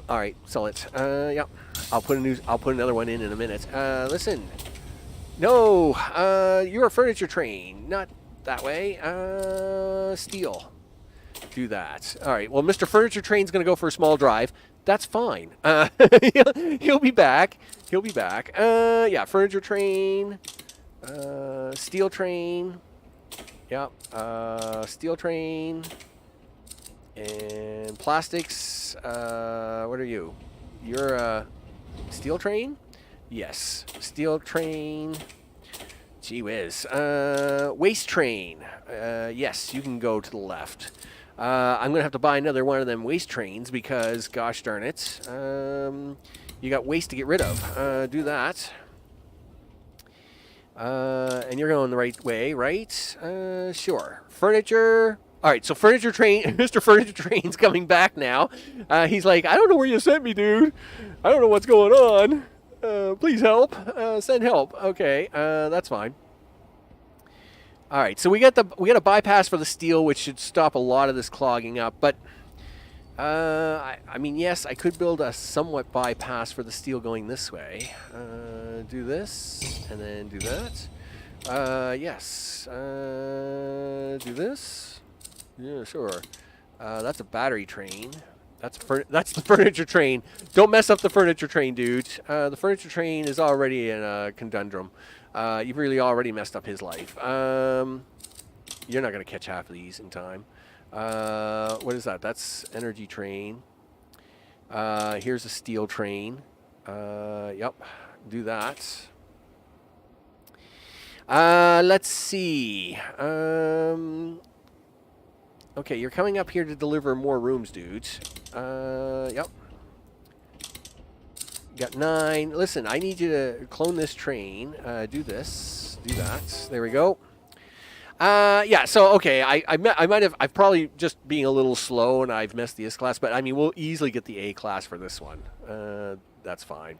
All right, sell it. Yeah, I'll put another one in a minute. Listen. No, you're a furniture train. Not that way. Steel. Do that. All right, well, Mr. Furniture Train's going to go for a small drive. That's fine. He'll be back. He'll be back. Yeah, furniture train. Steel train. Yep. Steel train. And plastics. What are you? You're a steel train? Yes. Steel train. Gee whiz. Waste train. Yes, you can go to the left. I'm going to have to buy another one of them waste trains because, gosh darn it, you got waste to get rid of. Do that. And you're going the right way, right? Sure. Furniture. All right, so Furniture Train, Mr. Furniture Train's coming back now. He's like, I don't know where you sent me, dude. I don't know what's going on. Please help. Send help. Okay, that's fine. All right, so we got a bypass for the steel, which should stop a lot of this clogging up. But I mean, yes, I could build a somewhat bypass for the steel going this way. Do this and then do that. Yes. Do this. Yeah, sure. That's a battery train. That's the furniture train. Don't mess up the furniture train, dude. The furniture train is already in a conundrum. You've really already messed up his life. You're not going to catch half of these in time. What is that? That's energy train. Here's a steel train. Yep. Do that. Let's see. Okay, you're coming up here to deliver more rooms, dudes. Yep. Got 9. Listen, I need you to clone this train. Do this. Do that. There we go. Yeah, so, okay, I might have, I've probably just being a little slow and I've missed the S-Class, but, I mean, we'll easily get the A-Class for this one. That's fine.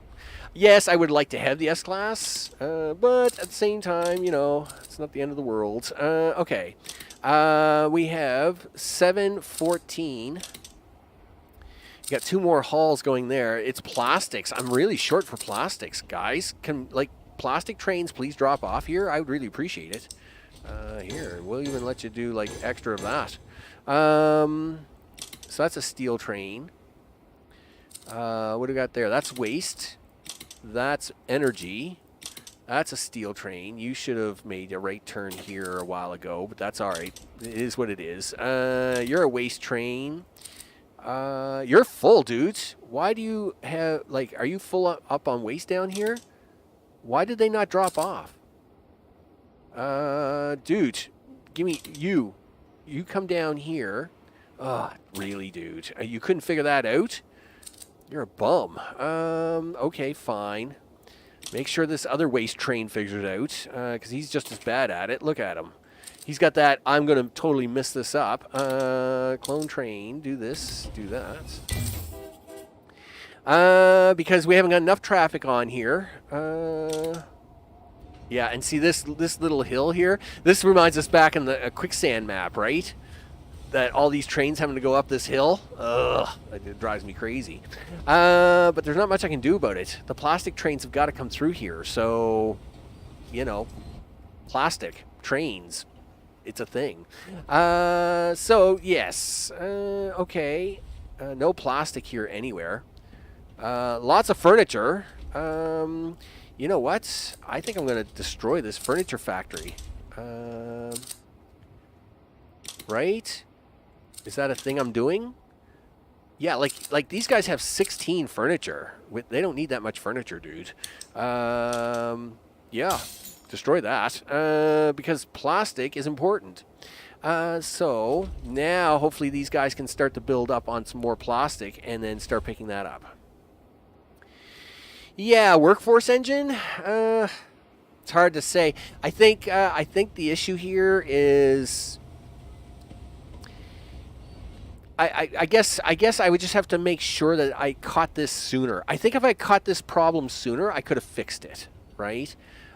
Yes, I would like to have the S-Class, but at the same time, you know, it's not the end of the world. Okay. We have 714. You got 2 more halls going there. It's plastics. I'm really short for plastics, guys. Can, like, plastic trains please drop off here? I would really appreciate it. Here, we'll even let you do, like, extra of that. So that's a steel train. What do we got there? That's waste. That's energy. That's a steel train. You should have made a right turn here a while ago, but that's all right. It is what it is. You're a waste train. You're full, dudes. Why do you have, like, are you full up on waste down here? Why did they not drop off? Dude, give me, you come down here. Oh, really, dude? You couldn't figure that out? You're a bum. Okay, fine. Make sure this other waste train figures it out, because he's just as bad at it. Look at him. He's got that, I'm going to totally mess this up. Clone train, do this, do that. Because we haven't got enough traffic on here. Yeah, and see this little hill here? This reminds us back in the quicksand map, right? That all these trains having to go up this hill. Ugh, it drives me crazy. But there's not much I can do about it. The plastic trains have got to come through here. So, you know, plastic trains. It's a thing. So, yes. Okay. No plastic here anywhere. Lots of furniture. You know what? I think I'm going to destroy this furniture factory. Right? Is that a thing I'm doing? Yeah, like these guys have 16 furniture. They don't need that much furniture, dude. Yeah, destroy that. Because plastic is important. So now hopefully these guys can start to build up on some more plastic and then start picking that up. Yeah, workforce engine. It's hard to say. I think the issue here is. I guess I would just have to make sure that I caught this sooner. I think if I caught this problem sooner, I could have fixed it, right?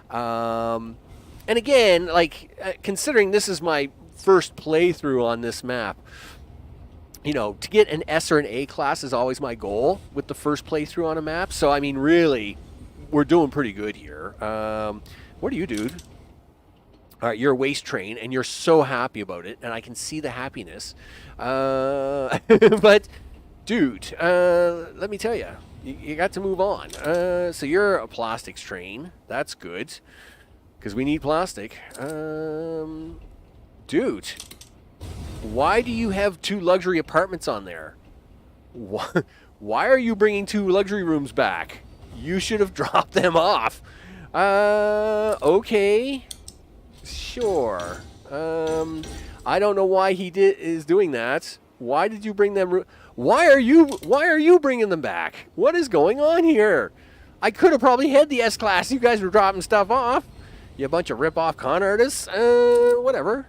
And again, like considering this is my first playthrough on this map, you know, to get an S or an A class is always my goal with the first playthrough on a map. So, I mean, really, we're doing pretty good here. What are you, dude? All right, you're a waste train, and you're so happy about it, and I can see the happiness. But, dude, let me tell you, you got to move on. So you're a plastics train. That's good, because we need plastic. Dude. Why do you have 2 luxury apartments on there? Why are you bringing 2 luxury rooms back? You should have dropped them off. Okay. Sure. I don't know why he is doing that. Why did you bring them? Why are you bringing them back? What is going on here? I could have probably had the S-Class. You guys were dropping stuff off. You bunch of rip-off con artists. Whatever.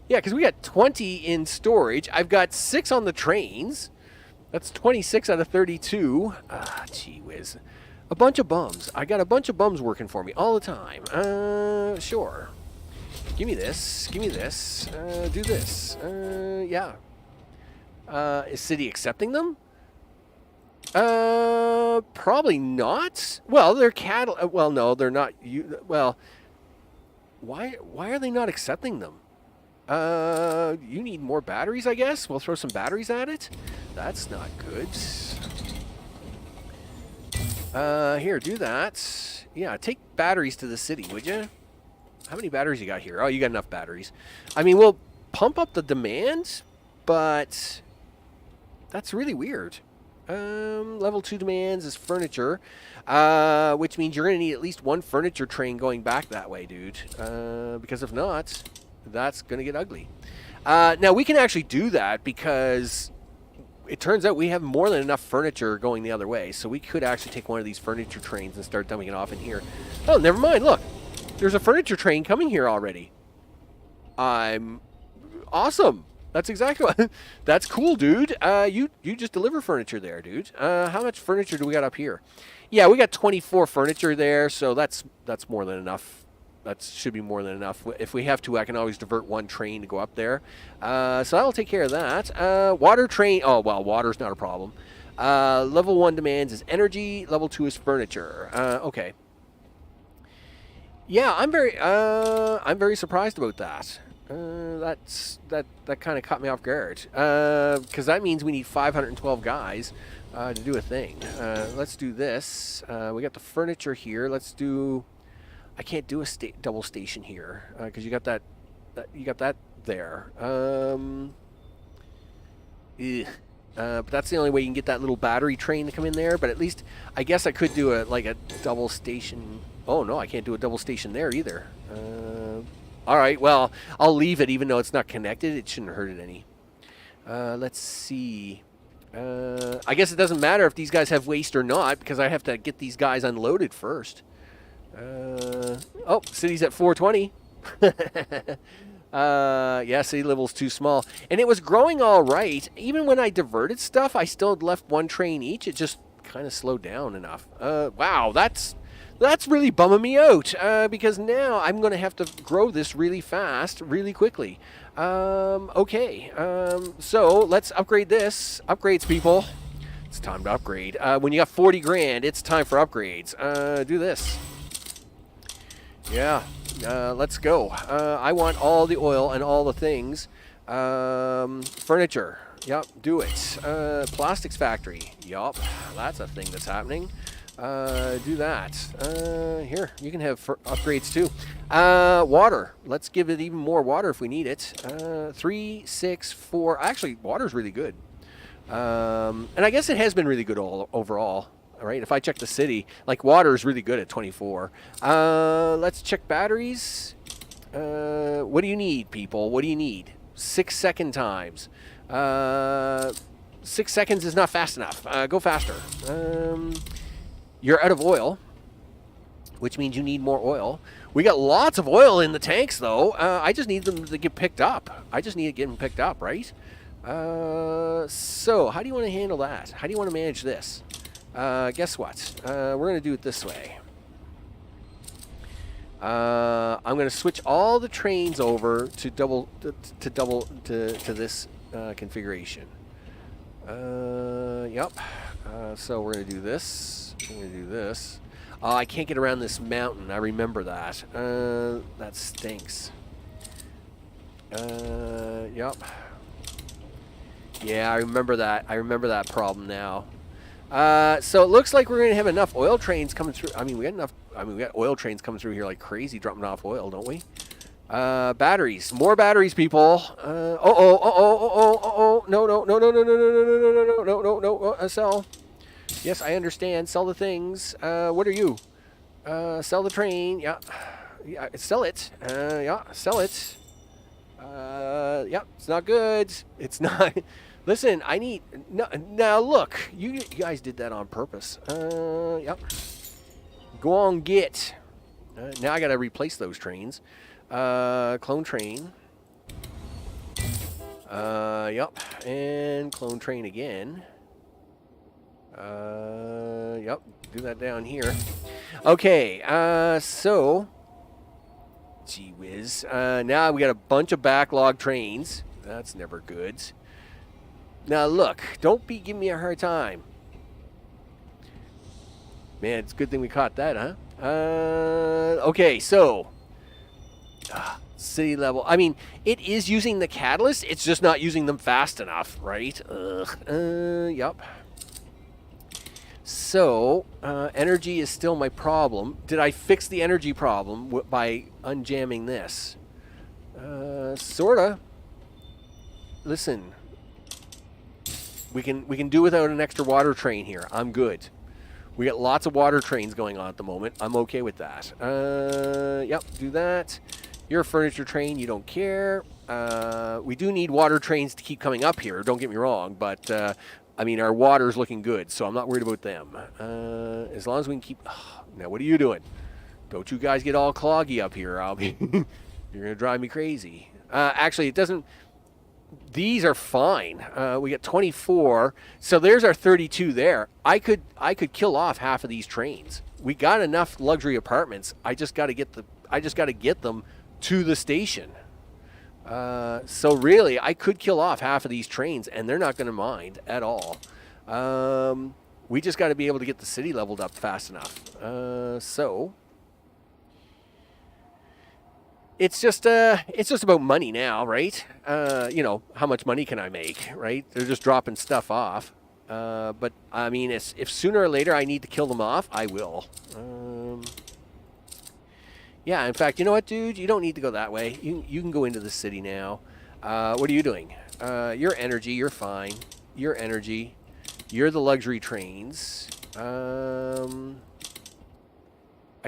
Yeah, because we got 20 in storage. I've got 6 on the trains. That's 26 out of 32. Ah, gee whiz. A bunch of bums. I got a bunch of bums working for me all the time. Sure. Give me this. Give me this. Do this. Yeah. Is City accepting them? Probably not. Well, they're cattle. Well, no, they're not. Well, why are they not accepting them? You need more batteries, I guess? We'll throw some batteries at it? That's not good. Here, do that. Yeah, take batteries to the city, would you? How many batteries you got here? Oh, you got enough batteries. I mean, we'll pump up the demand, but that's really weird. Level 2 demands is furniture, which means you're going to need at least 1 furniture train going back that way, dude. Because if not, that's going to get ugly. Now, we can actually do that because it turns out we have more than enough furniture going the other way. So we could actually take one of these furniture trains and start dumping it off in here. Oh, never mind. Look, there's a furniture train coming here already. I'm awesome. That's exactly what. That's cool, dude. You just deliver furniture there, dude. How much furniture do we got up here? Yeah, we got 24 furniture there, so that's more than enough. That should be more than enough. If we have to, I can always divert one train to go up there. So that'll take care of that. Water train. Oh well, water's not a problem. Level 1 demands is energy. Level 2 is furniture. Okay. Yeah, I'm very surprised about that. That kind of caught me off guard. Because that means we need 512 guys to do a thing. Let's do this. We got the furniture here. Let's do. I can't do a double station here because you got that. You got that there. But that's the only way you can get that little battery train to come in there. But at least I guess I could do a double station. Oh no, I can't do a double station there either. All right, well, I'll leave it even though it's not connected. It shouldn't hurt it any. Let's see. I guess it doesn't matter if these guys have waste or not because I have to get these guys unloaded first. Oh, city's at 420. Yeah, city level's too small. And it was growing all right. Even when I diverted stuff, I still had left one train each. It just kind of slowed down enough. Wow, that's really bumming me out because now I'm going to have to grow this really fast, really quickly. Okay, so let's upgrade this. Upgrades, people. It's time to upgrade. When you got 40 grand, it's time for upgrades. Do this. Yeah, let's go. I want all the oil and all the things. Furniture. Yep, do it. Plastics factory. Yup, that's a thing that's happening. Do that. Here, you can have upgrades too. Water. Let's give it even more water if we need it. 3, 6, 4. Actually, water's really good. And I guess it has been really good overall. All right, if I check the city, like water is really good at 24. Let's check batteries. What do you need, people? What do you need? 6-second times. 6 seconds is not fast enough. Go faster. You're out of oil, which means you need more oil. We got lots of oil in the tanks, though. I just need them to get picked up. I just need to get them picked up, right? So how do you want to handle that? How do you want to manage this? Guess what? We're going to do it this way. I'm going to switch all the trains over to this configuration. Yep. So we're going to do this. We're going to do this. Oh, I can't get around this mountain. I remember that. That stinks. Yep. Yeah, I remember that. I remember that problem now. So it looks like we're going to have enough oil trains coming through. I mean, we got oil trains coming through here like crazy, dropping off oil, don't we? Batteries. More batteries, people. No. Sell. Yes, I understand. Sell the things. What are you? Sell the train. Yeah. Yeah, sell it. Yeah, sell it. Yeah, it's not good. It's not. Listen, I need... No, now, look. You guys did that on purpose. Yep. Go on, get. Now I got to replace those trains. Clone train. Yep. And clone train again. Yep. Do that down here. Okay. So... Gee whiz. Now we got a bunch of backlog trains. That's never good. Now look, don't be giving me a hard time. Man, it's a good thing we caught that, huh? Okay, so city level. I mean, it is using the catalyst. It's just not using them fast enough, right? Yep. So, energy is still my problem. Did I fix the energy problem by unjamming this? Sorta. Listen. We can do without an extra water train here. I'm good. We got lots of water trains going on at the moment. I'm okay with that. Yep, do that. You're a furniture train. You don't care. We do need water trains to keep coming up here. Don't get me wrong, but I mean our water's looking good, so I'm not worried about them. As long as we can keep. Now, what are you doing? Don't you guys get all cloggy up here? I'll be. You're gonna drive me crazy. Actually, it doesn't. These are fine. We got 24, so there's our 32 there. I could kill off half of these trains. We got enough luxury apartments. I just got to get them to the station. So really, I could kill off half of these trains, and they're not going to mind at all. We just got to be able to get the city leveled up fast enough. So it's just about money now, right? How much money can I make, right? They're just dropping stuff off. But I mean, if sooner or later I need to kill them off, I will. Yeah, in fact, you know what, dude? You don't need to go that way. You can go into the city now. What are you doing? Your energy, you're fine. Your energy. You're the luxury trains. I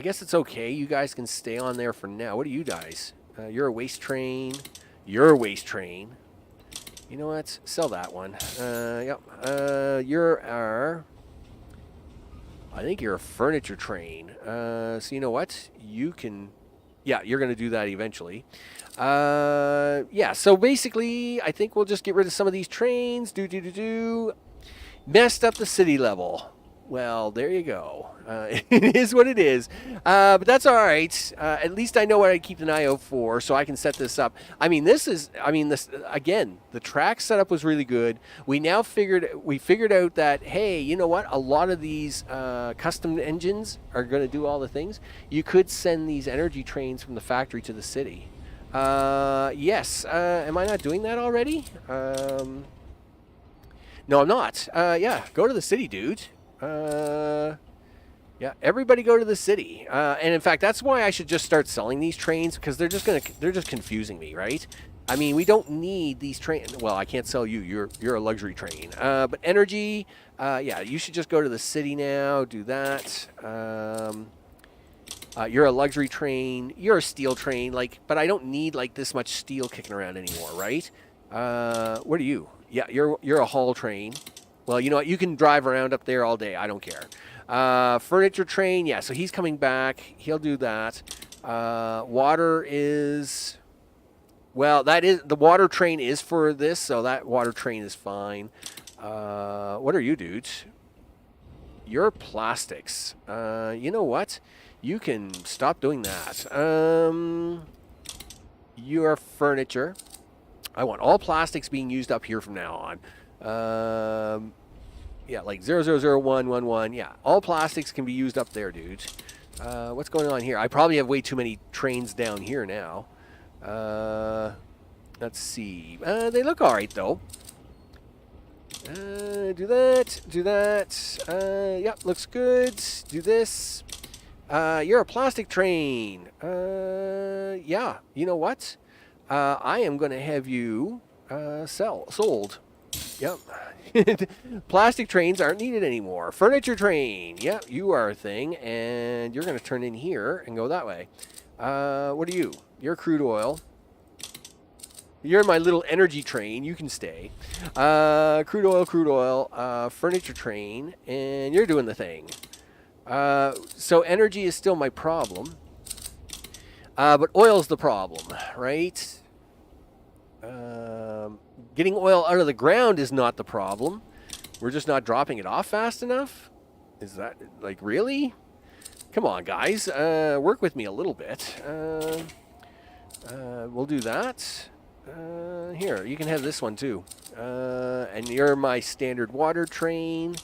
guess it's okay. You guys can stay on there for now. What are you guys? You're a waste train. You're a waste train. You know what? Sell that one. Yep. You're our... I think you're a furniture train. So you know what? You can... Yeah, you're going to do that eventually. Yeah, so basically, I think we'll just get rid of some of these trains. Messed up the city level. Well, there you go. It is what it is. But that's all right. At least I know what I keep an eye out for, so I can set this up. This again, the track setup was really good. We figured out that, hey, you know what? A lot of these custom engines are going to do all the things. You could send these energy trains from the factory to the city. Yes. Am I not doing that already? No, I'm not. Yeah, go to the city, dude. Yeah, everybody go to the city. And in fact, that's why I should just start selling these trains, because they're just confusing me, right? I mean, we don't need these trains. Well, I can't sell you. You're a luxury train. But energy, yeah, you should just go to the city now. Do that. You're a luxury train. You're a steel train. But I don't need this much steel kicking around anymore, right? What are you? Yeah, you're a haul train. Well, you know what? You can drive around up there all day. I don't care. Furniture train. Yeah, so he's coming back. He'll do that. Water is... Well, the water train is for this, so that water train is fine. What are you, dudes? You're plastics. You know what? You can stop doing that. You are furniture. I want all plastics being used up here from now on. Yeah, 000111. Yeah, all plastics can be used up there, dude. What's going on here? I probably have way too many trains down here now. Let's see. They look all right, though. Do that. Do that. Yep, looks good. Do this. You're a plastic train. Yeah, you know what? I am going to have you sold. Yep. Plastic trains aren't needed anymore. Furniture train. Yep, you are a thing, and you're going to turn in here and go that way. What are you? You're crude oil. You're my little energy train. You can stay. Crude oil, furniture train, and you're doing the thing. So energy is still my problem. But oil's the problem, right? Getting oil out of the ground is not the problem. We're just not dropping it off fast enough. Is that, really? Come on, guys. Work with me a little bit. We'll do that. Here, you can have this one, too. And you're my standard water train.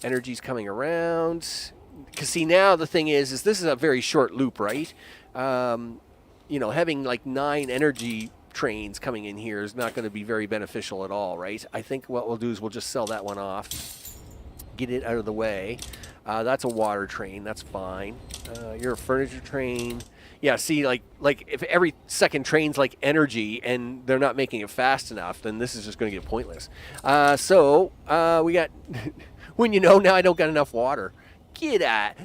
Energy's coming around. Because, see, now the thing is this is a very short loop, right? Having 9 energy trains coming in here is not going to be very beneficial at all, right? I think what we'll do is we'll just sell that one off, get it out of the way. That's a water train. That's fine. You're a furniture train. Yeah, see, if every second train's energy and they're not making it fast enough, then this is just going to get pointless. So we got, when now I don't got enough water. Get out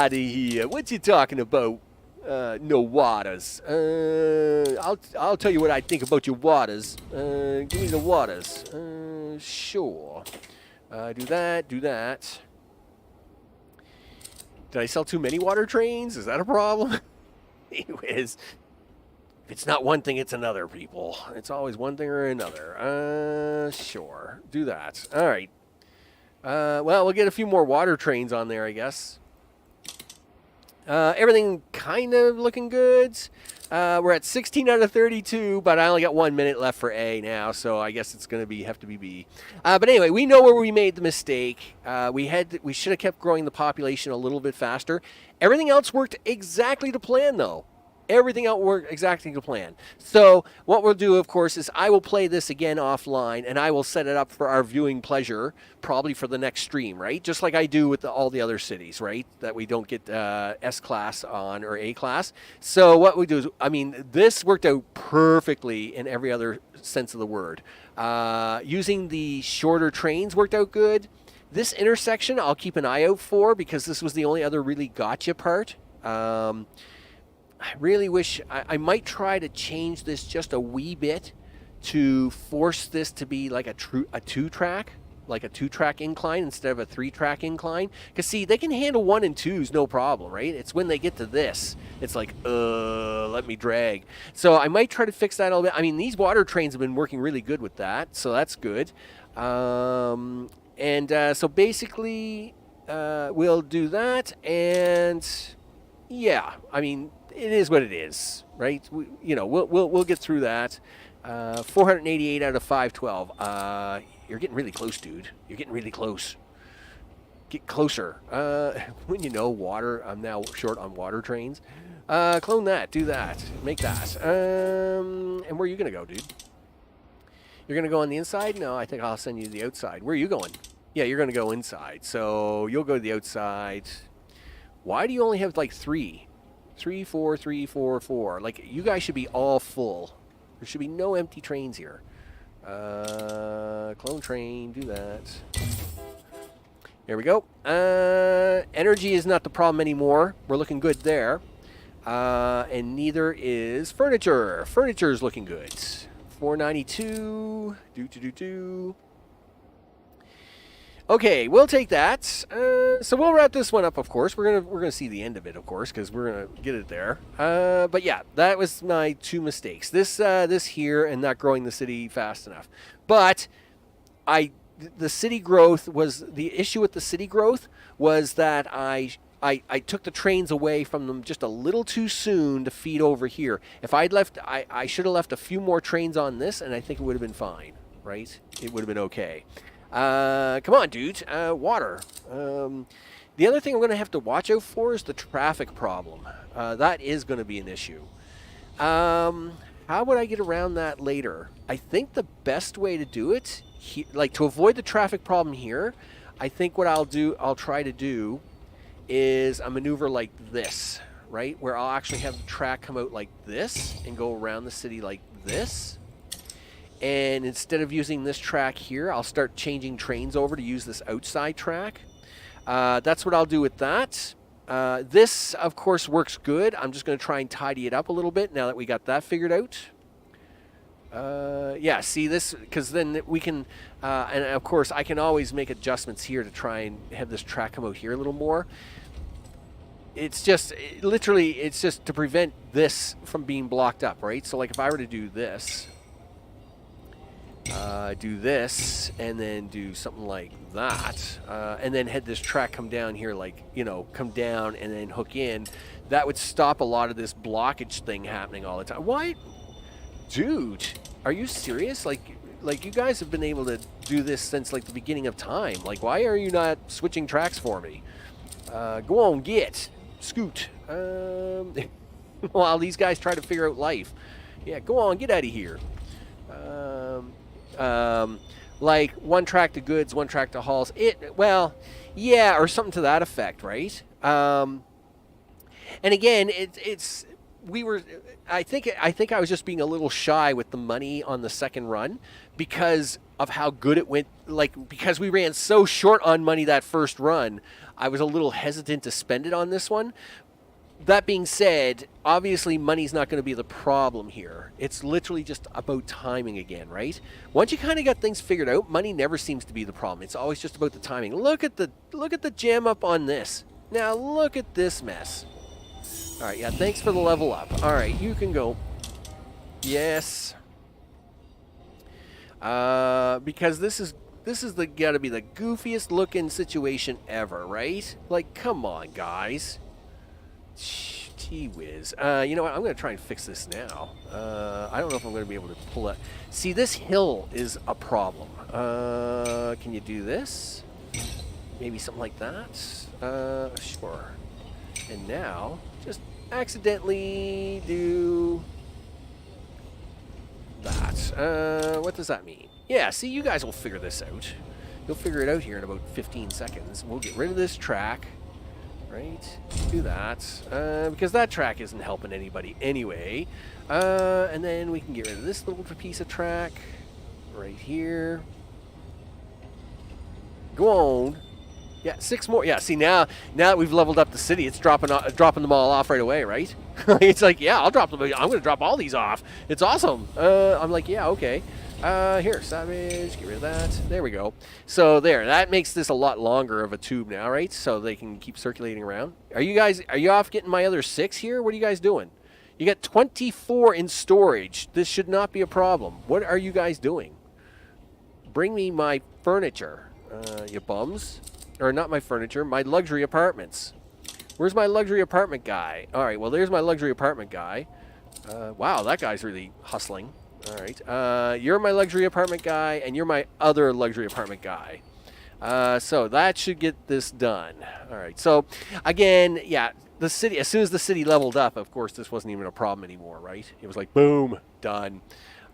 of here. What you talking about? No waters. I'll tell you what I think about your waters. Give me the waters. Sure. Do that. Did I sell too many water trains? Is that a problem? Anyways, It's not one thing, it's another, people. It's always one thing or another. Sure. Do that. All right. Well, we'll get a few more water trains on there, I guess. Everything kind of looking good. We're at 16 out of 32, but I only got 1 minute left for A now, so I guess it's going to have to be B. But anyway, we know where we made the mistake. We should have kept growing the population a little bit faster. Everything else worked exactly to plan, though. Everything else worked exactly to plan. So what we'll do, of course, is I will play this again offline, and I will set it up for our viewing pleasure, probably for the next stream, right? Just like I do with all the other cities, right? That we don't get S-class on or A-class. So what we do is, I mean, this worked out perfectly in every other sense of the word. Using the shorter trains worked out good. This intersection I'll keep an eye out for because this was the only other really gotcha part. I really wish I might try to change this just a wee bit to force this to be like a two-track, like a two-track incline instead of a three-track incline. Because see, they can handle 1 and 2s no problem, right? It's when they get to this, it's like, let me drag. So I might try to fix that a little bit. I mean, these water trains have been working really good with that, so that's good. So basically, we'll do that, and yeah, I mean, it is what it is, right? We'll get through that. 488 out of 512. You're getting really close, dude. You're getting really close. Get closer. When you know water, I'm now short on water trains. Clone that. Do that. Make that. And where are you gonna go, dude? You're gonna go on the inside? No, I think I'll send you to the outside. Where are you going? Yeah, you're gonna go inside. So you'll go to the outside. Why do you only have like 3? 3, 4, 3, 4, 4. Like, you guys should be all full. There should be no empty trains here. Clone train, do that. There we go. Energy is not the problem anymore. We're looking good there. And neither is furniture. Furniture is looking good. 492. Do. Okay, we'll take that. So we'll wrap this one up, of course. We're gonna see the end of it, of course, because we're gonna get it there. But yeah, that was my 2 mistakes. This here and not growing the city fast enough. But the city growth was the issue with the city growth was that I took the trains away from them just a little too soon to feed over here. If I'd left, I should have left a few more trains on this, and I think it would have been fine, right? It would have been okay. Come on, dude. Water. The other thing I'm going to have to watch out for is the traffic problem. That is going to be an issue. How would I get around that later? I think the best way to do it, like to avoid the traffic problem here, I think what I'll try to do is a maneuver like this, right? Where I'll actually have the track come out like this and go around the city like this. And instead of using this track here, I'll start changing trains over to use this outside track. That's what I'll do with that. This, of course, works good. I'm just going to try and tidy it up a little bit now that we got that figured out. Yeah, see this, because then we can, and of course, I can always make adjustments here to try and have this track come out here a little more. It's just, literally, it's just to prevent this from being blocked up, right? So, like, if I were to do this... do this, and then do something like that, and then had this track come down here, like, come down and then hook in, that would stop a lot of this blockage thing happening all the time. Why? Dude, are you serious? Like you guys have been able to do this since, like, the beginning of time. Like, why are you not switching tracks for me? Go on, scoot. While these guys try to figure out life. Yeah, go on, get out of here. Like one track to goods, one track to hauls. Well, yeah, or something to that effect, right? And again, I think I was just being a little shy with the money on the second run because of how good it went. Like, because we ran so short on money that first run, I was a little hesitant to spend it on this one. That being said, obviously money's not going to be the problem here. It's literally just about timing again, right? Once you kind of got things figured out, money never seems to be the problem. It's always just about the timing. Look at the jam up on this. Now look at this mess. All right, yeah, thanks for the level up. All right, you can go. Yes. Because this is gotta be the goofiest looking situation ever, right? Like, come on, guys. Gee whiz. You know what? I'm gonna try and fix this now. I don't know if I'm gonna be able to pull that. See, this hill is a problem. Can you do this? Maybe something like that? Sure. And now, just accidentally do that. What does that mean? Yeah, see, you guys will figure this out. You'll figure it out here in about 15 seconds. We'll get rid of this track, right? Do that, because that track isn't helping anybody anyway. And then we can get rid of this little piece of track right here. Go on. Yeah, 6 more. Yeah, see, now that we've leveled up the city, it's dropping them all off right away, right? It's like, yeah, I'll drop them. I'm going to drop all these off. It's awesome. I'm like, yeah, okay. Here, Savage, get rid of that. There we go. So there, that makes this a lot longer of a tube now, right? So they can keep circulating around. Are you off getting my other 6 here? What are you guys doing? You got 24 in storage. This should not be a problem. What are you guys doing? Bring me my furniture, you bums. Or not my furniture, my luxury apartments. Where's my luxury apartment guy? All right, well, there's my luxury apartment guy. Wow, that guy's really hustling. All right, you're my luxury apartment guy, and you're my other luxury apartment guy. So that should get this done. All right, so again, yeah, the city, as soon as the city leveled up, of course, this wasn't even a problem anymore, right? It was like, boom, done.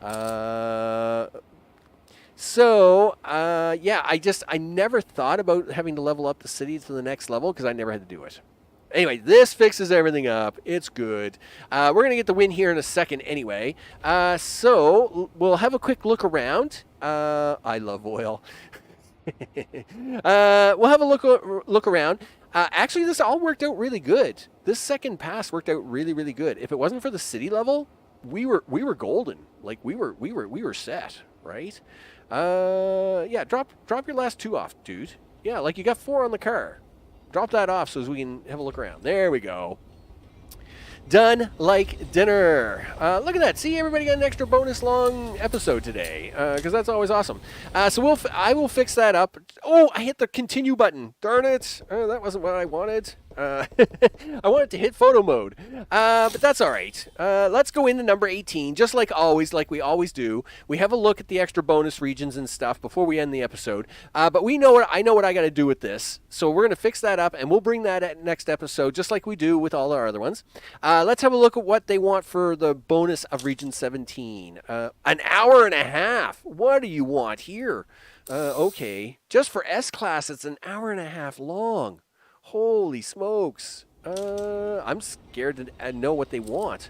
Yeah, I never thought about having to level up the city to the next level because I never had to do it. Anyway, this fixes everything up. It's good. We're going to get the win here in a second anyway. So we'll have a quick look around. I love oil. We'll have a look around. Actually, this all worked out really good. This second pass worked out really, really good. If it wasn't for the city level, we were golden. Like we were set, right? Yeah, drop your last 2 off, dude. Yeah, like you got 4 on the car. Drop that off so as we can have a look around. There we go. Done like dinner. Look at that. See, everybody got an extra bonus long episode today, because that's always awesome. So I will fix that up. Oh, I hit the continue button. Darn it. That wasn't what I wanted. I wanted to hit photo mode, but that's all right. Let's go into number 18, just like we always do. We have a look at the extra bonus regions and stuff before we end the episode. But I know what I got to do with this, so we're going to fix that up, and we'll bring that at next episode, just like we do with all our other ones. Let's have a look at what they want for the bonus of Region 17. An hour and a half. What do you want here? Okay, just for S-Class, it's an hour and a half long. Holy smokes. I'm scared to know what they want.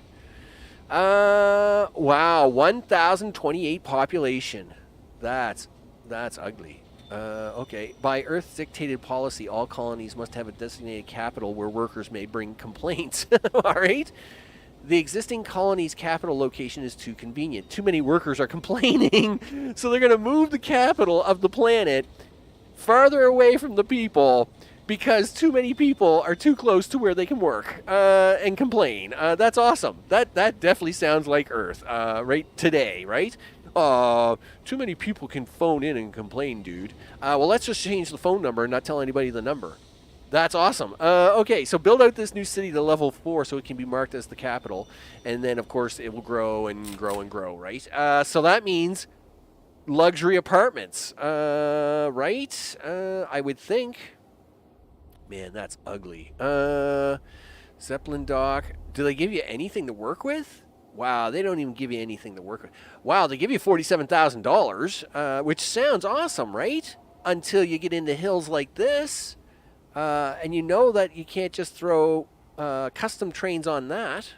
Wow, 1,028 population. That's ugly. Okay. By Earth's dictated policy, all colonies must have a designated capital where workers may bring complaints. All right? The existing colony's capital location is too convenient. Too many workers are complaining, so they're going to move the capital of the planet farther away from the people because too many people are too close to where they can work and complain. That's awesome. That definitely sounds like Earth right today, right? Too many people can phone in and complain, dude. Well, let's just change the phone number and not tell anybody the number. That's awesome. Okay, so build out this new city to level 4 so it can be marked as the capital. And then, of course, it will grow and grow and grow, right? So that means luxury apartments, right? I would think. Man, that's ugly. Zeppelin dock. Do they give you anything to work with? Wow, they don't even give you anything to work with. Wow, they give you $47,000, which sounds awesome, right? Until you get into hills like this. And you know that you can't just throw custom trains on that.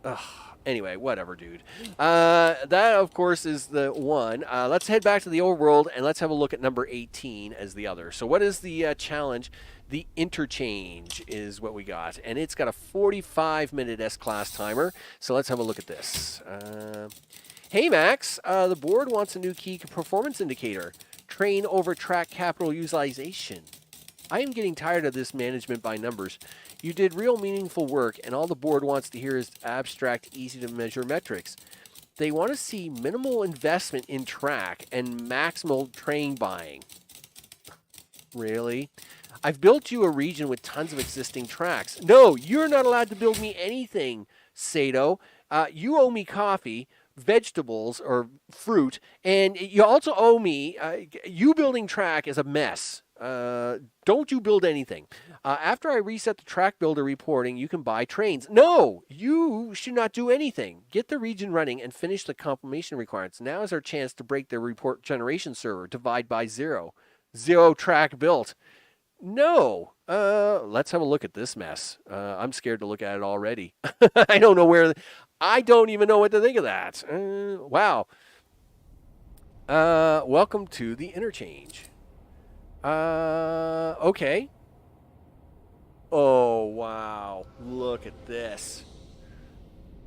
Ugh. Anyway, whatever, dude. That, of course, is the one. Let's head back to the overworld, and let's have a look at number 18 as the other. So what is the challenge? The interchange is what we got. And it's got a 45-minute S-Class timer. So let's have a look at this. Hey, Max. The board wants a new key performance indicator. Train over track capital utilization. I am getting tired of this management by numbers. You did real meaningful work, and all the board wants to hear is abstract, easy-to-measure metrics. They want to see minimal investment in track and maximal train buying. Really? I've built you a region with tons of existing tracks. No, you're not allowed to build me anything, Sato. You owe me coffee, vegetables, or fruit, and you also owe me. You building track is a mess. Don't you build anything. After I reset the track builder reporting, you can buy trains. No, you should not do anything. Get the region running and finish the confirmation requirements. Now is our chance to break the report generation server. Divide by 0. 0 track built. No. Let's have a look at this mess. I'm scared to look at it already. I don't know where. I don't even know what to think of that. Wow. Welcome to the interchange. Okay. Oh, wow. Look at this.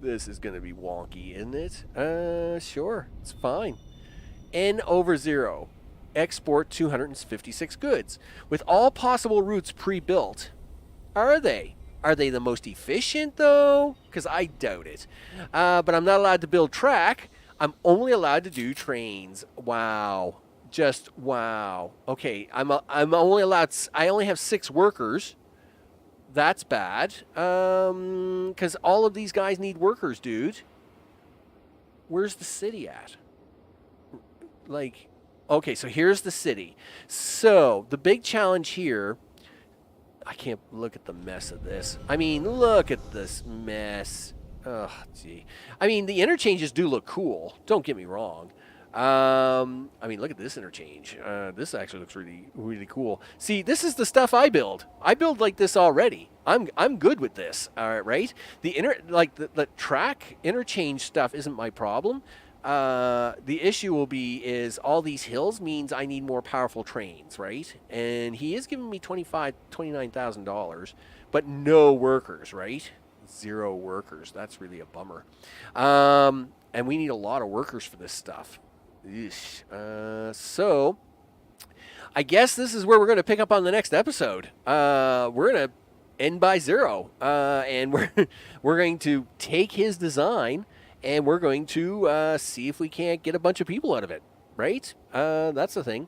This is going to be wonky, isn't it? Sure. It's fine. N over 0. Export 256 goods. With all possible routes pre-built. Are they? Are they the most efficient, though? Because I doubt it. But I'm not allowed to build track. I'm only allowed to do trains. Wow. Just wow. Okay, I'm only allowed. I only have 6 workers. That's bad. Because all of these guys need workers, dude. Where's the city at? Like, okay, so here's the city. So the big challenge here. I can't look at the mess of this. I mean, look at this mess. Oh, gee. I mean, the interchanges do look cool. Don't get me wrong. I mean, look at this interchange. This actually looks really, really cool. See, this is the stuff I build. I build like this already. I'm good with this. All right, right? The track interchange stuff isn't my problem. The issue will be is all these hills means I need more powerful trains, right? And he is giving me $29,000, but no workers, right? 0 workers. That's really a bummer. And we need a lot of workers for this stuff. So I guess this is where we're going to pick up on the next episode. We're going to end by 0, and we're going to take his design, and we're going to see if we can't get a bunch of people out of it, right? That's the thing.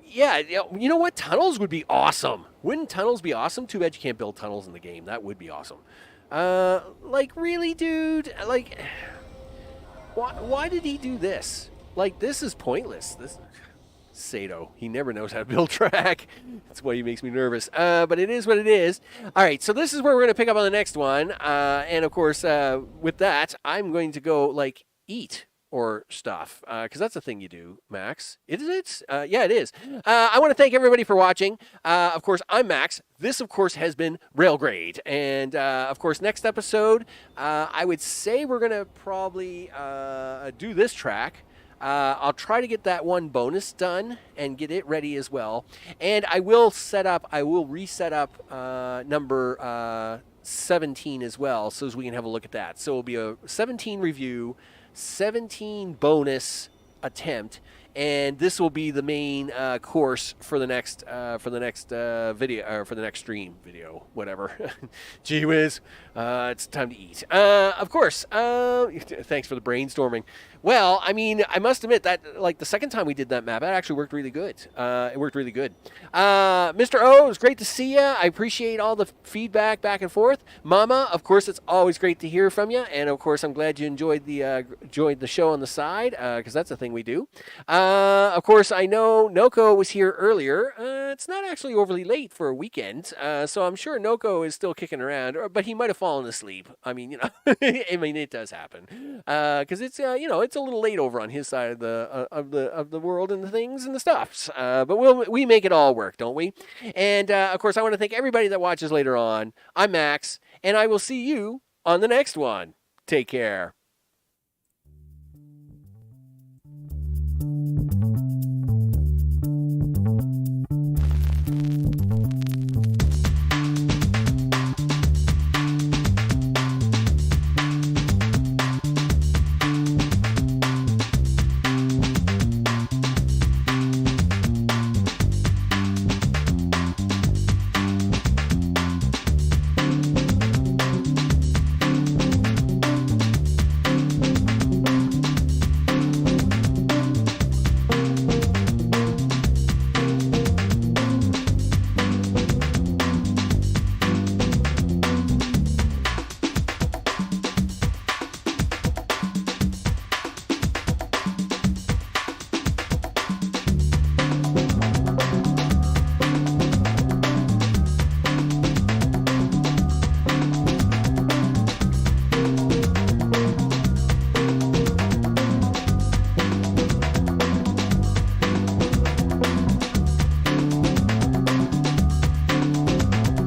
Yeah, you know what? Tunnels would be awesome. Wouldn't tunnels be awesome? Too bad you can't build tunnels in the game. That would be awesome. Like, really, dude? Like, why did he do this? Like, this is pointless. This Sato, he never knows how to build track. That's why he makes me nervous. But it is what it is. All right, so this is where we're going to pick up on the next one. And, of course, with that, I'm going to go, like, eat or stuff, because that's a thing you do, Max. Is it? Yeah, it is. I want to thank everybody for watching. Of course, I'm Max. This, of course, has been Railgrade. And, of course, next episode, I would say we're going to probably do this track. I'll try to get that one bonus done and get it ready as well. And I will reset up number 17 as well, so as we can have a look at that. So it'll be a 17 review, 17 bonus attempt, and this will be the main course for the next video, or for the next stream video, whatever. Gee whiz, it's time to eat. Of course, thanks for the brainstorming. Well, I mean, I must admit that, like, the second time we did that map, it actually worked really good. It worked really good. Mr. O, it was great to see you. I appreciate all the feedback back and forth. Mama, of course, it's always great to hear from you. And, of course, I'm glad you enjoyed the show on the side, because that's a thing we do. Of course, I know Noko was here earlier. It's not actually overly late for a weekend, so I'm sure Noko is still kicking around, but he might have fallen asleep. I mean, I mean, it does happen, because it's it's a little late over on his side of the world and the things and the stuffs. But we make it all work, don't we? And of course, I want to thank everybody that watches later on. I'm Max, and I will see you on the next one. Take care.